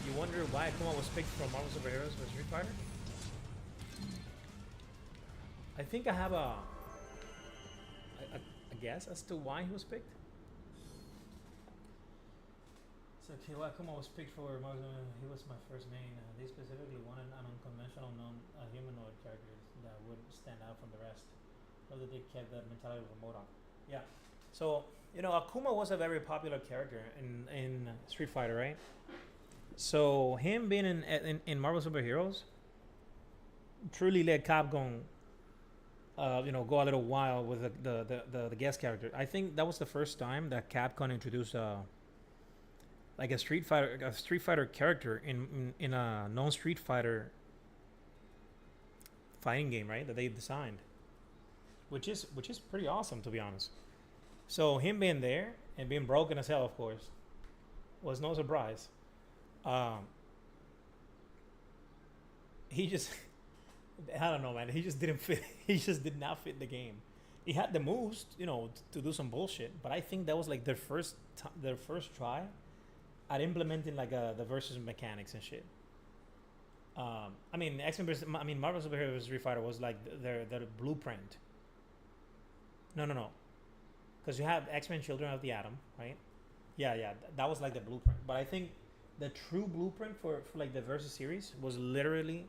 You wonder why Akuma was picked from Marvel Superheroes for Street Fighter? I think I have a guess as to why he was picked. So okay, well, Akuma was picked for he was my first main. They specifically wanted an unconventional humanoid character that would stand out from the rest. Although they kept that mentality of a Modok. Yeah. So, you know, Akuma was a very popular character in Street Fighter, right? So him being in Marvel Superheroes truly let Capcom, you know, go a little wild with the guest character. I think that was the first time that Capcom introduced like a Street Fighter character in a non-Street Fighter fighting game, right? That they designed, which is pretty awesome, to be honest. So him being there and being broken as hell, of course, was no surprise. He just I don't know, man. He just didn't fit. He just did not fit the game. He had the moves, you know, to do some bullshit. But I think that was like their first try at implementing like the versus mechanics and shit. I mean, Marvel Superhero Street Fighter was like their blueprint. No, because you have X-Men Children of the Atom, right? Yeah, that was like the blueprint. But I think the true blueprint for like the versus series was literally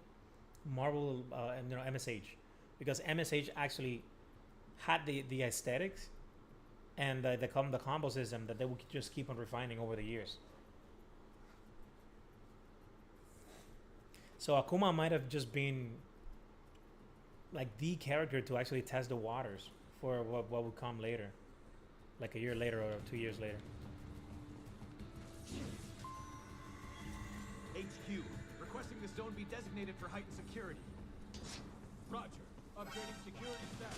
Marvel and MSH, because MSH actually had the aesthetics and the combo system that they would just keep on refining over the years. So Akuma might have just been like the character to actually test the waters for what would come later, like a year later or 2 years later. HQ, requesting the zone be designated for heightened security. Roger. Upgrading security status.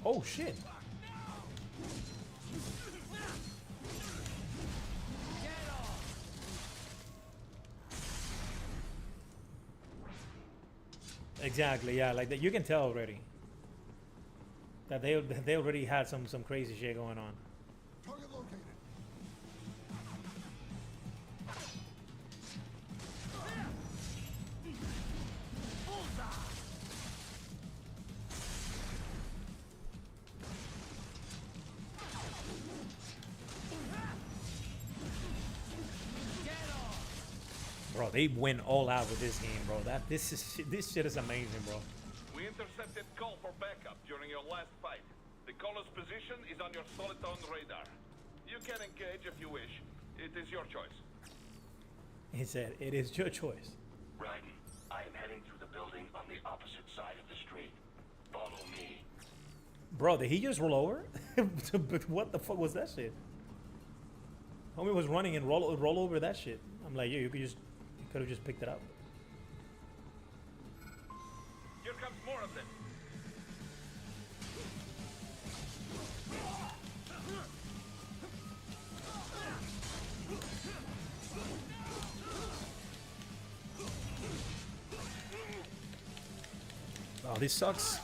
Oh shit. Exactly, yeah, like that you can tell already that they already had some crazy shit going on. Target located. Bro, they went all out with this game, bro. This shit is amazing, bro. We intercepted call for backup during your last fight. The caller's position is on your Soliton radar. You can engage if you wish. It is your choice. He said, "It is your choice." Raiden, I am heading through the building on the opposite side of the street. Follow me. Bro, did he just roll over? What the fuck was that shit? Homie was running and roll over that shit. I'm like, you could have just picked it up. Here comes more of them. Oh, this sucks.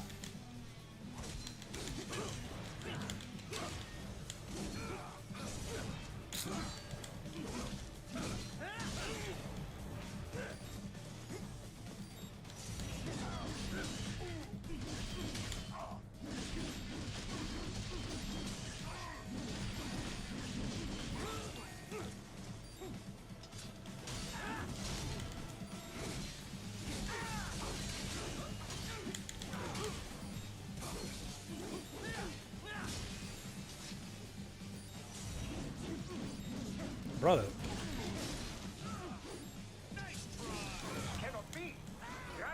Brother.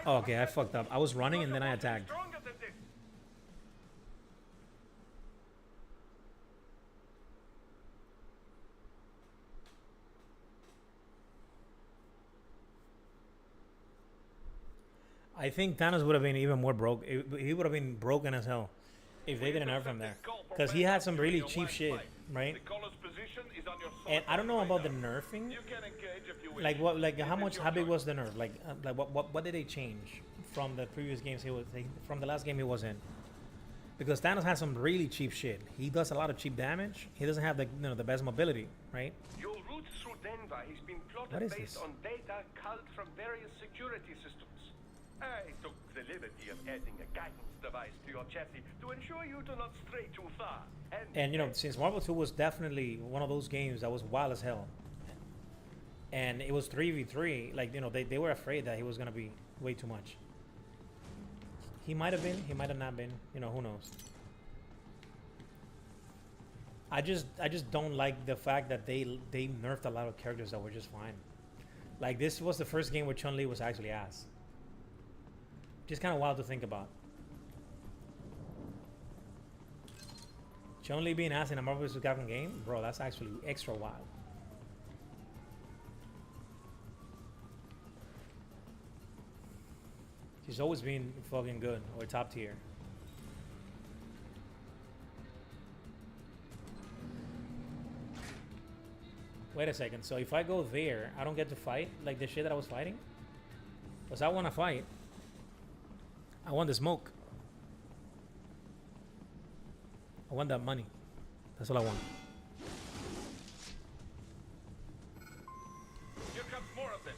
Oh, okay, I fucked up. I was running and then I attacked. I think Thanos would have been even more broke. He would have been broken as hell if they didn't nerf him there, because he had some really cheap shit, right? And I don't know about the nerfing. Like what? Like how big was the nerf? Like what did they change from the previous games from the last game he was in? Because Thanos has some really cheap shit. He does a lot of cheap damage. He doesn't have the best mobility, right? Your route through Denver has been What plotted is based this? on data culled from various security systems. I took the liberty of adding a guidance device to your chassis to ensure you do not stray too far. And since Marvel 2 was definitely one of those games that was wild as hell, and it was 3v3, like they were afraid that he was gonna be way too much. He might have been, he might have not been, who knows. I just don't like the fact that they nerfed a lot of characters that were just fine. Like this was the first game where Chun-Li was actually ass. Just kind of wild to think about. Chun-Li being ass in a Marvel vs. Capcom game, bro, that's actually extra wild. She's always been fucking good or top tier. Wait a second. So if I go there, I don't get to fight like the shit that I was fighting? Because I want to fight. I want the smoke. I want that money. That's all I want. Here comes more of them.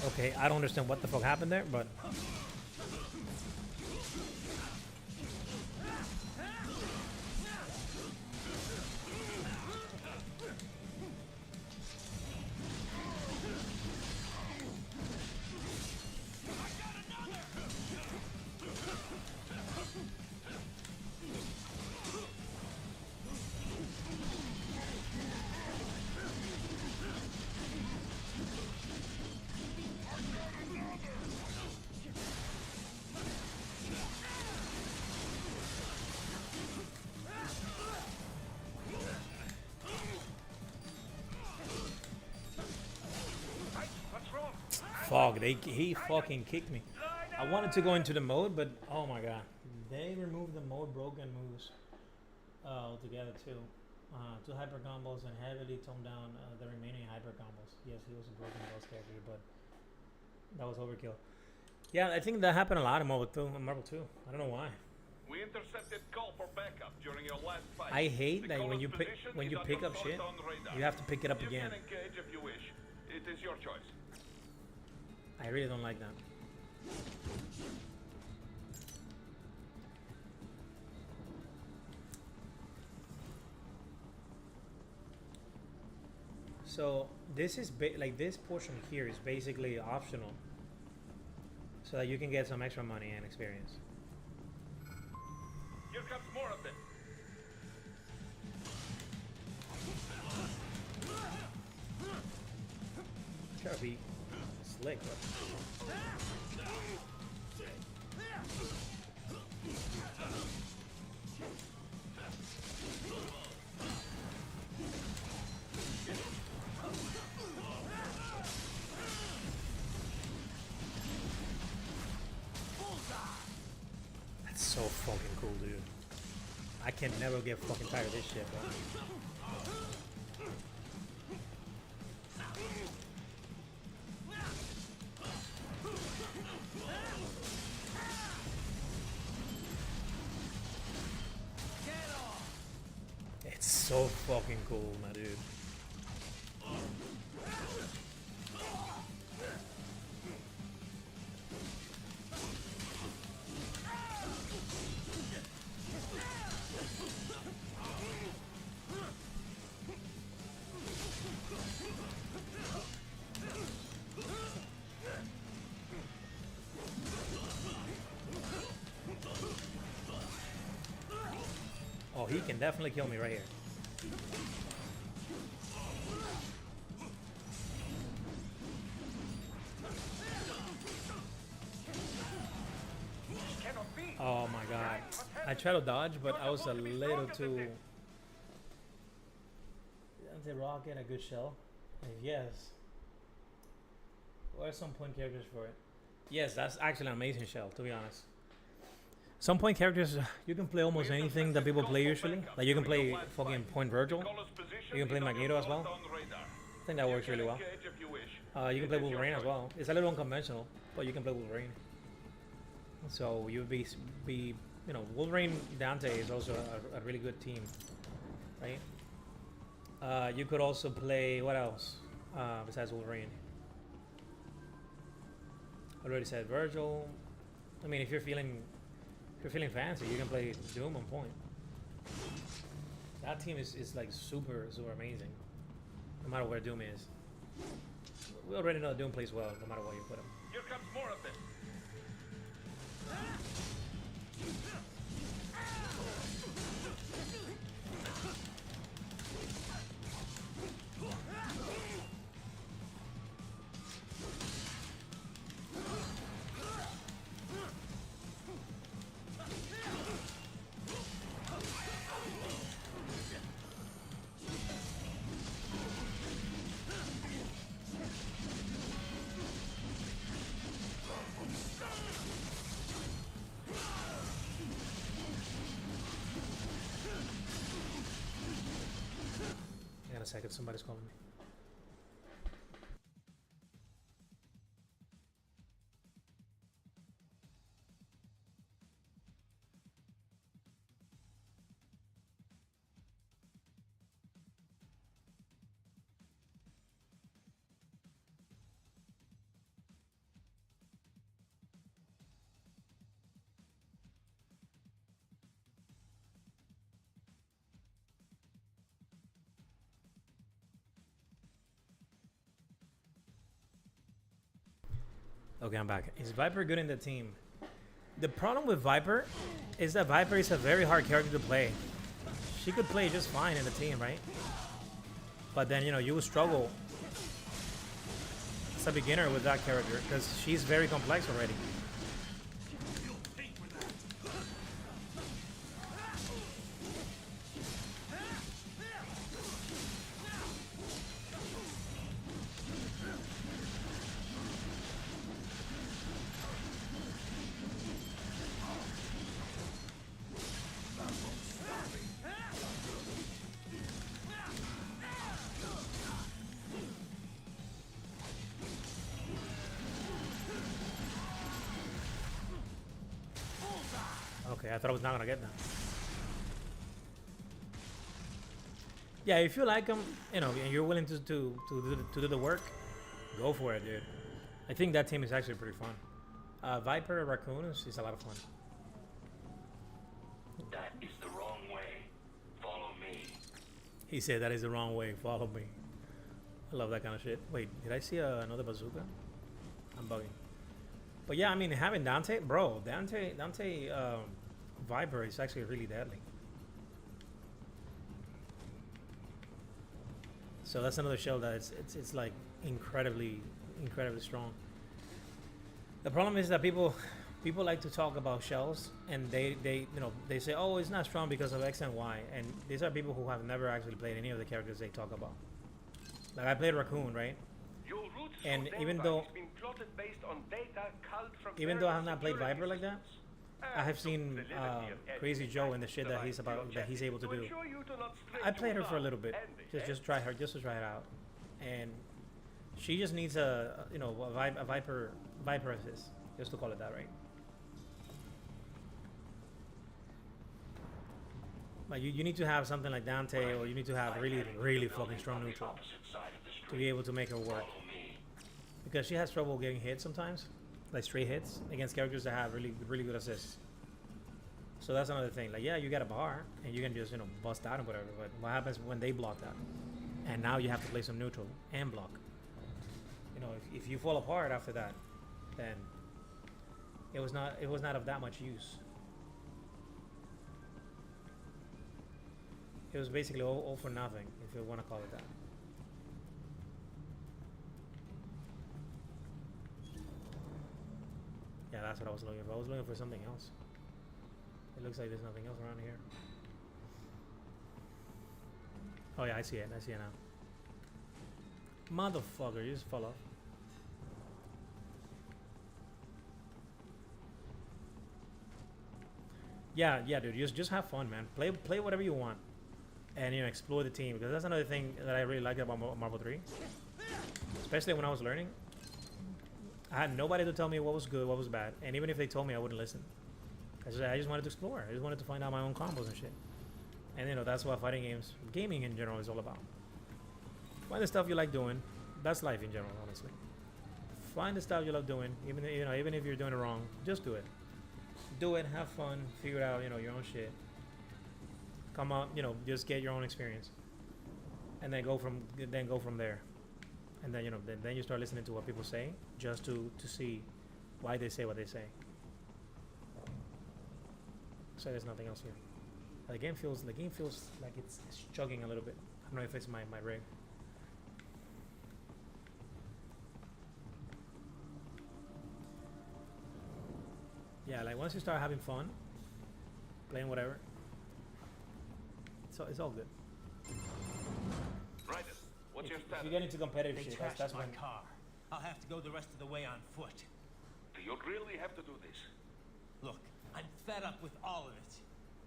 Okay, I don't understand what the fuck happened there, but fuck, he fucking kicked me. I wanted to go into the mode, but oh my god, they removed the mode broken moves altogether too. Two hyper combos and heavily toned down the remaining hyper combos. Yes, he was a broken boss character, but that was overkill. Yeah, I think that happened a lot in Marvel 2. I don't know why. We intercepted call for backup during your last fight. I hate The that when caller's you pick position when is you on pick your up shit, Soliton radar. you have to pick it up You again. can engage if you wish. It is your choice. I really don't like that. So this is like this portion here is basically optional, so that you can get some extra money and experience. Here comes more of them. Try to be slick. That's so fucking cool, dude. I can never get fucking tired of this shit, bro. It's so fucking cool, my dude. Oh, he can definitely kill me right here. Oh my god. I tried to dodge, but I was a little too... Does the rocket a good shell? Yes. What are some point characters for it? Yes, that's actually an amazing shell, to be honest. Some point characters, you can play almost anything that people play usually. Like you can play fucking Point Virgil. You can play Magneto as well. I think that works really well. You can play Wolverine as well. It's a little unconventional, but you can play Wolverine. So you'd be you know, Wolverine Dante is also a really good team, right? You could also play, what else besides Wolverine? I already said Virgil. I mean, if you're feeling fancy, you can play Doom on point. That team is like super amazing, no matter where Doom is. We already know Doom plays well, no matter where you put him. Here comes more of them. a second. Somebody's calling me. Okay, I'm back. Is Viper good in the team? The problem with Viper is that Viper is a very hard character to play. She could play just fine in the team, right? But then, you know, you will struggle as a beginner with that character because she's very complex already. Okay, I thought I was not gonna get that. Yeah, if you like them, you know, and you're willing to do the work, go for it, dude. I think that team is actually pretty fun. Viper Raccoon is a lot of fun. That is the wrong way. Follow me. He said that is the wrong way. Follow me. I love that kind of shit. Wait, did I see another bazooka? I'm bugging. But yeah, I mean, having Dante, bro, Dante, Viper is actually really deadly. So that's another shell that it's like incredibly strong. The problem is that people like to talk about shells and they you know they say, oh, it's not strong because of X and Y, and these are people who have never actually played any of the characters they talk about. Like I played Raccoon, right? And even though I have not played Viper like that, I have seen Crazy Joe and the shit that he's able to do. I played her for a little bit, just to try it out, and she just needs a Viper assist, just to call it that, right? Like you need to have something like Dante, or you need to have really fucking strong neutral to be able to make her work. Because she has trouble getting hit sometimes, like straight hits against characters that have really good assists. So that's another thing. Like, yeah, you got a bar and you can just, you know, bust out and whatever. But what happens when they block that? And now you have to play some neutral and block. You know, if you fall apart after that, then it was not of that much use. It was basically all for nothing, if you want to call it that. Yeah, that's what I was looking for. I was looking for something else. It looks like there's nothing else around here. Oh yeah, I see it. I see it now. Motherfucker, you just fell off. Yeah, dude. Just have fun, man. Play whatever you want, and you know, explore the team, because that's another thing that I really liked about Marvel 3. Especially when I was learning, I had nobody to tell me what was good, what was bad, and even if they told me, I wouldn't listen. I just wanted to explore. I just wanted to find out my own combos and shit. And you know, that's what fighting games, gaming in general, is all about. Find the stuff you like doing. That's life in general, honestly. Find the stuff you love doing, even if you're doing it wrong, just do it. Do it, have fun, figure out, you know, your own shit. Come out, you know, just get your own experience, and then go from there. And then, you know, then you start listening to what people say, just to see why they say what they say. So there's nothing else here. The game feels like it's chugging a little bit. I don't know if it's my rig. Yeah, like once you start having fun, playing whatever, it's all good. Right. What's your status? If you get into competitive They shit, trashed that's my when. car. I'll have to go the rest of the way on foot. Do you really have to do this? Look, I'm fed up with all of it.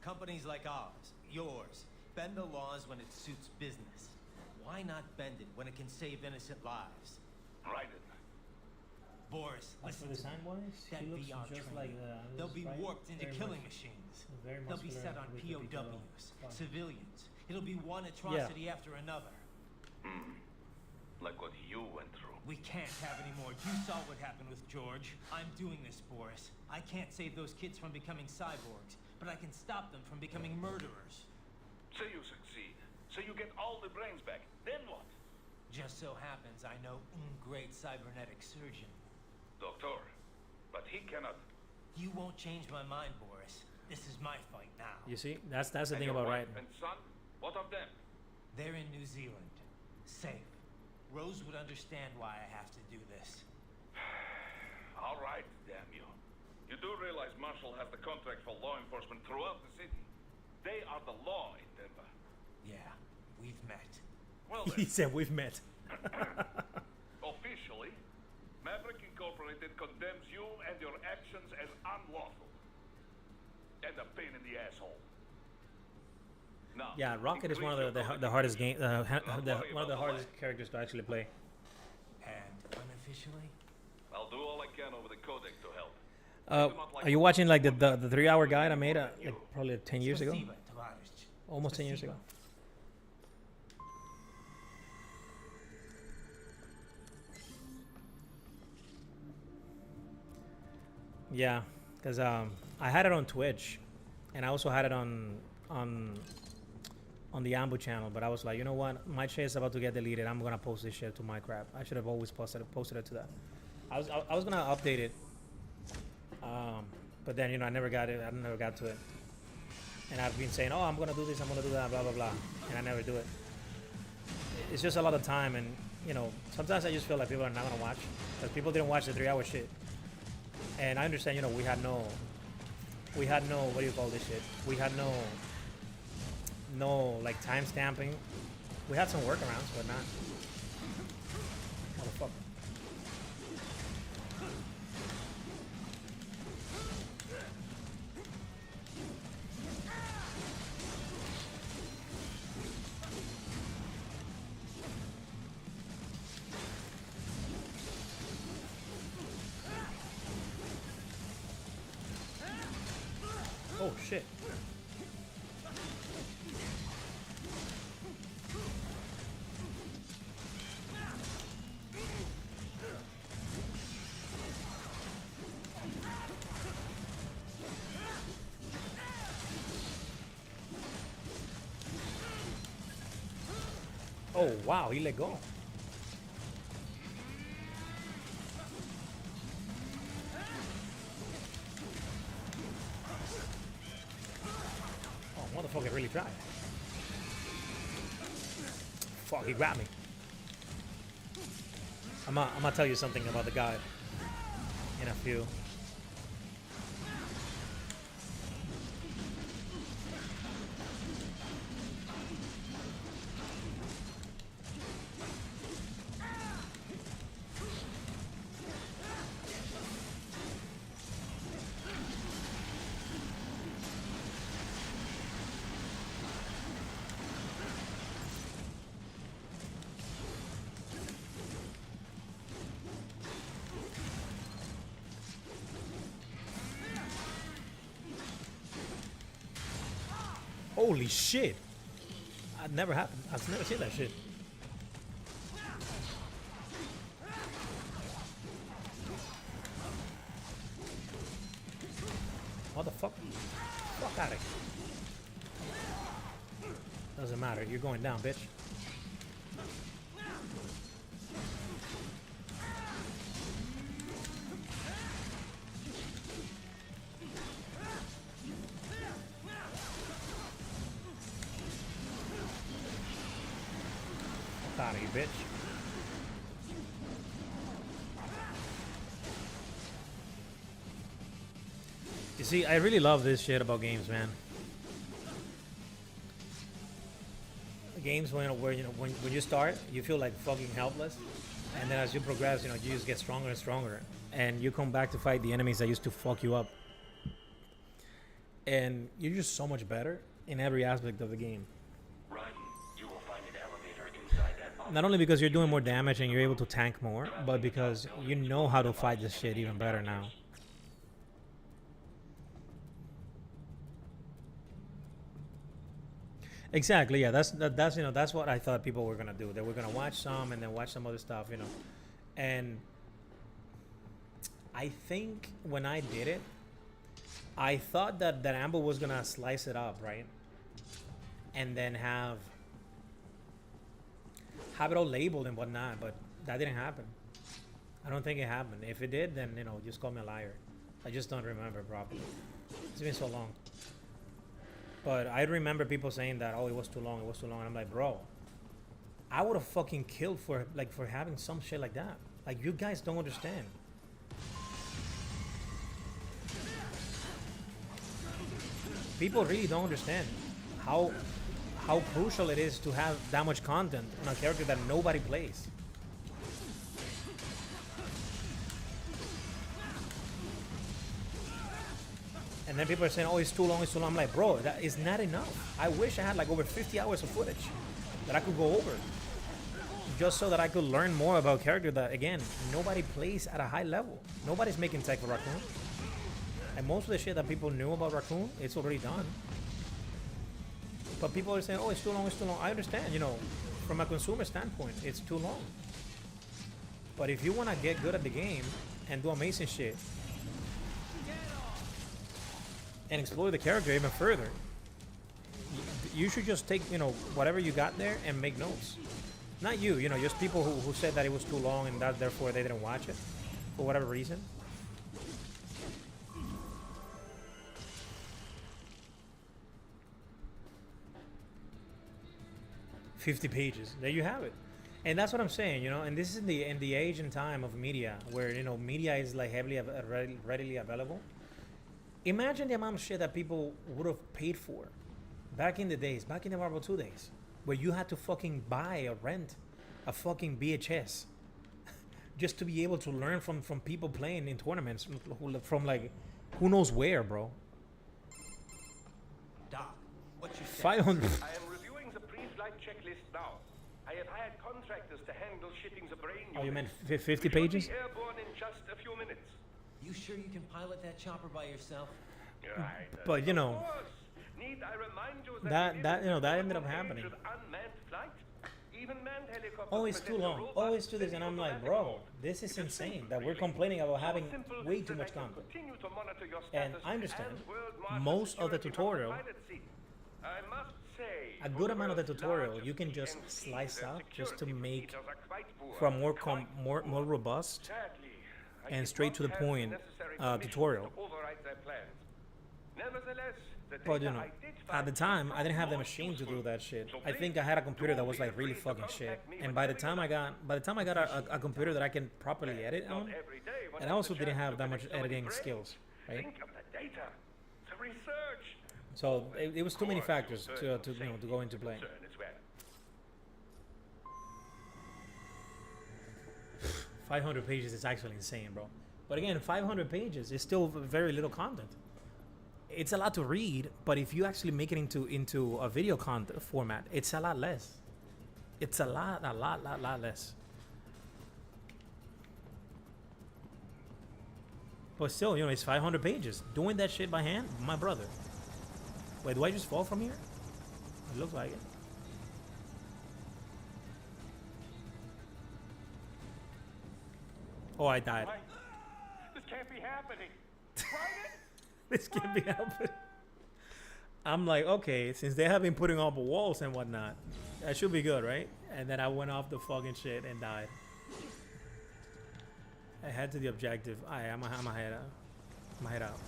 Companies like ours, yours, bend the laws when it suits business. Why not bend it when it can save innocent lives? Right. Boris, As for listen the to sign me. wise, That he looks VR just trainer. like They'll be right? warped into Very killing much- machines. very They'll be muscular set on with the big POWs, spine. civilians. It'll be one atrocity after another. Like what you went through. We can't have any more. You saw what happened with George. I'm doing this, Boris. I can't save those kids from becoming cyborgs, but I can stop them from becoming murderers. Say you succeed. Say you get all the brains back. Then what? Just so happens I know great cybernetic surgeon. Doctor. But he cannot. You won't change my mind, Boris. This is my fight now. You see, that's the And thing your about wife writing. and son? What of them? They're in New Zealand. Safe. Rose would understand why I have to do this. All right, damn you. You do realize Marshall has the contract for law enforcement throughout the city. They are the law in Denver. Yeah, we've met. Well He then, said we've met. officially, Maverick Incorporated condemns you and your actions as unlawful. And a pain in the asshole. Now, Yeah, Rocket is one of increase the your hardest game, worry one of the about hardest light. characters to actually play. And unofficially? I'll do all I can over the codec to help. Are you watching like the 3-hour guide I made like probably 10 years ago? Спасибо, товарищ. Almost 10 years ago. Yeah, because I had it on Twitch, and I also had it on the Ambu channel. But I was like, you know what? My shit is about to get deleted. I'm gonna post this shit to my crap. I should have always posted it to that. I was gonna update it, but then I never got it. I never got to it. And I've been saying, oh, I'm gonna do this, I'm gonna do that, blah blah blah, and I never do it. It's just a lot of time, and sometimes I just feel like people are not gonna watch because people didn't watch the 3-hour shit. And I understand, we had no, what do you call this shit? We had no like time stamping. We had some workarounds, but not. Motherfucker. Oh shit. Oh wow, he let go. Oh, motherfucker really tried. Fuck, he grabbed me. I'm gonna tell you something about the guy in a few. Holy shit! I've never seen that shit. What the fuck? Fuck out of here. Doesn't matter. You're going down, bitch. Out of here, bitch. You see, I really love this shit about games, man. Games when you start, you feel like fucking helpless, and then as you progress, you just get stronger and stronger, and you come back to fight the enemies that used to fuck you up, and you're just so much better in every aspect of the game. Ryan, you will find an elevator inside that Not only because you're doing more damage and you're able to tank more, but because you know how to fight this shit even better now. Exactly, yeah. That's you know, that's what I thought people were gonna do. They were gonna watch some and then watch some other stuff, you know. And I think when I did it, I thought that Amber was gonna slice it up, right? And then have it all labeled and whatnot, but that didn't happen. I don't think it happened. If it did, then, you know, just call me a liar. I just don't remember properly. It's been so long. But I remember people saying that, oh, it was too long, it was too long. And I'm like, bro, I would have fucking killed for having some shit like that. Like, you guys don't understand. People really don't understand how crucial it is to have that much content on a character that nobody plays. And then people are saying, oh, it's too long, it's too long. I'm like, bro, that is not enough. I wish I had like over 50 hours of footage that I could go over. Just so that I could learn more about a character that, again, nobody plays at a high level. Nobody's making tech for Raccoon. And most of the shit that people knew about Raccoon, it's already done. But people are saying, oh, it's too long, it's too long. I understand, you know, from a consumer standpoint, it's too long. But if you want to get good at the game and do amazing shit and explore the character even further, you should just take, you know, whatever you got there and make notes. Not you, you know, just people who said that it was too long and that therefore they didn't watch it for whatever reason. $50 pages. There you have it. And that's what I'm saying, you know, and this is in the age and time of media where, you know, media is like heavily readily available. Imagine the amount of shit that people would have paid for back in the days, back in the Marvel 2 days, where you had to fucking buy or rent a fucking VHS just to be able to learn from people playing in tournaments from like who knows where, bro. Doc, what you say? 500. I am reviewing the pre-flight checklist now. I have hired contractors to handle shipping the brain Oh, you unit, meant 50 which will pages? be airborne in just a few minutes. You sure you can pilot that chopper by yourself? Right, But, you know, of course. Need I remind you that we you know, that live ended in up an age happening. of unmanned flight? Even manned helicopters Oh, it's too present a long. robust Oh, it's too this. And I'm like, bro, this is insane that we're complaining about having way too much content. Continue to monitor your And status I understand as World Master most of the Security tutorial, pilot seat. I must say, a for good the amount of the world's tutorial, largest you can just PMC, slice their out just to security make procedures are quite poor. for a more robust Sadly, I and did straight not to the have the point necessary permission tutorial. to override their plans. Nevertheless, the But, you data know, I did at the find time, I didn't have the most machine to do useful. that shit. So I think I had a computer that was like really fucking shit. And by the time I got a computer that I can properly edit on, and I also didn't have that much editing skills, right? Think of the data, the research. So it was too many factors to you know, to go into play. Concern as well. 500 pages is actually insane, bro. But again, 500 pages is still very little content. It's a lot to read, but if you actually make it into a video content format, it's a lot less. It's a lot less. But still, you know, it's 500 pages. Doing that shit by hand, my brother. Wait, do I just fall from here? It looks like it. Oh, I died. Why? This can't be happening. Right? This can't be happening. I'm like, okay, since they have been putting up walls and whatnot, that should be good, right? And then I went off the fucking shit and died. I head to the objective. I'm a head out. I'm a head out.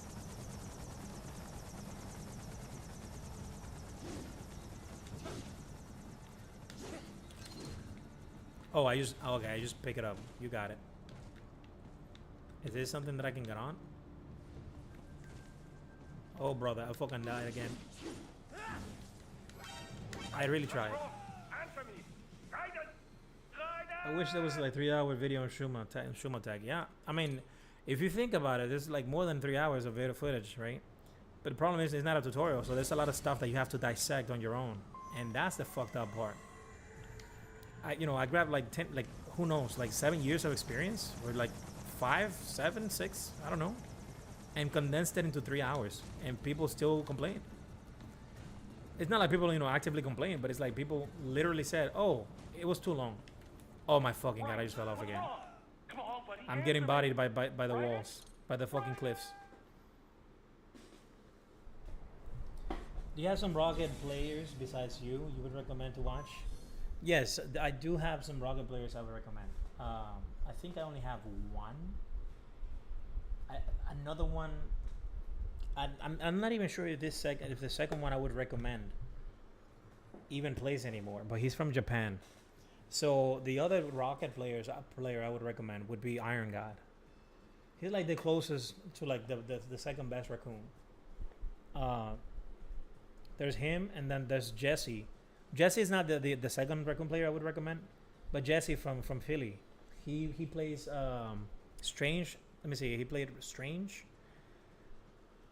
Oh, I just pick it up. You got it. Is this something that I can get on? Oh, brother, I fucking died again. I really tried. Answer me. Guidance. I wish there was like 3-hour video on Shuma Tag. Yeah, I mean, if you think about it, there's like more than 3 hours of video footage, right? But the problem is, it's not a tutorial, so there's a lot of stuff that you have to dissect on your own, and that's the fucked up part. I grabbed like 10, like who knows, like 7 years of experience, or like 5, 7, 6, I don't know, and condensed it into 3 hours, and people still complain. It's not like people, actively complain, but it's like people literally said, "Oh, it was too long." Oh my fucking god! I just fell off again. Come on, buddy. I'm getting bodied by the walls, by the fucking cliffs. Do you have some Rocket players besides you would recommend to watch? Yes, I do have some Rocket players I would recommend. I think I only have one. Another one. I'm not even sure if the second one I would recommend even plays anymore. But he's from Japan. So the other Rocket player I would recommend would be Iron God. He's like the closest to like the second best raccoon. There's him, and then there's Jesse. Jesse is not the second raccoon player I would recommend, but Jesse from Philly. He plays Strange. Let me see. He played Strange,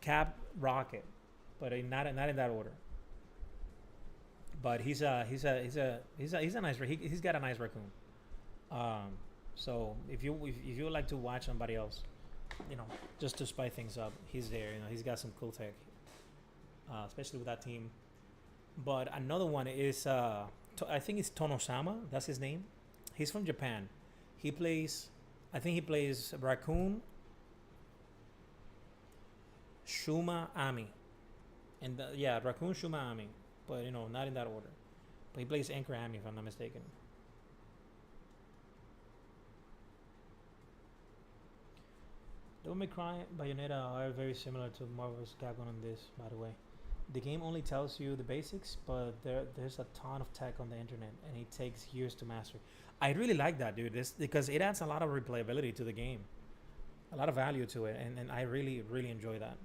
Cap, Rocket, but not in that order. But he's a nice. He's got a nice raccoon. So if you would like to watch somebody else, just to spice things up, he's there. He's got some cool tech, especially with that team. But another one is I think it's Tonosama. That's his name. He's from Japan. I think he plays Raccoon, Shuma, Ami, and Raccoon, Shuma, Ami. But not in that order. But he plays Anchor Ami, if I'm not mistaken. Devil May Cry, Bayonetta are very similar to Marvel's Capcom on this, by the way. The game only tells you the basics, but there's a ton of tech on the internet, and it takes years to master. I really like that, dude, because it adds a lot of replayability to the game, a lot of value to it, and I really, really enjoy that.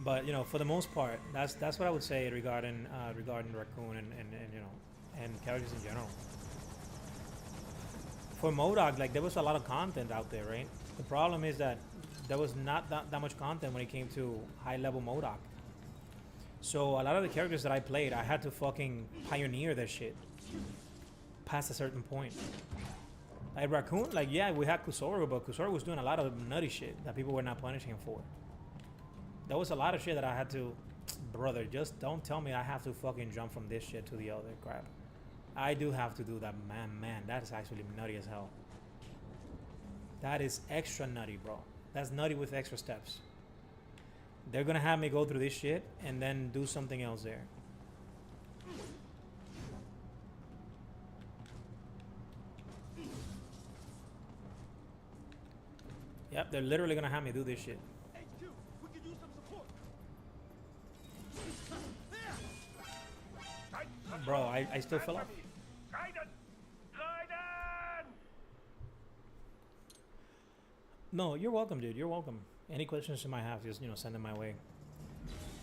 But for the most part, that's what I would say regarding Raccoon and characters in general. For MODOK, like there was a lot of content out there, right? The problem is that there was not that much content when it came to high level MODOK. So a lot of the characters that I played, I had to fucking pioneer their shit past a certain point. Like Raccoon, we had Kusoru, but Kusoru was doing a lot of nutty shit that people were not punishing him for. There was a lot of shit that I had to, brother, just don't tell me I have to fucking jump from this shit to the other crap. I do have to do that, man, that is actually nutty as hell. That is extra nutty, bro. That's nutty with extra steps. They're gonna have me go through this shit and then do something else there. Yep, they're literally gonna have me do this shit. Bro, I still fell off. No, you're welcome, dude. You're welcome. Any questions you might have, just send them my way.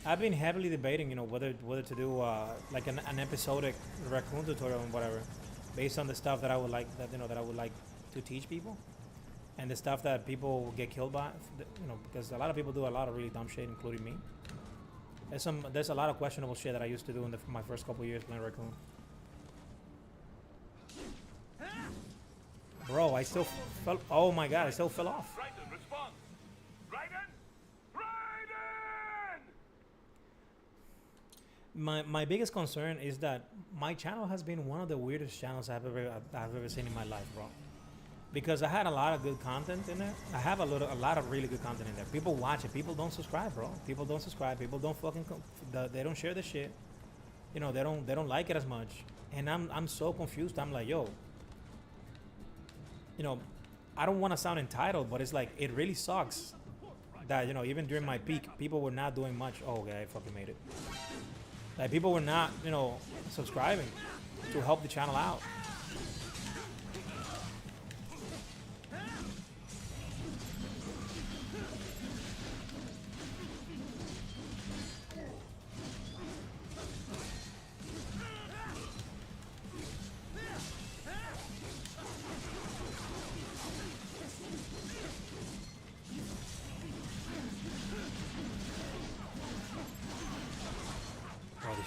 I've been heavily debating, whether to do like an episodic raccoon tutorial and whatever, based on the stuff that I would like that I would like to teach people, and the stuff that people get killed by, because a lot of people do a lot of really dumb shit, including me. There's a lot of questionable shit that I used to do in my first couple years playing Raccoon. Bro, I still fell. Oh my god, I still fell off. Raiden, respond. Raiden! Raiden! My biggest concern is that my channel has been one of the weirdest channels I've ever seen in my life, bro. Because I had a lot of good content in there. I have a lot of really good content in there. People watch it. People don't subscribe, bro. People don't subscribe. People don't fucking. They don't share the shit. They don't like it as much. And I'm so confused. I'm like, yo. I don't want to sound entitled, but it's like it really sucks that even during my peak, people were not doing much. Oh, okay, I fucking made it. Like people were not subscribing to help the channel out.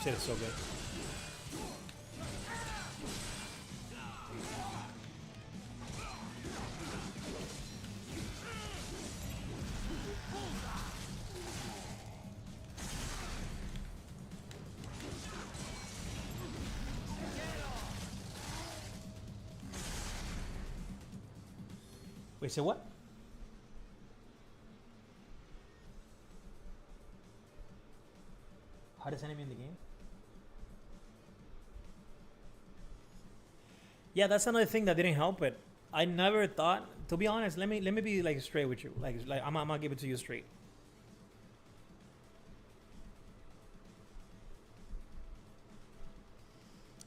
Shit is so good. Wait, say what? Hardest enemy in the game? Yeah, that's another thing that didn't help it. I never thought, to be honest, let me be like straight with you. Like I'm gonna give it to you straight.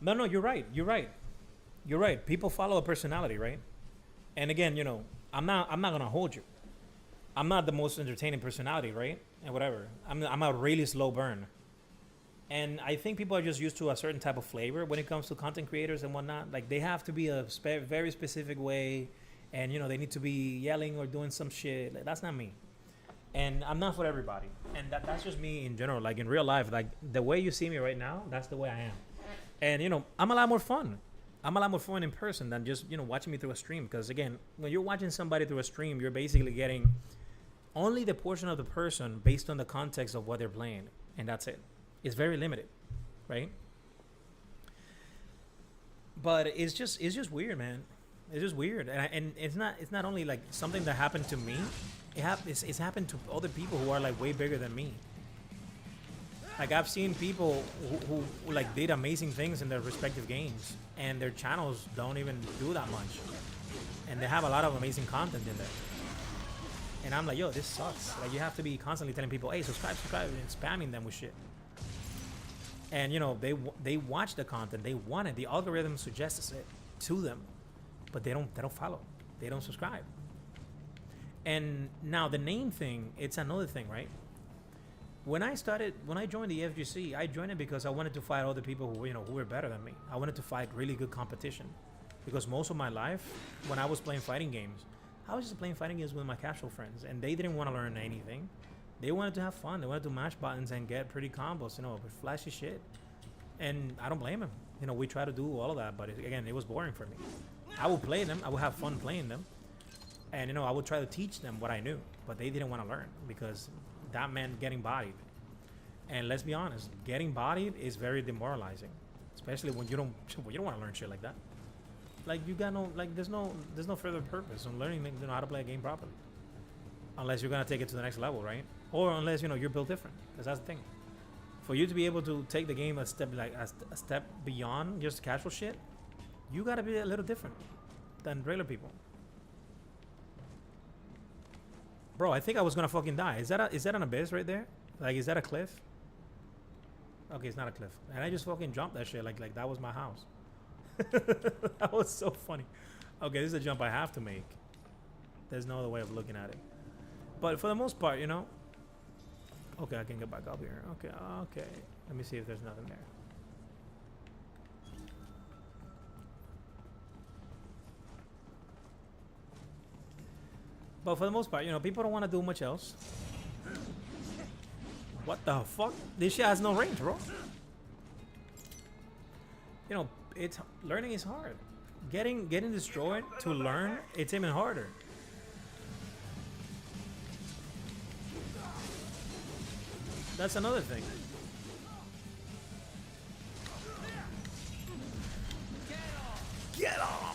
No, you're right. You're right. You're right. People follow a personality, right? And again, you know, I'm not gonna hold you. I'm not the most entertaining personality, right? And whatever. I'm a really slow burn. And I think people are just used to a certain type of flavor when it comes to content creators and whatnot. Like they have to be a very specific way, and you know they need to be yelling or doing some shit. Like, that's not me, and I'm not for everybody. And that's just me in general. Like in real life, like the way you see me right now, that's the way I am. And you know, I'm a lot more fun. I'm a lot more fun in person than just watching me through a stream. Because again, when you're watching somebody through a stream, you're basically getting only the portion of the person based on the context of what they're playing, and that's it. It's very limited, right? But it's just weird, man. It's just weird, and it's not only like something that happened to me. It's happened to other people who are like way bigger than me. Like I've seen people who like did amazing things in their respective games, and their channels don't even do that much, and they have a lot of amazing content in there. And I'm like, yo, this sucks. Like you have to be constantly telling people, hey, subscribe, and spamming them with shit. And you know they watch the content, they want it. The algorithm suggests it to them, but they don't follow, they don't subscribe. And now the name thing, it's another thing, right? When I joined the FGC, I joined it because I wanted to fight other people who were better than me. I wanted to fight really good competition, because most of my life when I was playing fighting games, I was just playing fighting games with my casual friends, and they didn't want to learn anything. They wanted to have fun. They wanted to mash buttons and get pretty combos, with flashy shit. And I don't blame them. We try to do all of that, but again, it was boring for me. I would play them. I would have fun playing them. And, I would try to teach them what I knew, but they didn't want to learn because that meant getting bodied. And let's be honest, getting bodied is very demoralizing, especially when you don't want to learn shit like that. Like there's no further purpose on learning how to play a game properly. Unless you're gonna take it to the next level, right? Or unless you're built different, because that's the thing. For you to be able to take the game a step beyond just casual shit, you gotta be a little different than regular people. Bro, I think I was gonna fucking die. Is that an abyss right there? Like, is that a cliff? Okay, it's not a cliff. And I just fucking jumped that shit like that was my house. That was so funny. Okay, this is a jump I have to make. There's no other way of looking at it. But for the most part, okay, I can get back up here. Okay. Let me see if there's nothing there. But for the most part, people don't want to do much else. What the fuck? This shit has no range, bro. Learning is hard. Getting destroyed to learn, it's even harder. That's another thing. Get off!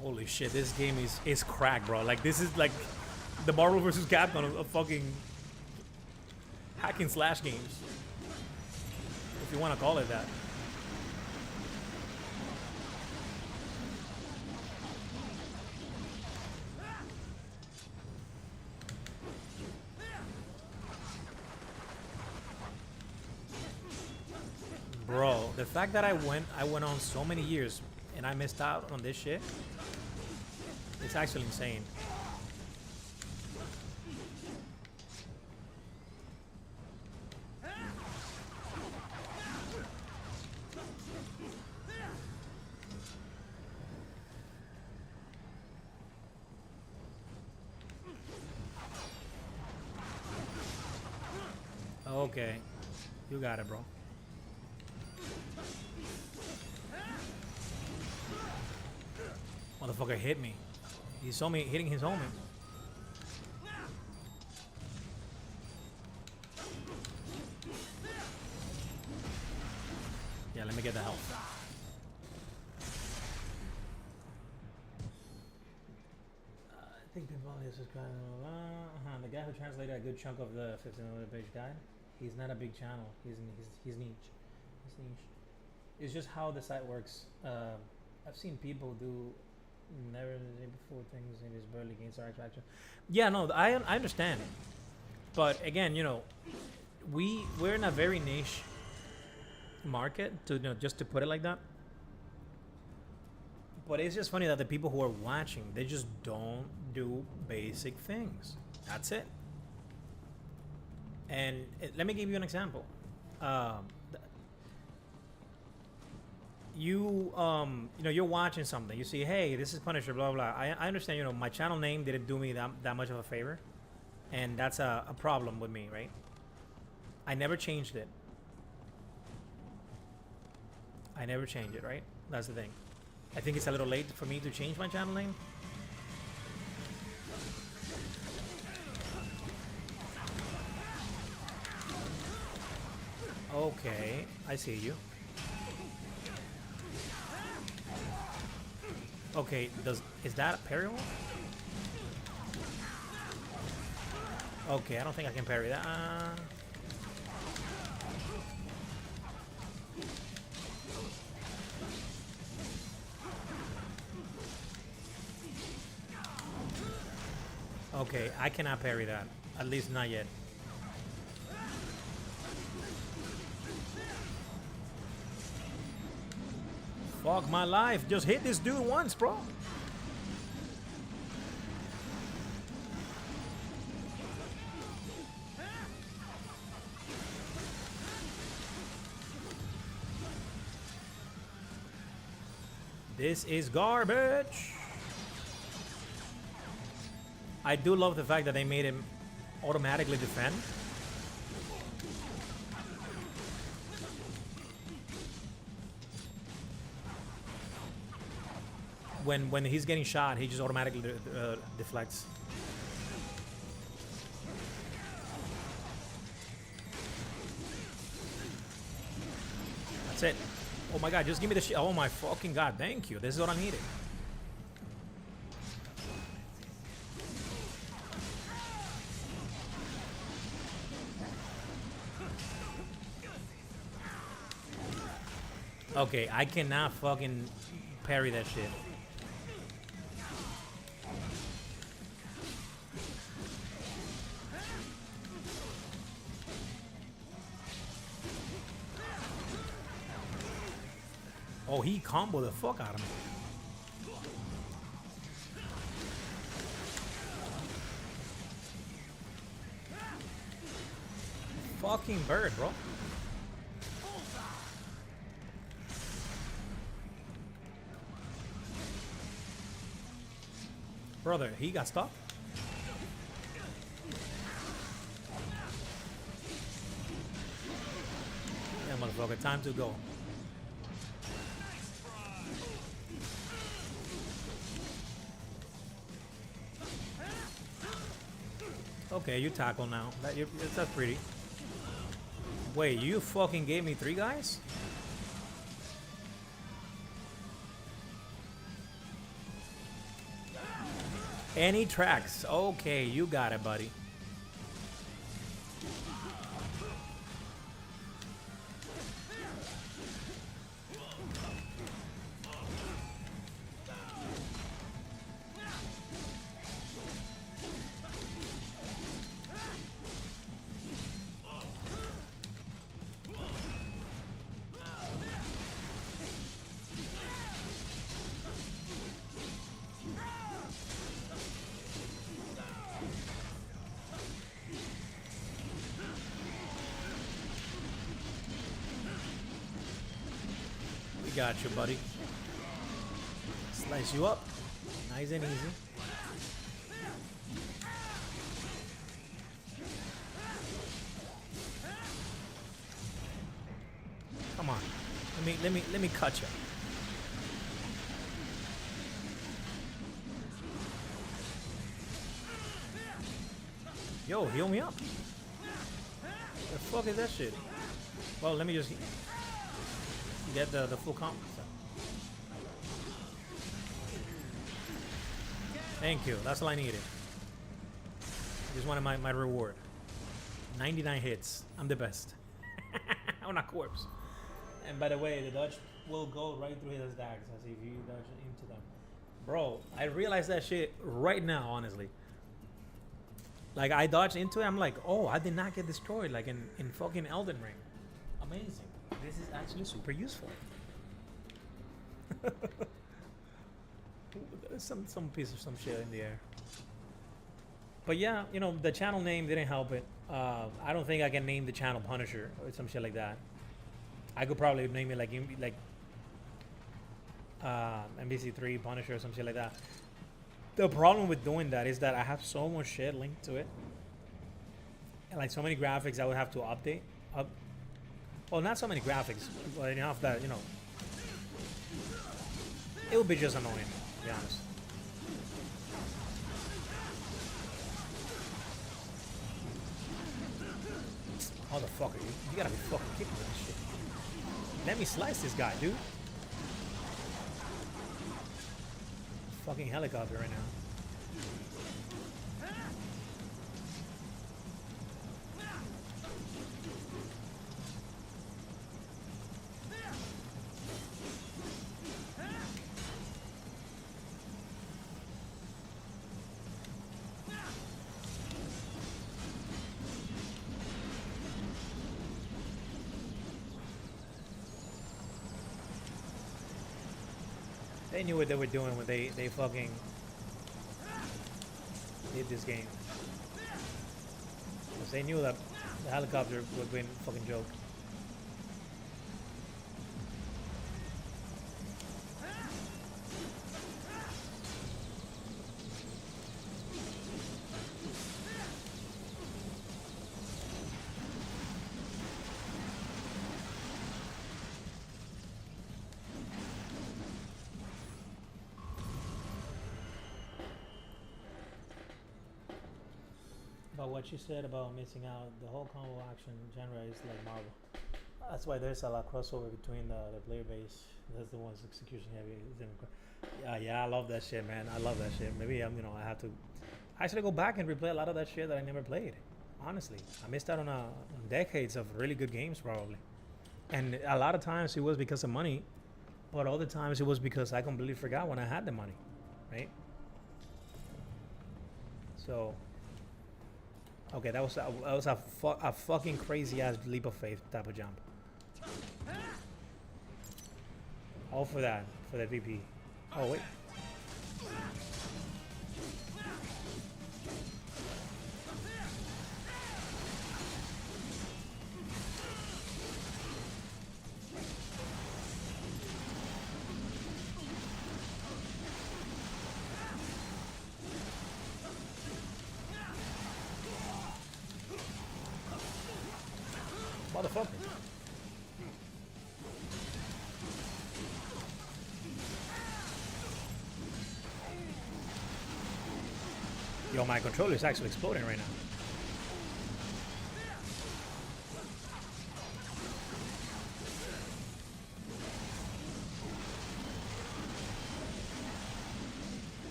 Holy shit, this game is crack, bro. Like, this is like the Marvel vs. Capcom of fucking hack and slash games, if you want to call it that. Bro, the fact that I went on so many years and I missed out on this shit, it's actually insane. Okay. You got it, bro. Motherfucker hit me. He saw me hitting his homie. Yeah, let me get the health. I think people only subscribe. The guy who translated a good chunk of the 15 page guide, he's not a big channel. He's niche. He's niche. It's just how the site works. I've seen people do never the day before things and just barely gains our attraction. Yeah, no, I understand. But again, you know, we're in a very niche market, to just to put it like that. But it's just funny that the people who are watching, they just don't do basic things. That's it. And let me give you an example. You know, you're watching something. You see, hey, this is Punisher, blah, blah. I understand, you know, my channel name didn't do me that much of a favor. And that's a problem with me, right? I never changed it. I never changed it, right? That's the thing. I think it's a little late for me to change my channel name. Okay, I see you. Okay, is that a parry wall? Okay, I don't think I can parry that. Okay, I cannot parry that. At least not yet. Fuck my life. Just hit this dude once, bro. This is garbage. I do love the fact that they made him automatically defend. When he's getting shot, he just automatically deflects. That's it. Oh my god, just give me the shit. Oh my fucking god, thank you. This is what I needed. Okay, I cannot fucking parry that shit. Oh, he comboed the fuck out of me. Fucking bird, bro. Brother, he got stuck. Yeah, motherfucker, time to go. Okay, you tackle now. That's pretty. Wait, you fucking gave me 3 guys? Any tracks? Okay, you got it, buddy. Got you, buddy. Slice you up. Nice and easy. Let me cut you. Yo, heal me up. The fuck is that shit? Well, let me just get the full comp. Thank you. That's all I needed. Just wanted my reward. 99 hits. I'm the best. On a corpse. And by the way, the dodge will go right through his stacks as if you dodge into them. Bro, I realized that shit right now, honestly. Like, I dodged into it, I'm like, oh, I did not get destroyed, like in fucking Elden Ring. Amazing. This is actually super useful. There's some piece of some shit in the air. But yeah, you know, the channel name didn't help it. I don't think I can name the channel Punisher or some shit like that. I could probably name it like MBC3 Punisher or some shit like that. The problem with doing that is that I have so much shit linked to it, and like so many graphics I would have to update. Well, not so many graphics, but enough that, you know, it would be just annoying, to be honest. Motherfucker, you gotta be fucking kidding me with this shit. Let me slice this guy, dude. Fucking helicopter right now. They knew what they were doing when they fucking did this game. Because they knew that the helicopter would be a fucking joke. What you said about missing out, the whole combo action genre is like Marvel. That's why there's a lot of crossover between the player base. That's the one's execution heavy. Yeah, I love that shit, man. I love that shit. Maybe I have to actually go back and replay a lot of that shit that I never played. Honestly, I missed out on decades of really good games, probably. And a lot of times it was because of money, but other times it was because I completely forgot when I had the money, right? So. Okay, that was a fucking crazy ass leap of faith type of jump. All for that VP. Oh wait. Motherfucker. Yo, my controller is actually exploding right now.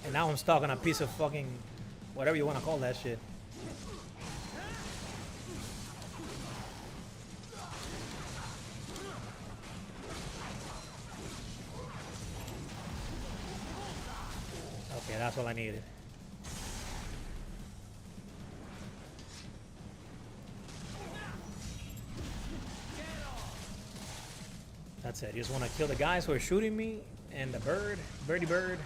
And now I'm stuck on a piece of fucking whatever you want to call that shit. Okay, that's all I needed. That's it. You just want to kill the guys who are shooting me and the birdie bird.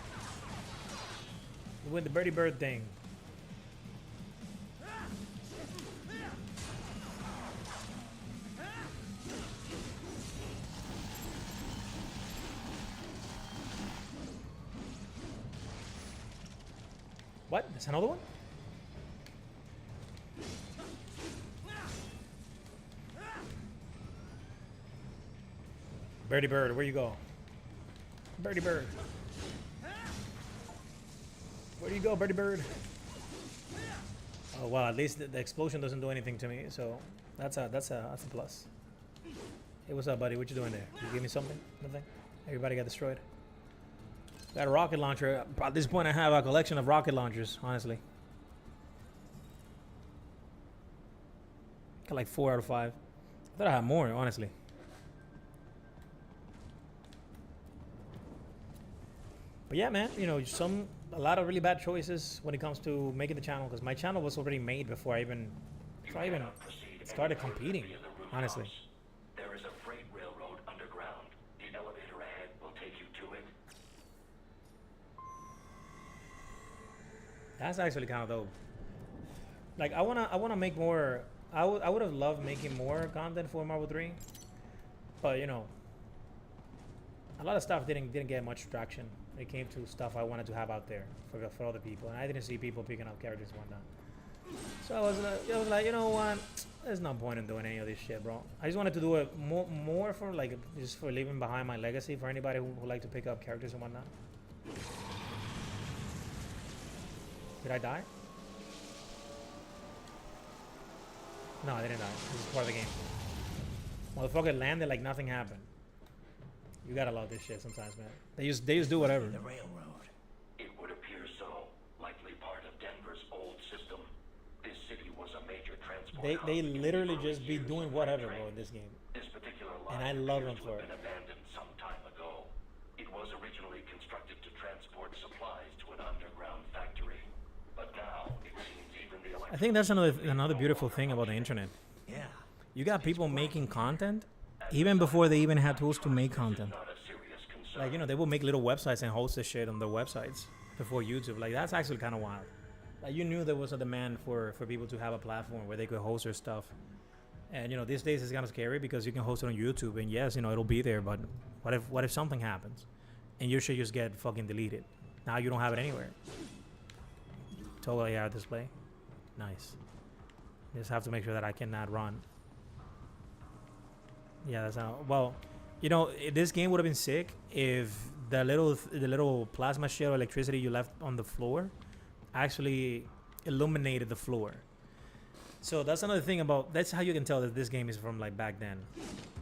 With the birdie bird thing. What? There's another one? Birdie Bird, where you go? Birdie Bird. Where do you go, Birdie Bird? Oh well, at least the explosion doesn't do anything to me, so that's a plus. Hey, what's up, buddy? What you doing there? You give me something? Nothing? Everybody got destroyed. Got a rocket launcher. At this point, I have a collection of rocket launchers, honestly. Got like 4 out of 5. I thought I had more, honestly. But yeah, man, you know, a lot of really bad choices when it comes to making the channel, because my channel was already made before I even started competing, honestly. There is a freight railroad underground. The elevator ahead will take you to it. That's actually kind of dope. Like, I wanna make more. I would have loved making more content for Marvel 3, but you know, a lot of stuff didn't get much traction. It came to stuff I wanted to have out there for other people, and I didn't see people picking up characters and whatnot. So I was like, you know what? There's no point in doing any of this shit, bro. I just wanted to do it more for like just for leaving behind my legacy for anybody who like to pick up characters and whatnot. Did I die? No, I didn't die. This is part of the game. Motherfucker landed like nothing happened. You gotta love this shit sometimes, man. They just do whatever. The railroad. It would appear so. Likely part of Denver's old system. This city was a major transport. They literally just be doing whatever, bro, in this game. This particular And line I love them appears to for have it. been abandoned some time ago. It was originally constructed to transport supplies to an underground factory. But now it seems even the I think that's another beautiful thing about the internet. Yeah. You got people making content even before they even had tools to make content. Like, you know, they will make little websites and host this shit on their websites before YouTube. Like, that's actually kind of wild. Like, you knew there was a demand for people to have a platform where they could host their stuff. And, you know, these days it's kind of scary because you can host it on YouTube, and yes, you know, it'll be there, but what if something happens and your shit just get fucking deleted? Now you don't have it anywhere. Totally out of display. Nice. Just have to make sure that I cannot run. Yeah, that's how. Well, you know, this game would have been sick if the little plasma shell of electricity you left on the floor actually illuminated the floor. So that's another thing about. That's how you can tell that this game is from like back then.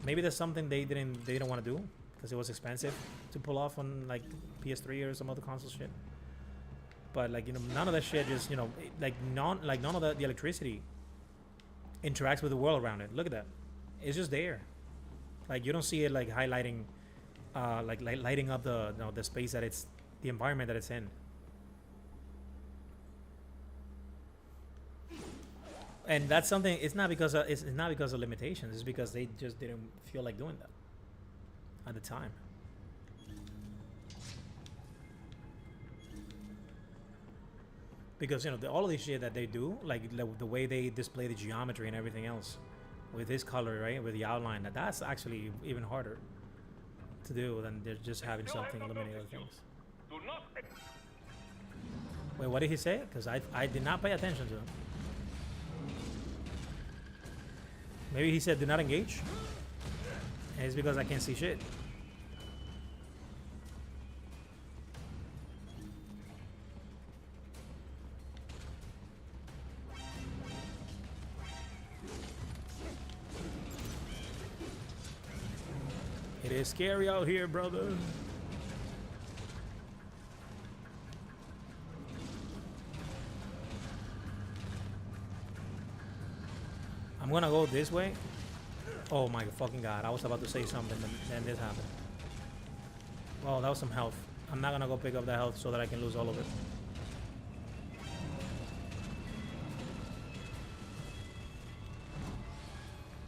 Maybe there's something they didn't want to do because it was expensive to pull off on like PS3 or some other console shit. But like, you know, none of that shit just, you know, none of the electricity interacts with the world around it. Look at that. It's just there. Like, you don't see it like highlighting, like lighting up the space that it's, the environment that it's in. And that's something. It's not because of limitations. It's because they just didn't feel like doing that at the time. Because, you know, all of this shit that they do, like the way they display the geometry and everything else, with this color, right, with the outline, that's actually even harder to do than they're just having something illuminate other things. Wait, what did he say? Because I did not pay attention to him. Maybe he said do not engage. And it's because I can't see shit. It is scary out here, brother. I'm gonna go this way. Oh my fucking god, I was about to say something, then this happened. Well, that was some health. I'm not gonna go pick up that health so that I can lose all of it.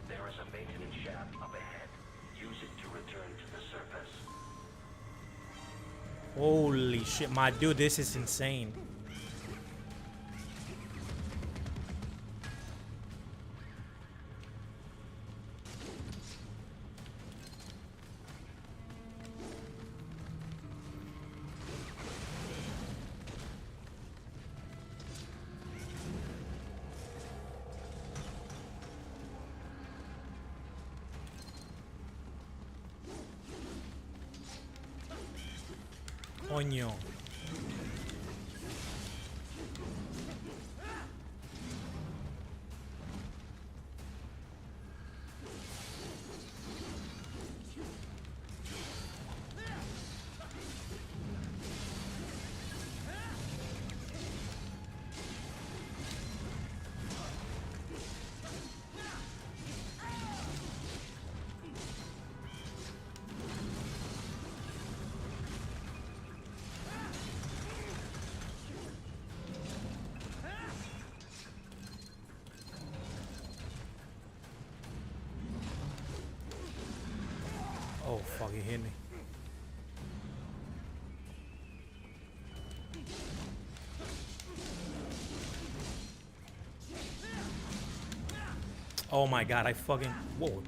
There is a maintenance shaft up ahead. Use it to return to the surface. Holy shit, my dude, this is insane. Coño. Oh fuck, he hit me. Oh my god, I fucking... Whoa.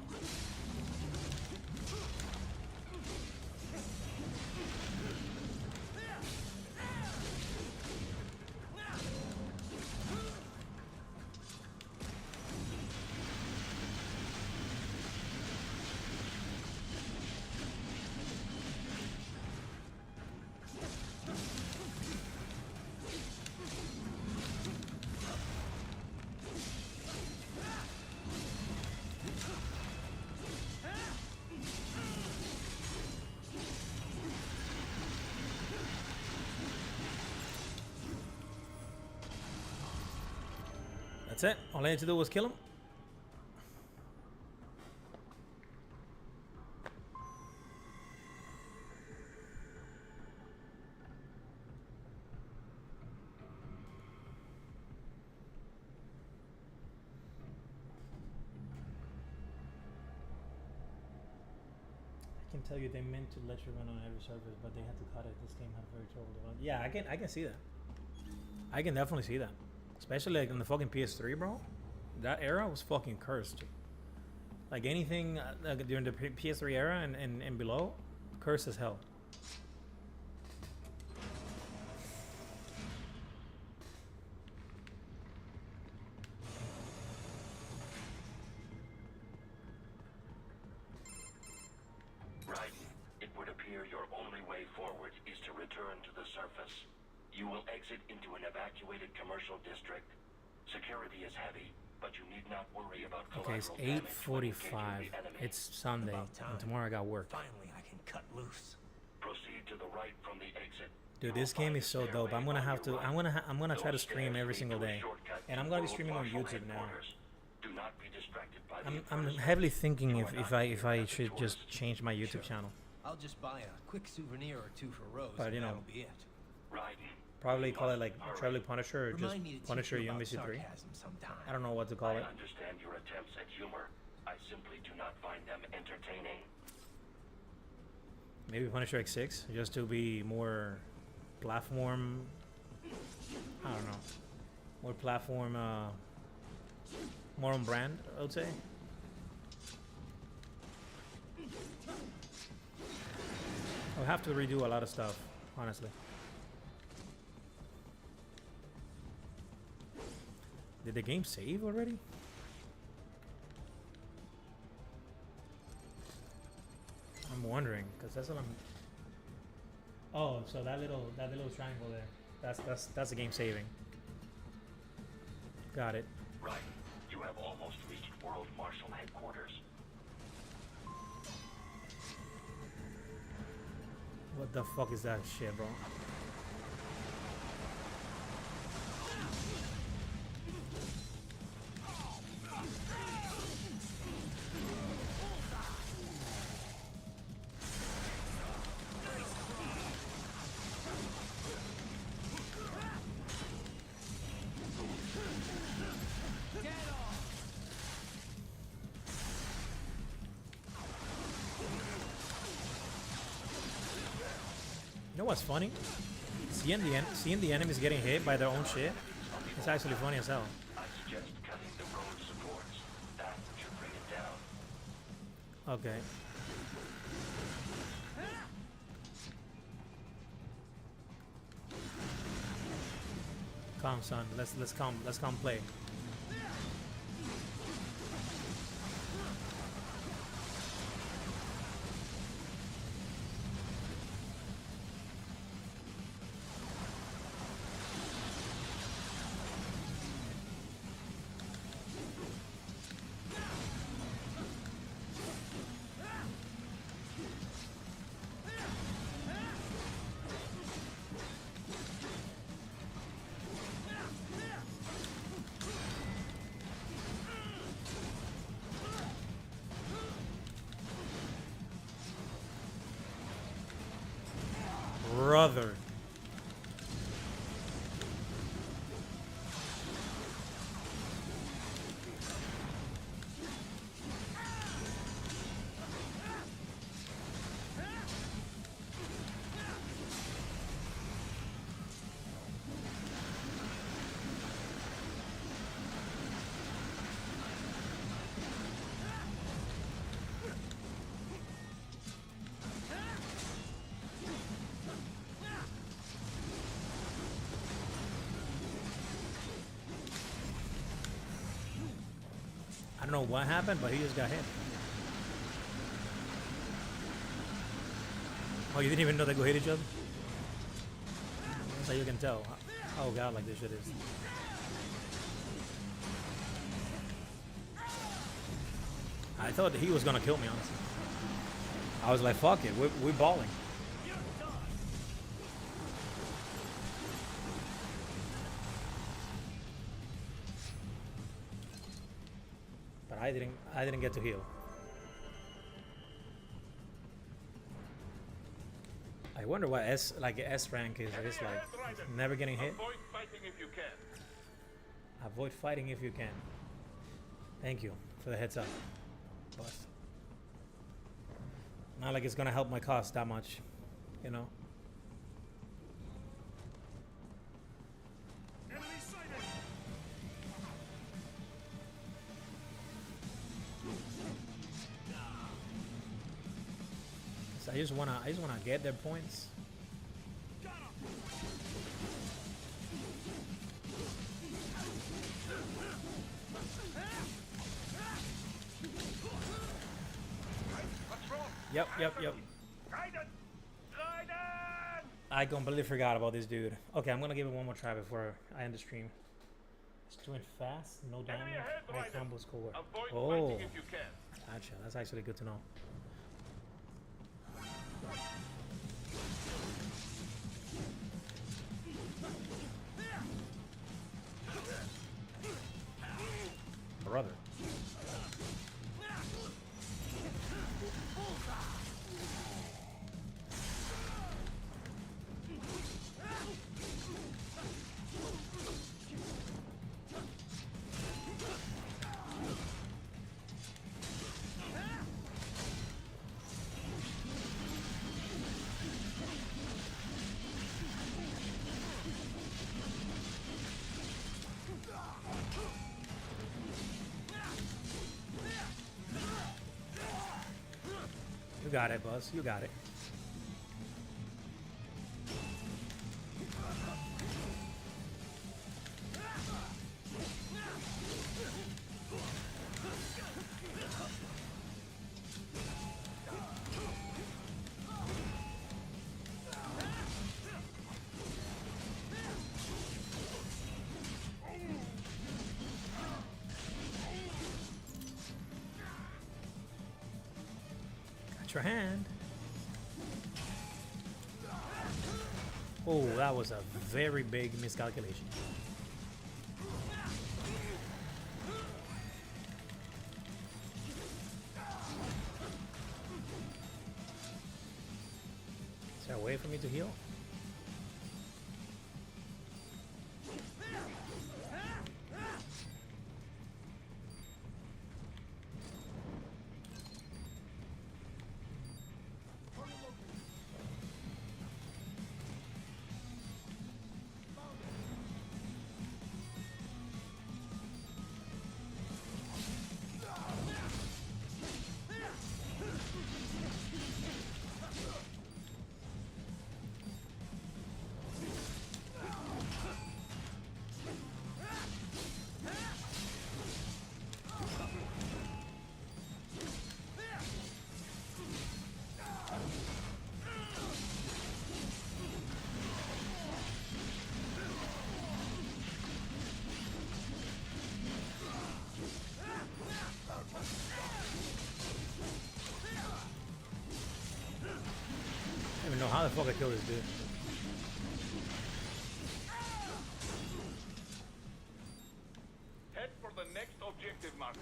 That's it. All I had to do was kill him. I can tell you they meant to let you run on every server, but they had to cut it. This game had very trouble development. Yeah, I can see that. I can definitely see that. Especially like in the fucking PS3, bro. That era was fucking cursed. Like anything during the PS3 era and below, cursed as hell. Right. It would appear your only way forward is to return to the surface. You will exit into an evacuated commercial district. Security is heavy, but you need not worry about Okay, it's collateral damage when 8:45. engaging the enemy. It's Sunday, and tomorrow I got work. Finally, I can cut loose. Proceed to the right from the exit. Dude, this game is so dope. I'm gonna have to. I'm gonna try to stream every single day, and I'm gonna be streaming on YouTube now. Do not be distracted by I'm heavily thinking if I should just change my YouTube channel. I'll just buy a quick souvenir or two for Rose, But, you and know, that'll be it. Probably call it like Traveling Punisher or just Remind me to teach Punisher you about UMBC 3. sarcasm sometime. I don't know what to call it. I understand your attempts at humor. I simply do not find them entertaining. Maybe Punisher X6 just to be more platform. I don't know. More platform. More on brand, I would say. I'll have to redo a lot of stuff, honestly. Did the game save already? I'm wondering, because that's what I'm... Oh, so that little triangle there. That's the game saving. Got it. Right. You have almost reached World Marshal Headquarters. What the fuck is that shit, bro? You know what's funny? Seeing the enemies getting hit by their own shit, it's actually funny as hell. I suggest cutting the road supports. That should bring it down. Okay. Calm, son. Let's come play. don't know what happened, but he just got hit. Oh, you didn't even know they go hit each other? That's how you can tell. Oh god, like this shit is. I thought he was gonna kill me, honestly. I was like, fuck it, we're balling. But I didn't get to heal. I wonder what S rank is. It's like never getting hit. Avoid fighting if you can. Avoid fighting if you can. Thank you for the heads up, boss. Not like it's gonna help my cost that much, you know. So I just wanna get their points. Yep. I completely forgot about this dude. Okay, I'm gonna give it one more try before I end the stream. It's doing fast, no damage, high combo score. Oh, gotcha. That's actually good to know. Brother. You got it, Buzz. You got it. Got your hand. Oh, that was a very big miscalculation. Is there a way for me to heal? I don't even know how the fuck I killed this dude. Head for the next objective marker.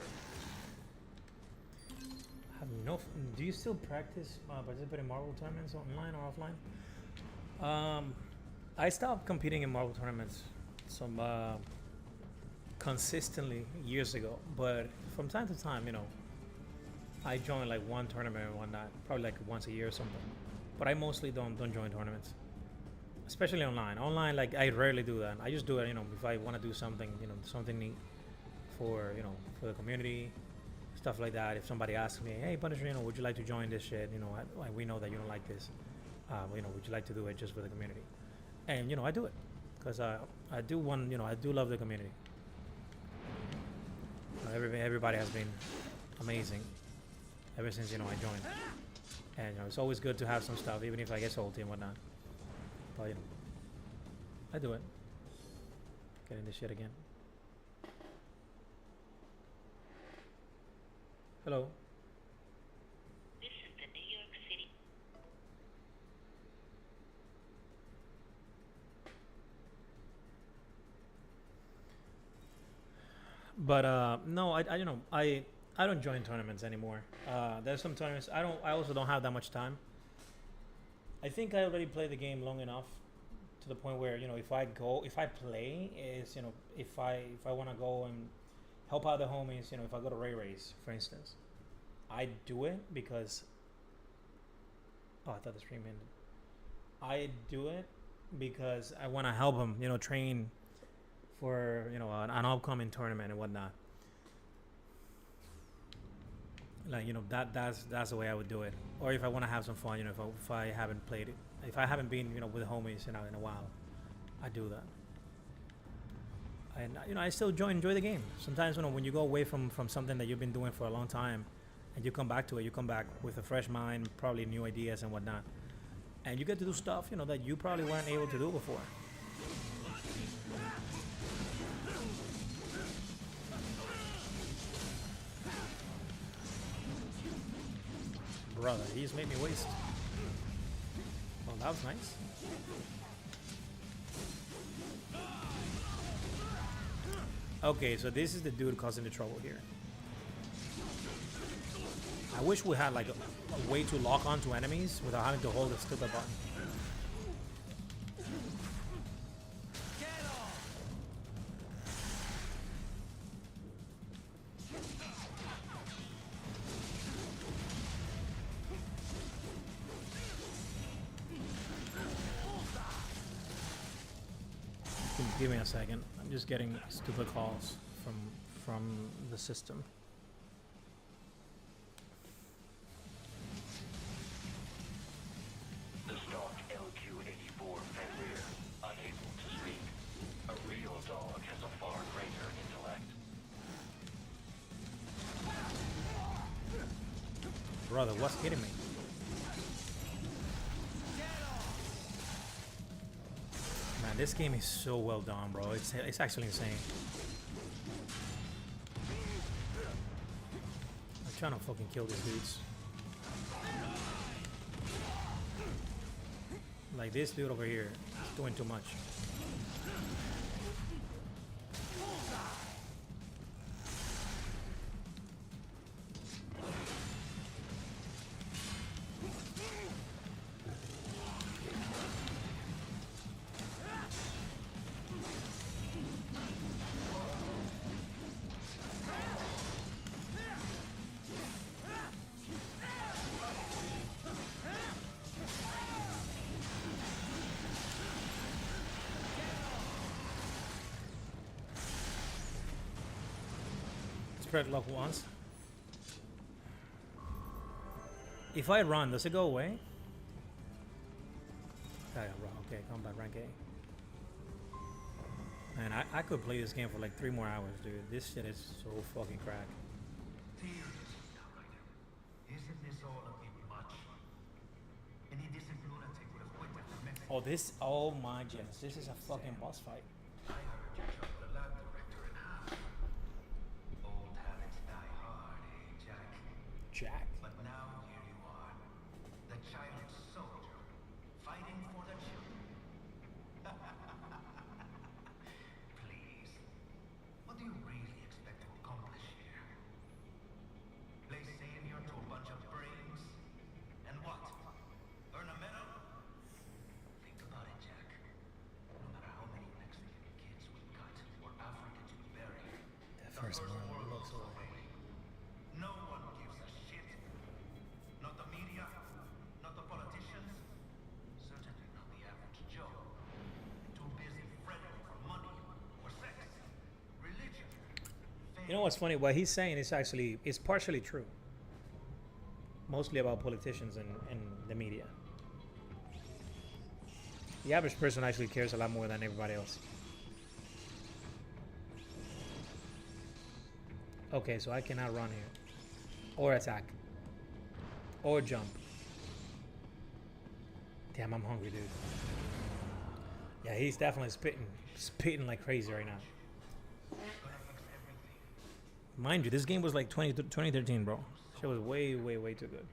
I have no. Do you still practice participating in Marvel tournaments online or offline? I stopped competing in Marvel tournaments some consistently years ago, but from time to time, you know, I join like one tournament and whatnot, probably like once a year or something. But I mostly don't join tournaments, especially online. Online, like I rarely do that. I just do it, you know, if I want to do something, you know, something neat for, you know, for the community, stuff like that. If somebody asks me, hey, Punisher, you know, would you like to join this shit? You know, we know that you don't like this. You know, would you like to do it just for the community? And you know, I do it because I do want, you know, I do love the community. everybody has been amazing ever since, you know, I joined. And, you know, it's always good to have some stuff, even if I get salty and whatnot. But, you know, I do it. Getting this shit again. Hello. This is the New York City. But no, I you know, I don't join tournaments anymore. There's some tournaments I also don't have that much time. I think I already played the game long enough to the point where, you know, if I play is, you know, if I want to go and help out the homies, you know, if I go to Ray Race, for instance, I do it because I thought the stream ended. I do it because I want to help them, you know, train for, you know, an upcoming tournament and whatnot. Like, you know, that's the way I would do it. Or if I want to have some fun, you know, if I haven't played it, if I haven't been, you know, with the homies, you know, in a while, I do that. And, you know, I still enjoy the game. Sometimes, you know, when you go away from something that you've been doing for a long time and you come back to it, you come back with a fresh mind, probably new ideas and whatnot. And you get to do stuff, you know, that you probably weren't able to do before. Brother, he just made me waste. Well, that was nice. Okay, so this is the dude causing the trouble here. I wish we had like a way to lock onto enemies without having to hold the stupid button. Give me a second. I'm just getting stupid calls from the system. The stock LQ-84 Fenrir, unable to speak. A real dog has a far greater intellect. Brother, what's hitting me? Man, this game is so well done, bro. It's actually insane. I'm trying to fucking kill these dudes. Like this dude over here is doing too much. Spread luck once. If I run, does it go away? I gotta run. Okay, combat rank A. Man, I could play this game for like 3 more hours, dude. This shit is so fucking crack. Isn't this all a bit much? Any decent lunatic would have quit after Mexico. Oh, this. Oh my goodness. This is a fucking boss fight. I heard you chopped the lab director in half. Old habits die hard, eh, Jack? Jack. But now here you are, the child soldier, fighting for the children. Please, what do you really expect to accomplish here? Play savior to a bunch of brains? And what? Earn a medal? Think about it, Jack. No matter how many Mexican kids we cut or Africans we bury, That the first First one World looks goes away. away. No one gives a shit. Not the media, not the politicians, certainly not the average Joe. Too busy fretting for money or sex, religion. You know what's funny? What he's saying is partially true. Mostly about politicians and the media. The average person actually cares a lot more than everybody else. Okay, so I cannot run here. Or attack. Or jump. Damn, I'm hungry, dude. Yeah, he's definitely spitting like crazy right now. Mind you, this game was like 2013, bro. Shit was way too good.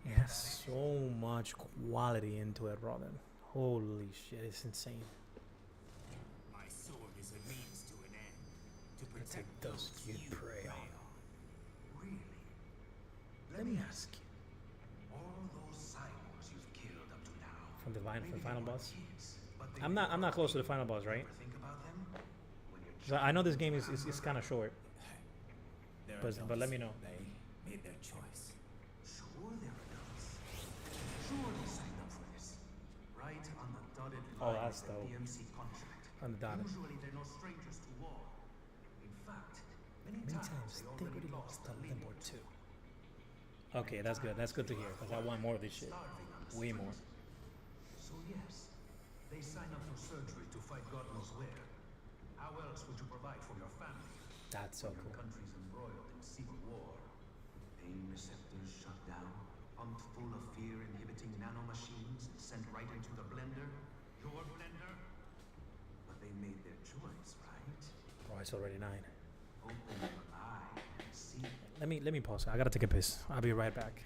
It has so much quality into it, brother. Holy shit, it's insane. My sword is a means to an end. To Protect protect those those you you prey prey on. on. Really? Let me ask you. All those cyborgs you've killed up to now. From the maybe final they were boss? kids, but they I'm not were close to the people. final boss, right? Ever think about them? When you're 'Cause I know this game trying is to kind of short. They're But adults. let me know. They made their choice. Sure, they're adults. Sure, they signed up for this. Right on the dotted Oh, line that's of the dope. DMC contract. On the dotted. Usually they're no strangers to war. In fact, many Many times times they they already already lost lost a a limb limb or or two. two. Okay, that's good. That's good to hear. Because I want more of this shit. Starving on the Way street. more. So yes, they sign up for surgery to fight God knows where. How else would you provide for your family? That's so When your cool. country's embroiled in civil war. Pain receptors shut down, pumped full of fear-inhibiting nanomachines and sent right into the blender. Your blender? But they made their choice, right? Bro, it's already 9. Open your eye and see. Let me pause. I gotta take a piss. I'll be right back.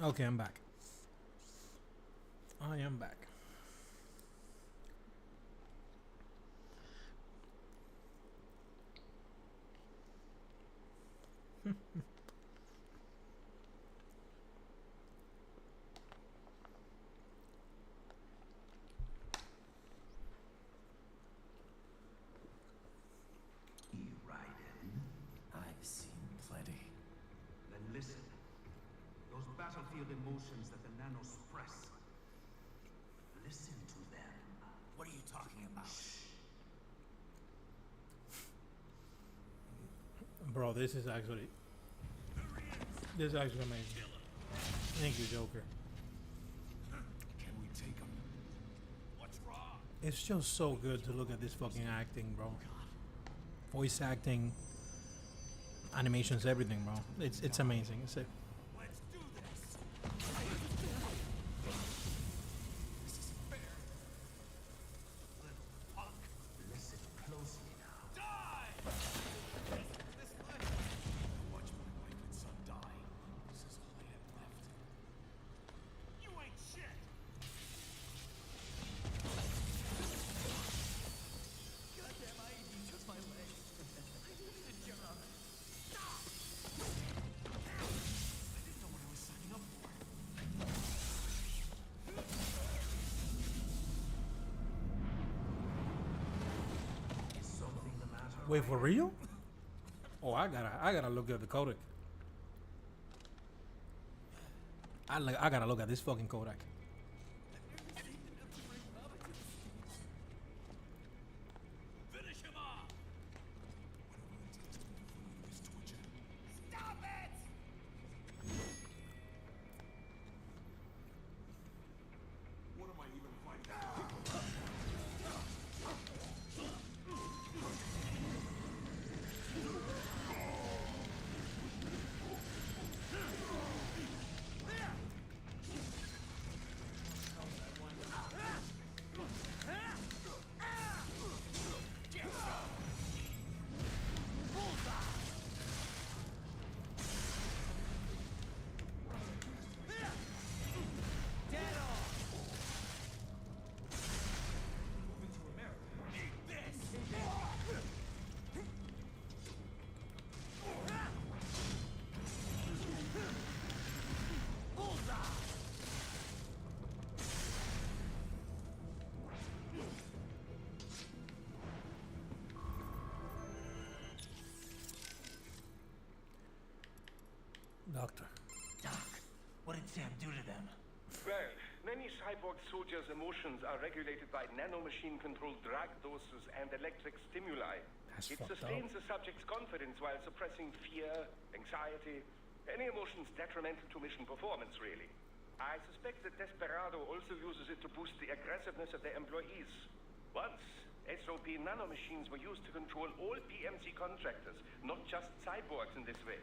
Okay, I'm back. I am back. You riding? I've seen plenty. Then listen. Those battlefield emotions that the nanos suppress. Listen to them. What are you talking about? Bro, this is actually amazing. Thank you, Joker. Can we take him? What's wrong? It's just so good to look at this fucking acting, bro. Voice acting, animations, everything, bro. It's amazing. It's Let's do this. This isn't fair. Little punk. Listen closely now. Die! This way. Watch my wife and son die. This is all I have left. You ain't shit. Goddamn, I even took my leg. I did a job. I didn't know what I was signing up for. Is something the matter? Wait, for real? Oh, I gotta look at the codec. I gotta look at this fucking codec. Finish him off! Stop it! What am I even fighting? Doctor. Doc, what did Sam do to them? Well, many cyborg soldiers' emotions are regulated by nanomachine-controlled drug doses and electric stimuli. That's It fucked sustains up. the subject's confidence while suppressing fear, anxiety, any emotions detrimental to mission performance, really. I suspect that Desperado also uses it to boost the aggressiveness of their employees. Once, SOP nanomachines were used to control all PMC contractors, not just cyborgs in this way.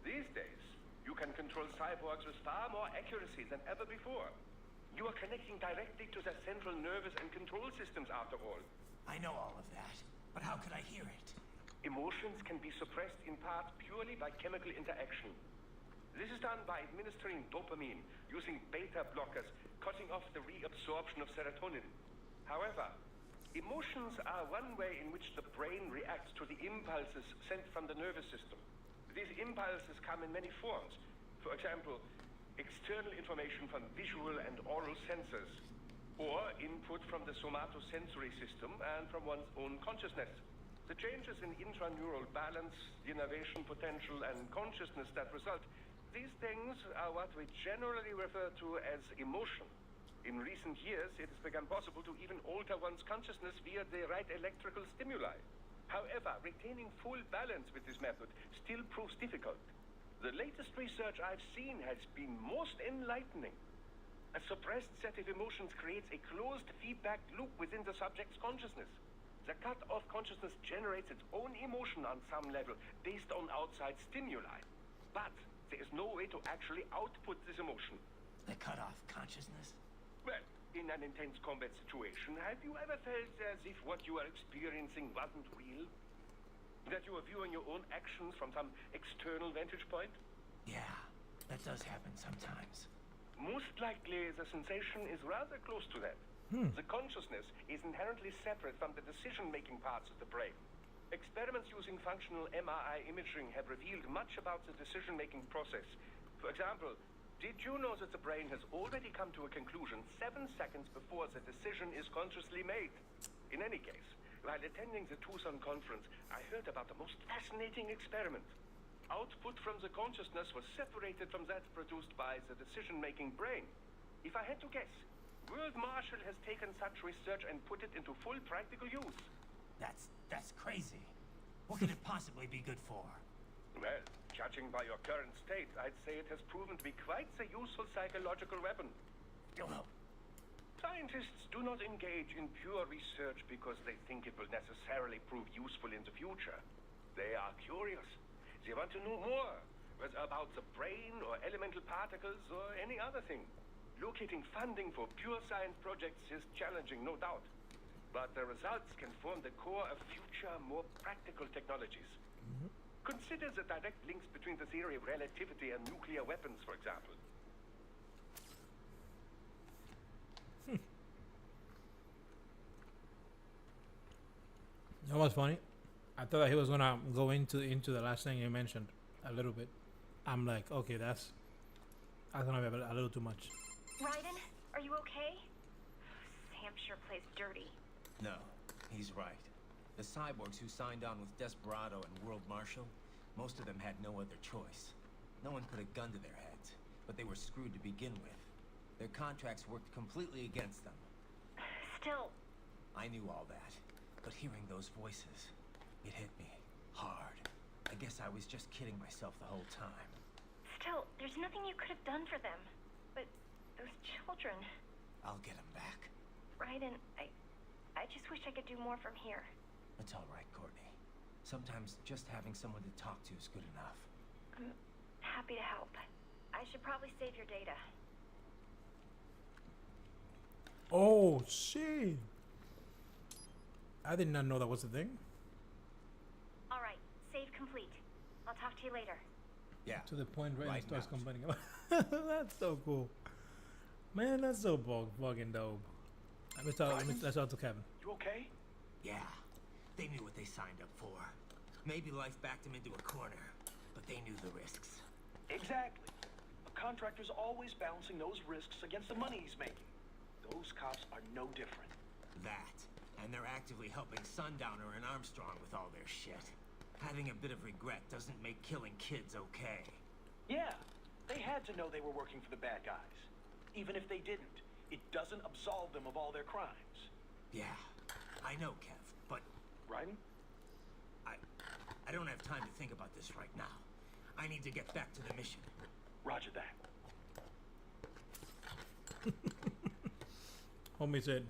These days, you can control cyborgs with far more accuracy than ever before. You are connecting directly to their central nervous and control systems, after all. I know all of that, but how could I hear it? Emotions can be suppressed in part purely by chemical interaction. This is done by administering dopamine, using beta blockers, cutting off the reabsorption of serotonin. However, emotions are one way in which the brain reacts to the impulses sent from the nervous system. These impulses come in many forms. For example, external information from visual and oral sensors, or input from the somatosensory system and from one's own consciousness. The changes in intraneural balance, the innervation potential, and consciousness that result, these things are what we generally refer to as emotion. In recent years, it has become possible to even alter one's consciousness via the right electrical stimuli. However, retaining full balance with this method still proves difficult. The latest research I've seen has been most enlightening. A suppressed set of emotions creates a closed feedback loop within the subject's consciousness. The cut-off consciousness generates its own emotion on some level based on outside stimuli. But there is no way to actually output this emotion. The cut-off consciousness? Well, in an intense combat situation, have you ever felt as if what you are experiencing wasn't real? That you are viewing your own actions from some external vantage point? Yeah, That does happen sometimes. Most likely, the sensation is rather close to that. The consciousness is inherently separate from the decision-making parts of the brain. Experiments using functional MRI imaging have revealed much about the decision-making process. For example, did you know that the brain has already come to a conclusion 7 seconds before the decision is consciously made? In any case, while attending the Tucson conference, I heard about the most fascinating experiment. Output from the consciousness was separated from that produced by the decision-making brain. If I had to guess, World Marshal has taken such research and put it into full practical use. That's crazy. What could it possibly be good for? Well, judging by your current state, I'd say it has proven to be quite a useful psychological weapon. Well, scientists do not engage in pure research because they think it will necessarily prove useful in the future. They are curious. They want to know more, whether about the brain or elemental particles or any other thing. Locating funding for pure science projects is challenging, no doubt. But the results can form the core of future, more practical technologies. Consider the direct links between the theory of relativity and nuclear weapons, for example. You know what's funny? I thought that he was gonna go into the last thing you mentioned a little bit. I'm like, okay, that's gonna be a little too much. Raiden, are you okay? Sam sure plays dirty. no, he's right. The cyborgs who signed on with Desperado and World Marshal, most of them had no other choice. No one put a gun to their heads, but they were screwed to begin with. Their contracts worked completely against them. Still, I knew all that, but hearing those voices, it hit me hard. I guess I was just kidding myself the whole time. there's nothing you could have done for them. But those children... I'll get them back. Raiden, I just wish I could do more from here. It's all right, Courtney. Sometimes just having someone to talk to is good enough. I'm happy to help. I should probably save your data. Oh, shit. I did not know that was a thing. All right, save complete. I'll talk to you later. Yeah. To the point where Right he starts now. complaining about. That's so cool. Man, that's so fucking dope. Let's talk to Kevin. You okay? Yeah. They knew what they signed up for. Maybe life backed them into a corner, but they knew the risks. Exactly. A contractor's always balancing those risks against the money he's making. Those cops are no different. That, and they're actively helping Sundowner and Armstrong with all their shit. Having a bit of regret doesn't make killing kids okay. Yeah, they had to know they were working for the bad guys. Even if they didn't, it doesn't absolve them of all their crimes. Yeah, I know, Kev, but Raiden? I don't have time to think about this right now. I need to get back to the mission. Roger that. Homie said,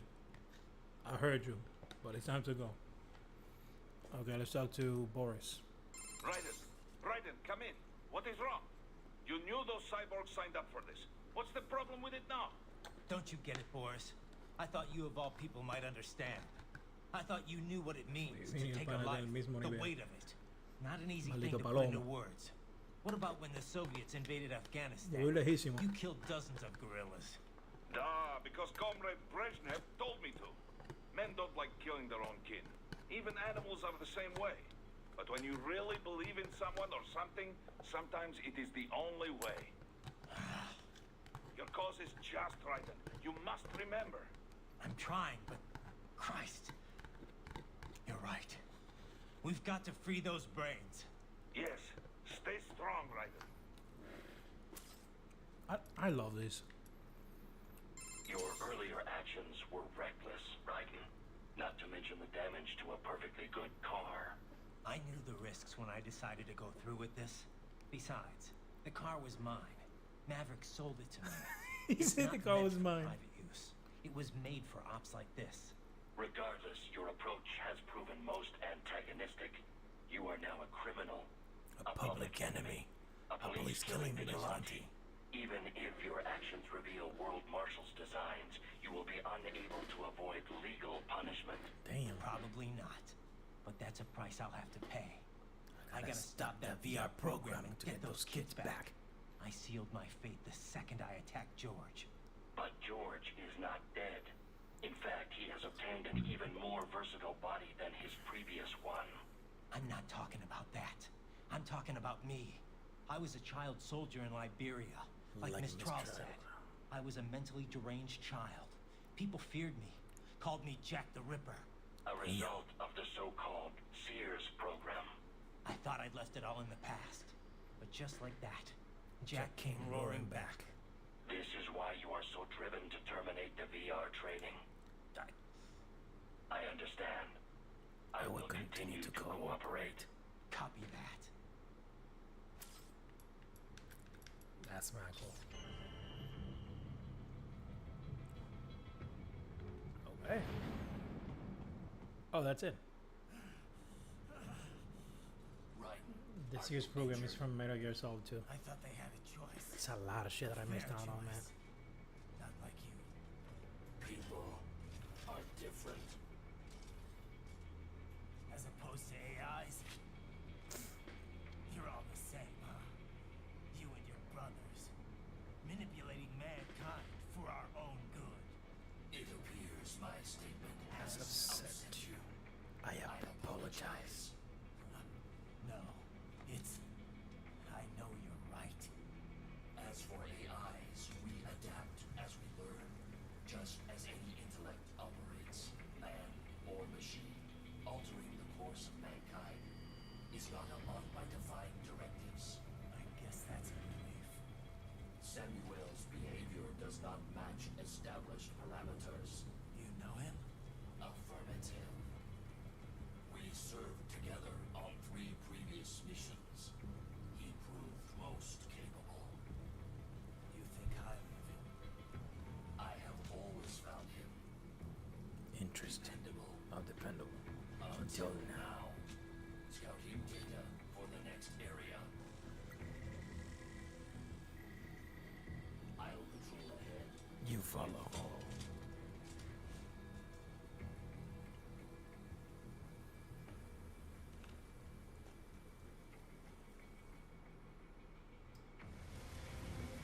I heard you, but it's time to go. Okay, let's talk to Boris. Raiden, come in. What is wrong? You knew those cyborgs signed up for this. What's the problem with it now? Don't you get it, Boris? I thought you of all people might understand. I thought you knew what it means to take a life, the weight of it. Not an easy thing to put into words. What about when the Soviets invaded Afghanistan? You killed dozens of guerrillas. Because Comrade Brezhnev told me to. Men don't like killing their own kin. Even animals are the same way. But when you really believe in someone or something, sometimes it is the only way. Your cause is just, Raiden. You must remember. I'm trying, but Christ. You're right. We've got to free those brains. Yes. Stay strong, Raiden. I love this. Your earlier actions were reckless, Raiden. Not to mention the damage to a perfectly good car. I knew the risks when I decided to go through with this. Besides, the car was mine. Maverick sold it to me. He said the car was mine. Private use. It was made for ops like this. Regardless, your approach has proven most antagonistic. You are now a criminal. A public enemy. A police killing vigilante. Even if your actions reveal World Marshal's designs, you will be unable to avoid legal punishment. Damn. Probably not. But that's a price I'll have to pay. I gotta stop that VR programming to get those kids back. I sealed my fate the second I attacked George. But George is not dead. In fact, he has obtained an even more versatile body than his previous one. I'm not talking about that. I'm talking about me. I was a child soldier in Liberia. Like Miss Traub said. I was a mentally deranged child. People feared me. Called me Jack the Ripper. A result of the so-called Sears program. I thought I'd left it all in the past. But just like that, Jack came roaring back. This is why you are so driven to terminate the VR training. I understand. I will continue to cooperate. Copy that. That's Michael. Okay. Oh, that's it. Right. The Sears program is from Metal Gear Solid 2. I thought they had a choice. It's a lot of shit that I missed out on, man. Not like you. People are different. As opposed to AIs. You're all the same, huh? You and your brothers. Manipulating mankind for our own good. It appears my statement has upset you. I apologize. No, it's... I know you're right. As for AIs, we adapt as we learn. Just as any intellect operates, man or machine, altering the course of mankind is not unlocked by defying directives. I guess that's a relief. Samuel's behavior does not match established parameters. You know him? Affirmative. We served together on 3 previous missions. He proved most capable. You think highly of him? I have always found him Interesting. dependable. Not dependable. Until now. Scouting data for the next area. I'll patrol ahead. You follow.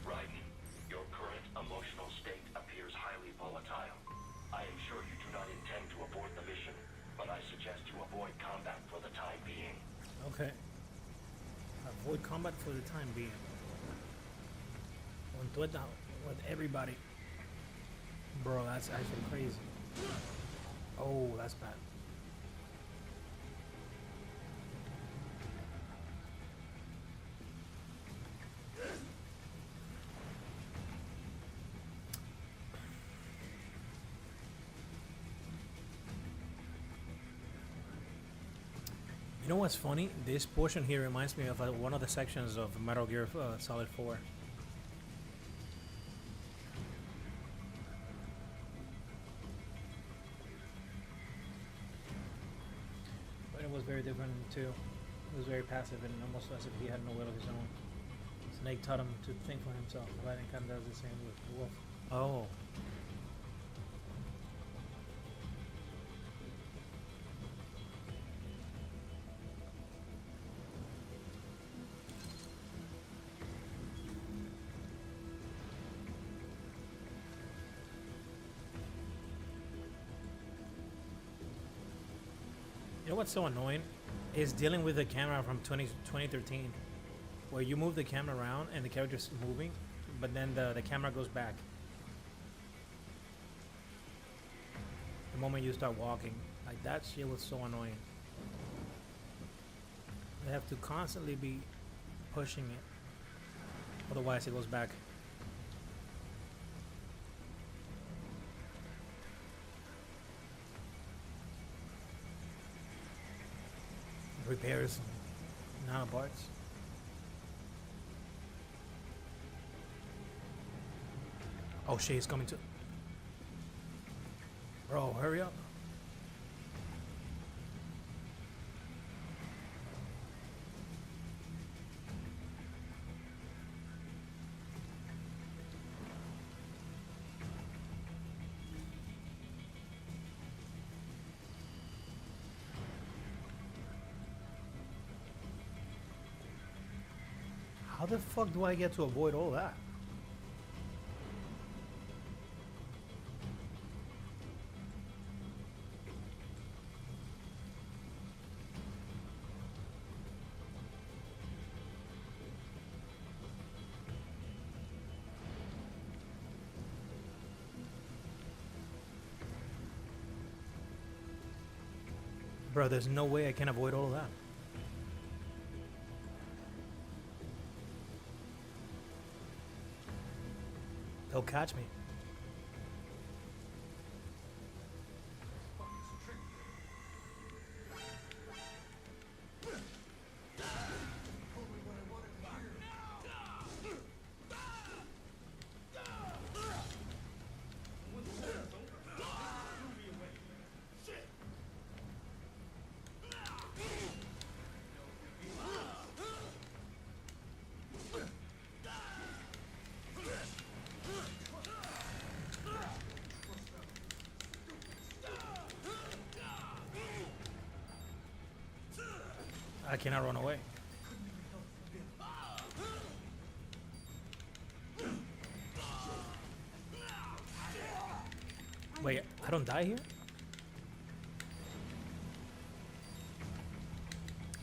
Raiden, your current emotional state appears highly volatile. I am sure you do not intend to abort the mission, but I suggest you avoid combat for the time being. Okay. Avoid combat for the time being. With everybody. Bro, that's actually crazy. Oh, that's bad. You know what's funny? This portion here reminds me of one of the sections of Metal Gear Solid 4. But it was very different too. It was very passive and almost as if he had no will of his own. Snake taught him to think for himself. Raiden kind of does the same with the wolf. Oh. You know what's so annoying? Is dealing with the camera from 2013, where you move the camera around and the character's moving, but then the camera goes back. The moment you start walking, like that shit was so annoying. They have to constantly be pushing it, otherwise it goes back. Repairs, nanoparts. Oh shit, he's coming to. Bro, hurry up. How the fuck do I get to avoid all that? Bro, there's no way I can avoid all of that. They'll catch me. I cannot run away. Wait, I don't die here?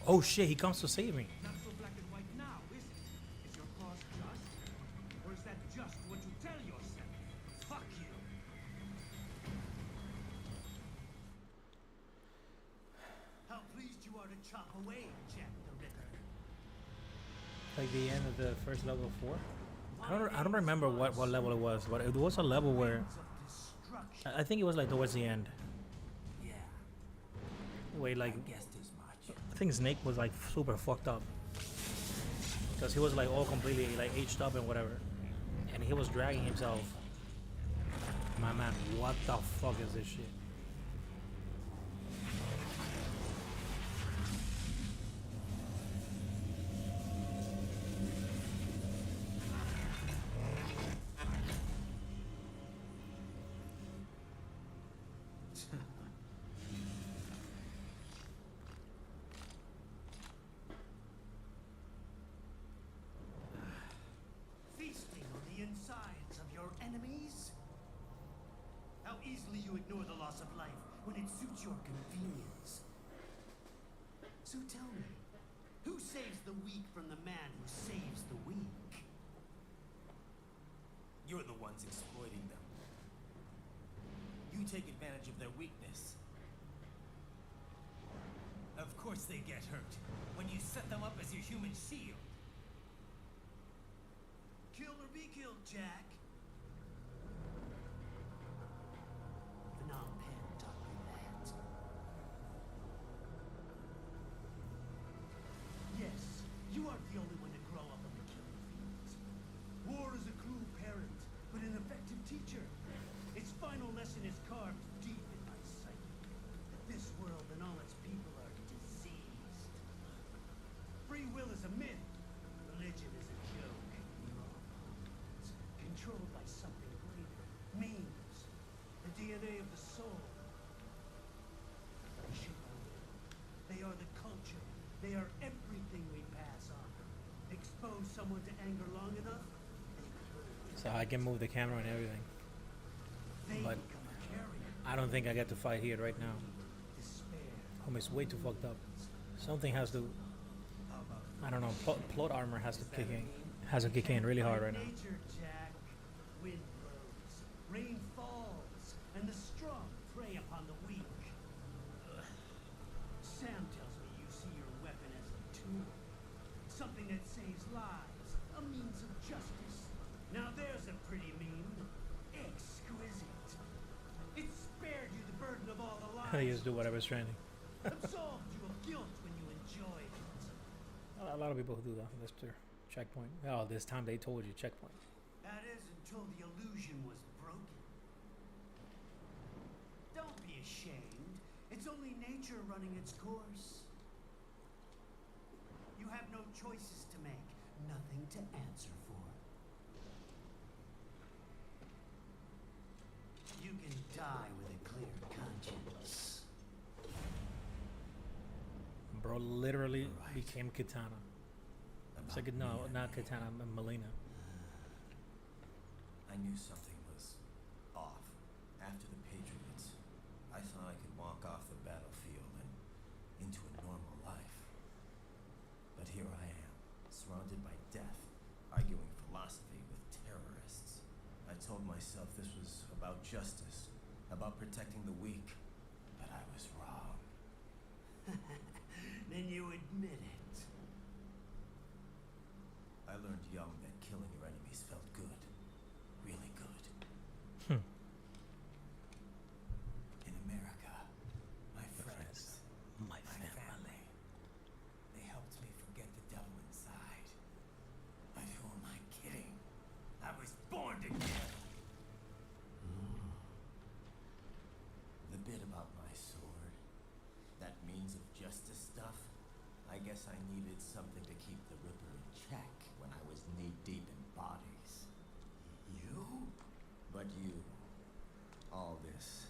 Oh shit, he comes to save me. Not so black and white now, is it? Is your cause just? Or is that just what you tell yourself? Fuck you. How pleased you are to chop away, Jack the Ripper. Like the end of the first level of 4? I don't remember what level it was, but it was a level where I think it was like towards the end. Yeah, Wait, like I guessed as much. I think Snake was like super fucked up because he was like all completely like aged up and whatever, and he was dragging himself. My man, what the fuck is this shit? Feasting on the insides of your enemies? How easily you ignore the loss of life when it suits your convenience. So tell me, who saves the weak from the man who saves the weak? You're the ones exploiting them. You take advantage of their weakness. Of course they get hurt when you set them up as your human shield. Kill or be killed, Jack. Phnom Penh taught me that. Yes, you aren't the only one to grow up on the killing fields. War is a cruel parent, but an effective teacher. Its final lesson is carved deep in my psyche. That this world and all its people are diseased. Free will is a myth. Religion is a joke. Controlled by something greater. Means. The DNA of the soul. They shape our will. They are the culture. They are everything we pass on. Expose someone to anger long enough, So I can move the camera and everything, they but become a carrier. I don't think I get to fight here right now. Despair. Homie's way too fucked up. Something has to, I don't know, plot armor has to kick in. Has to kick in really hard right now. Nature, Jack. Wind blows, rain falls, and the strong prey upon the weak. Sam tells me you see your weapon as a tool. Something that saves lives, a means of justice. Now there's a pretty meme. Exquisite. It spared you the burden of all the lives. They just do whatever's trending. Absolved you of guilt when you enjoyed it. A lot of people who do that. That's their checkpoint. Oh, this time they told you checkpoint. That is until the illusion was broken. Don't be ashamed. It's only nature running its course. You have no choices to make, nothing to answer for. You can die with a clear conscience. Bro literally became Katana. I'm It's like no, not Katana, Melina. I knew something was off. After the Patriots, I thought I could walk off the battlefield and into a normal life. But here I am, surrounded by death, arguing philosophy with terrorists. I told myself this was about justice, about protecting the weak, but I was wrong. Then you admit it. I learned young that killing your enemies felt good. Really good. In America, my friends, My family, they helped me forget the devil inside. But who am I kidding? I was born to kill. The bit about my sword, that means of justice stuff, I guess I needed something to keep the Ripper in check when I was knee-deep in bodies. You? But you, all this,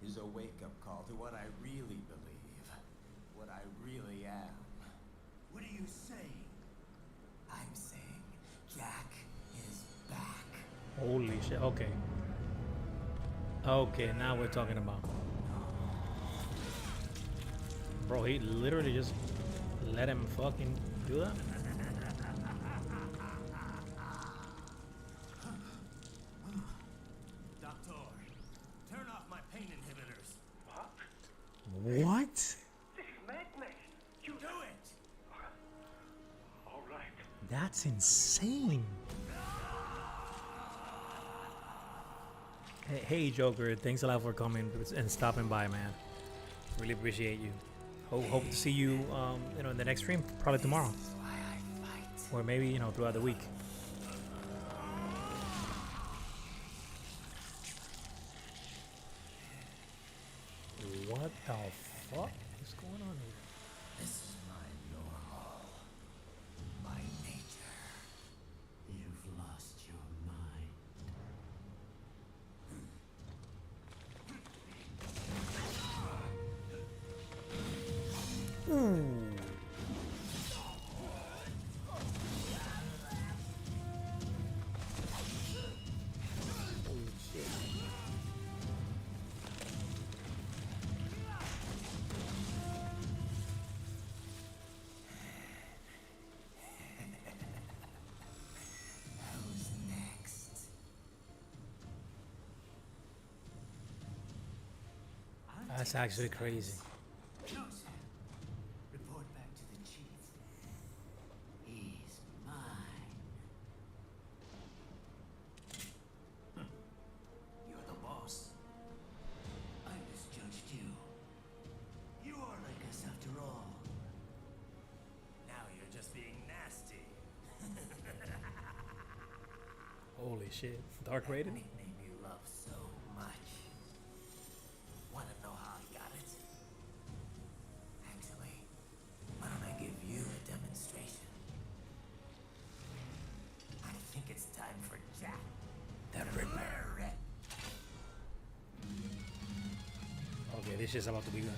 is a wake-up call to what I really believe, what I really am. What are you saying? I'm saying Jack is back. Holy shit. Okay. Okay, now we're talking about. Bro, he literally just let him fucking do that? Doctor, turn off my pain inhibitors. What? What? This is madness. You Do it! All right. That's insane. Hey, Joker, thanks a lot for coming and stopping by, man. Really appreciate you. Hope to see you, in the next stream, probably tomorrow, This is why I fight. or maybe throughout the week. What the fuck is going on here? This is my normal, my nature. You've lost your mind. Who's next? That's actually crazy. No, sir. Report back to the chief. He's mine. You're the boss. I misjudged you. You are like us after all. Now you're just being nasty. Holy shit. Dark rated? Nickname you love so much. Want to know how I got it? Actually, why don't I give you a demonstration? I think it's time for Jack. The Ripper. Okay, this shit's about to be good.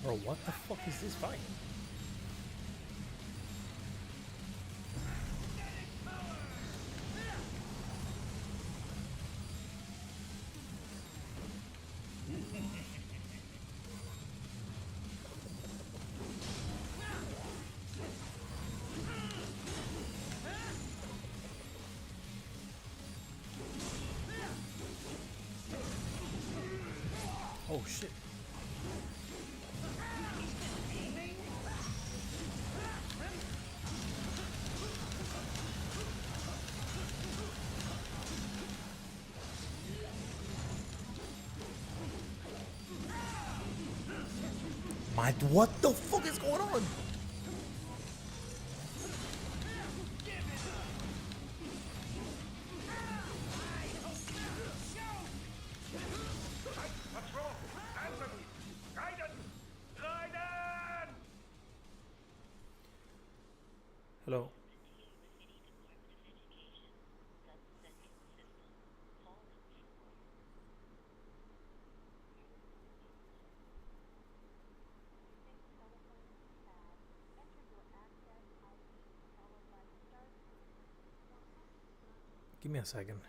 Bro, what the fuck is this fight? Oh shit. My, what the fuck is going on? What's wrong? Answer me! Raiden! Raiden! Hello. Give me a second.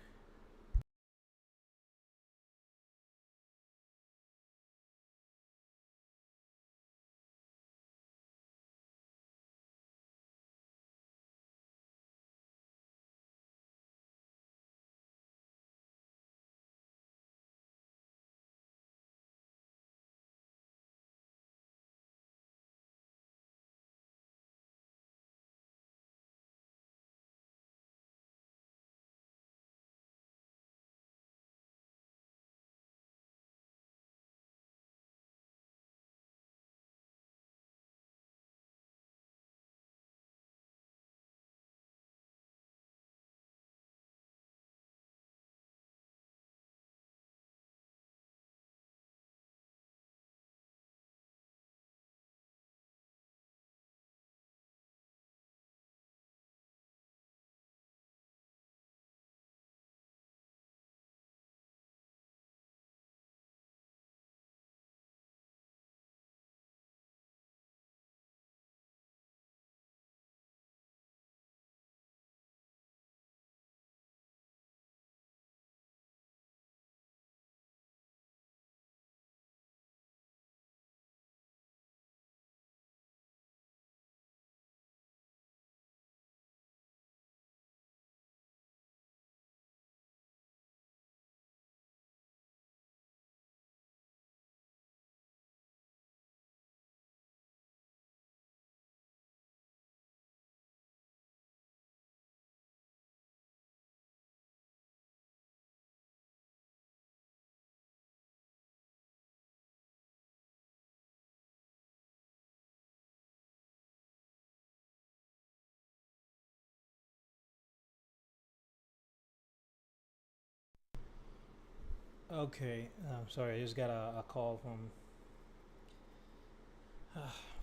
Okay, sorry, I just got a call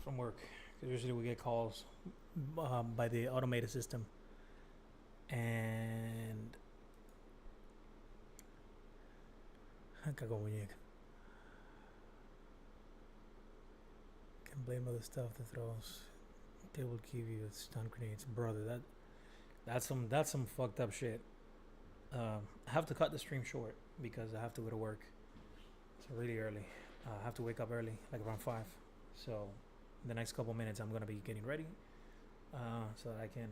from work. 'Cause usually we get calls by the automated system, and cagó muñeca. Can blame other stuff that throws. They will give you stun grenades, brother. That's some fucked up shit. I have to cut the stream short because I have to go to work. So really early. I have to wake up early, like around 5. So in the next couple minutes, I'm gonna be getting ready, so that I can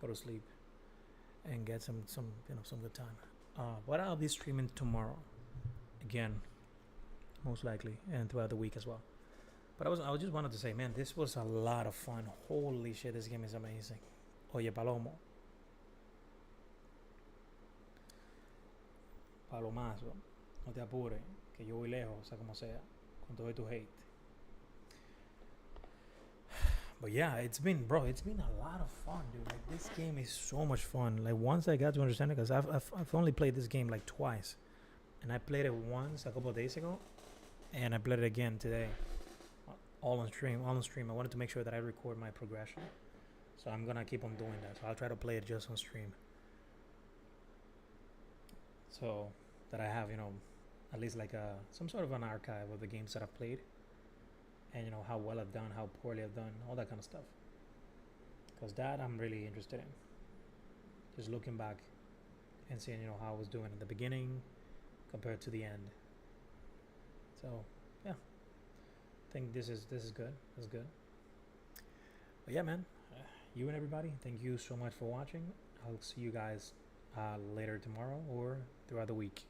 go to sleep and get some good time. But I'll be streaming tomorrow, again, most likely, and throughout the week as well. But I just wanted to say, man, this was a lot of fun. Holy shit, this game is amazing. Oye, Palomo. Palomazo, no te apures, que yo voy lejos, o sea como sea, con todo tu hate. But yeah, it's been a lot of fun, dude. Like, this game is so much fun. Like, once I got to understand it, because I've only played this game like twice, and I played it once a couple of days ago, and I played it again today, all on stream. I wanted to make sure that I record my progression, so I'm gonna keep on doing that. So I'll try to play it just on stream, so that I have, at least like some sort of an archive of the games that I've played, and know, how well I've done, how poorly I've done, all that kind of stuff. Because that I'm really interested in. Just looking back and seeing, you know, how I was doing at the beginning compared to the end. So yeah, I think this is good. This is good. But yeah, man, you and everybody, thank you so much for watching. I'll see you guys later tomorrow or throughout the week.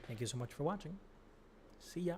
Thank you so much for watching. See ya.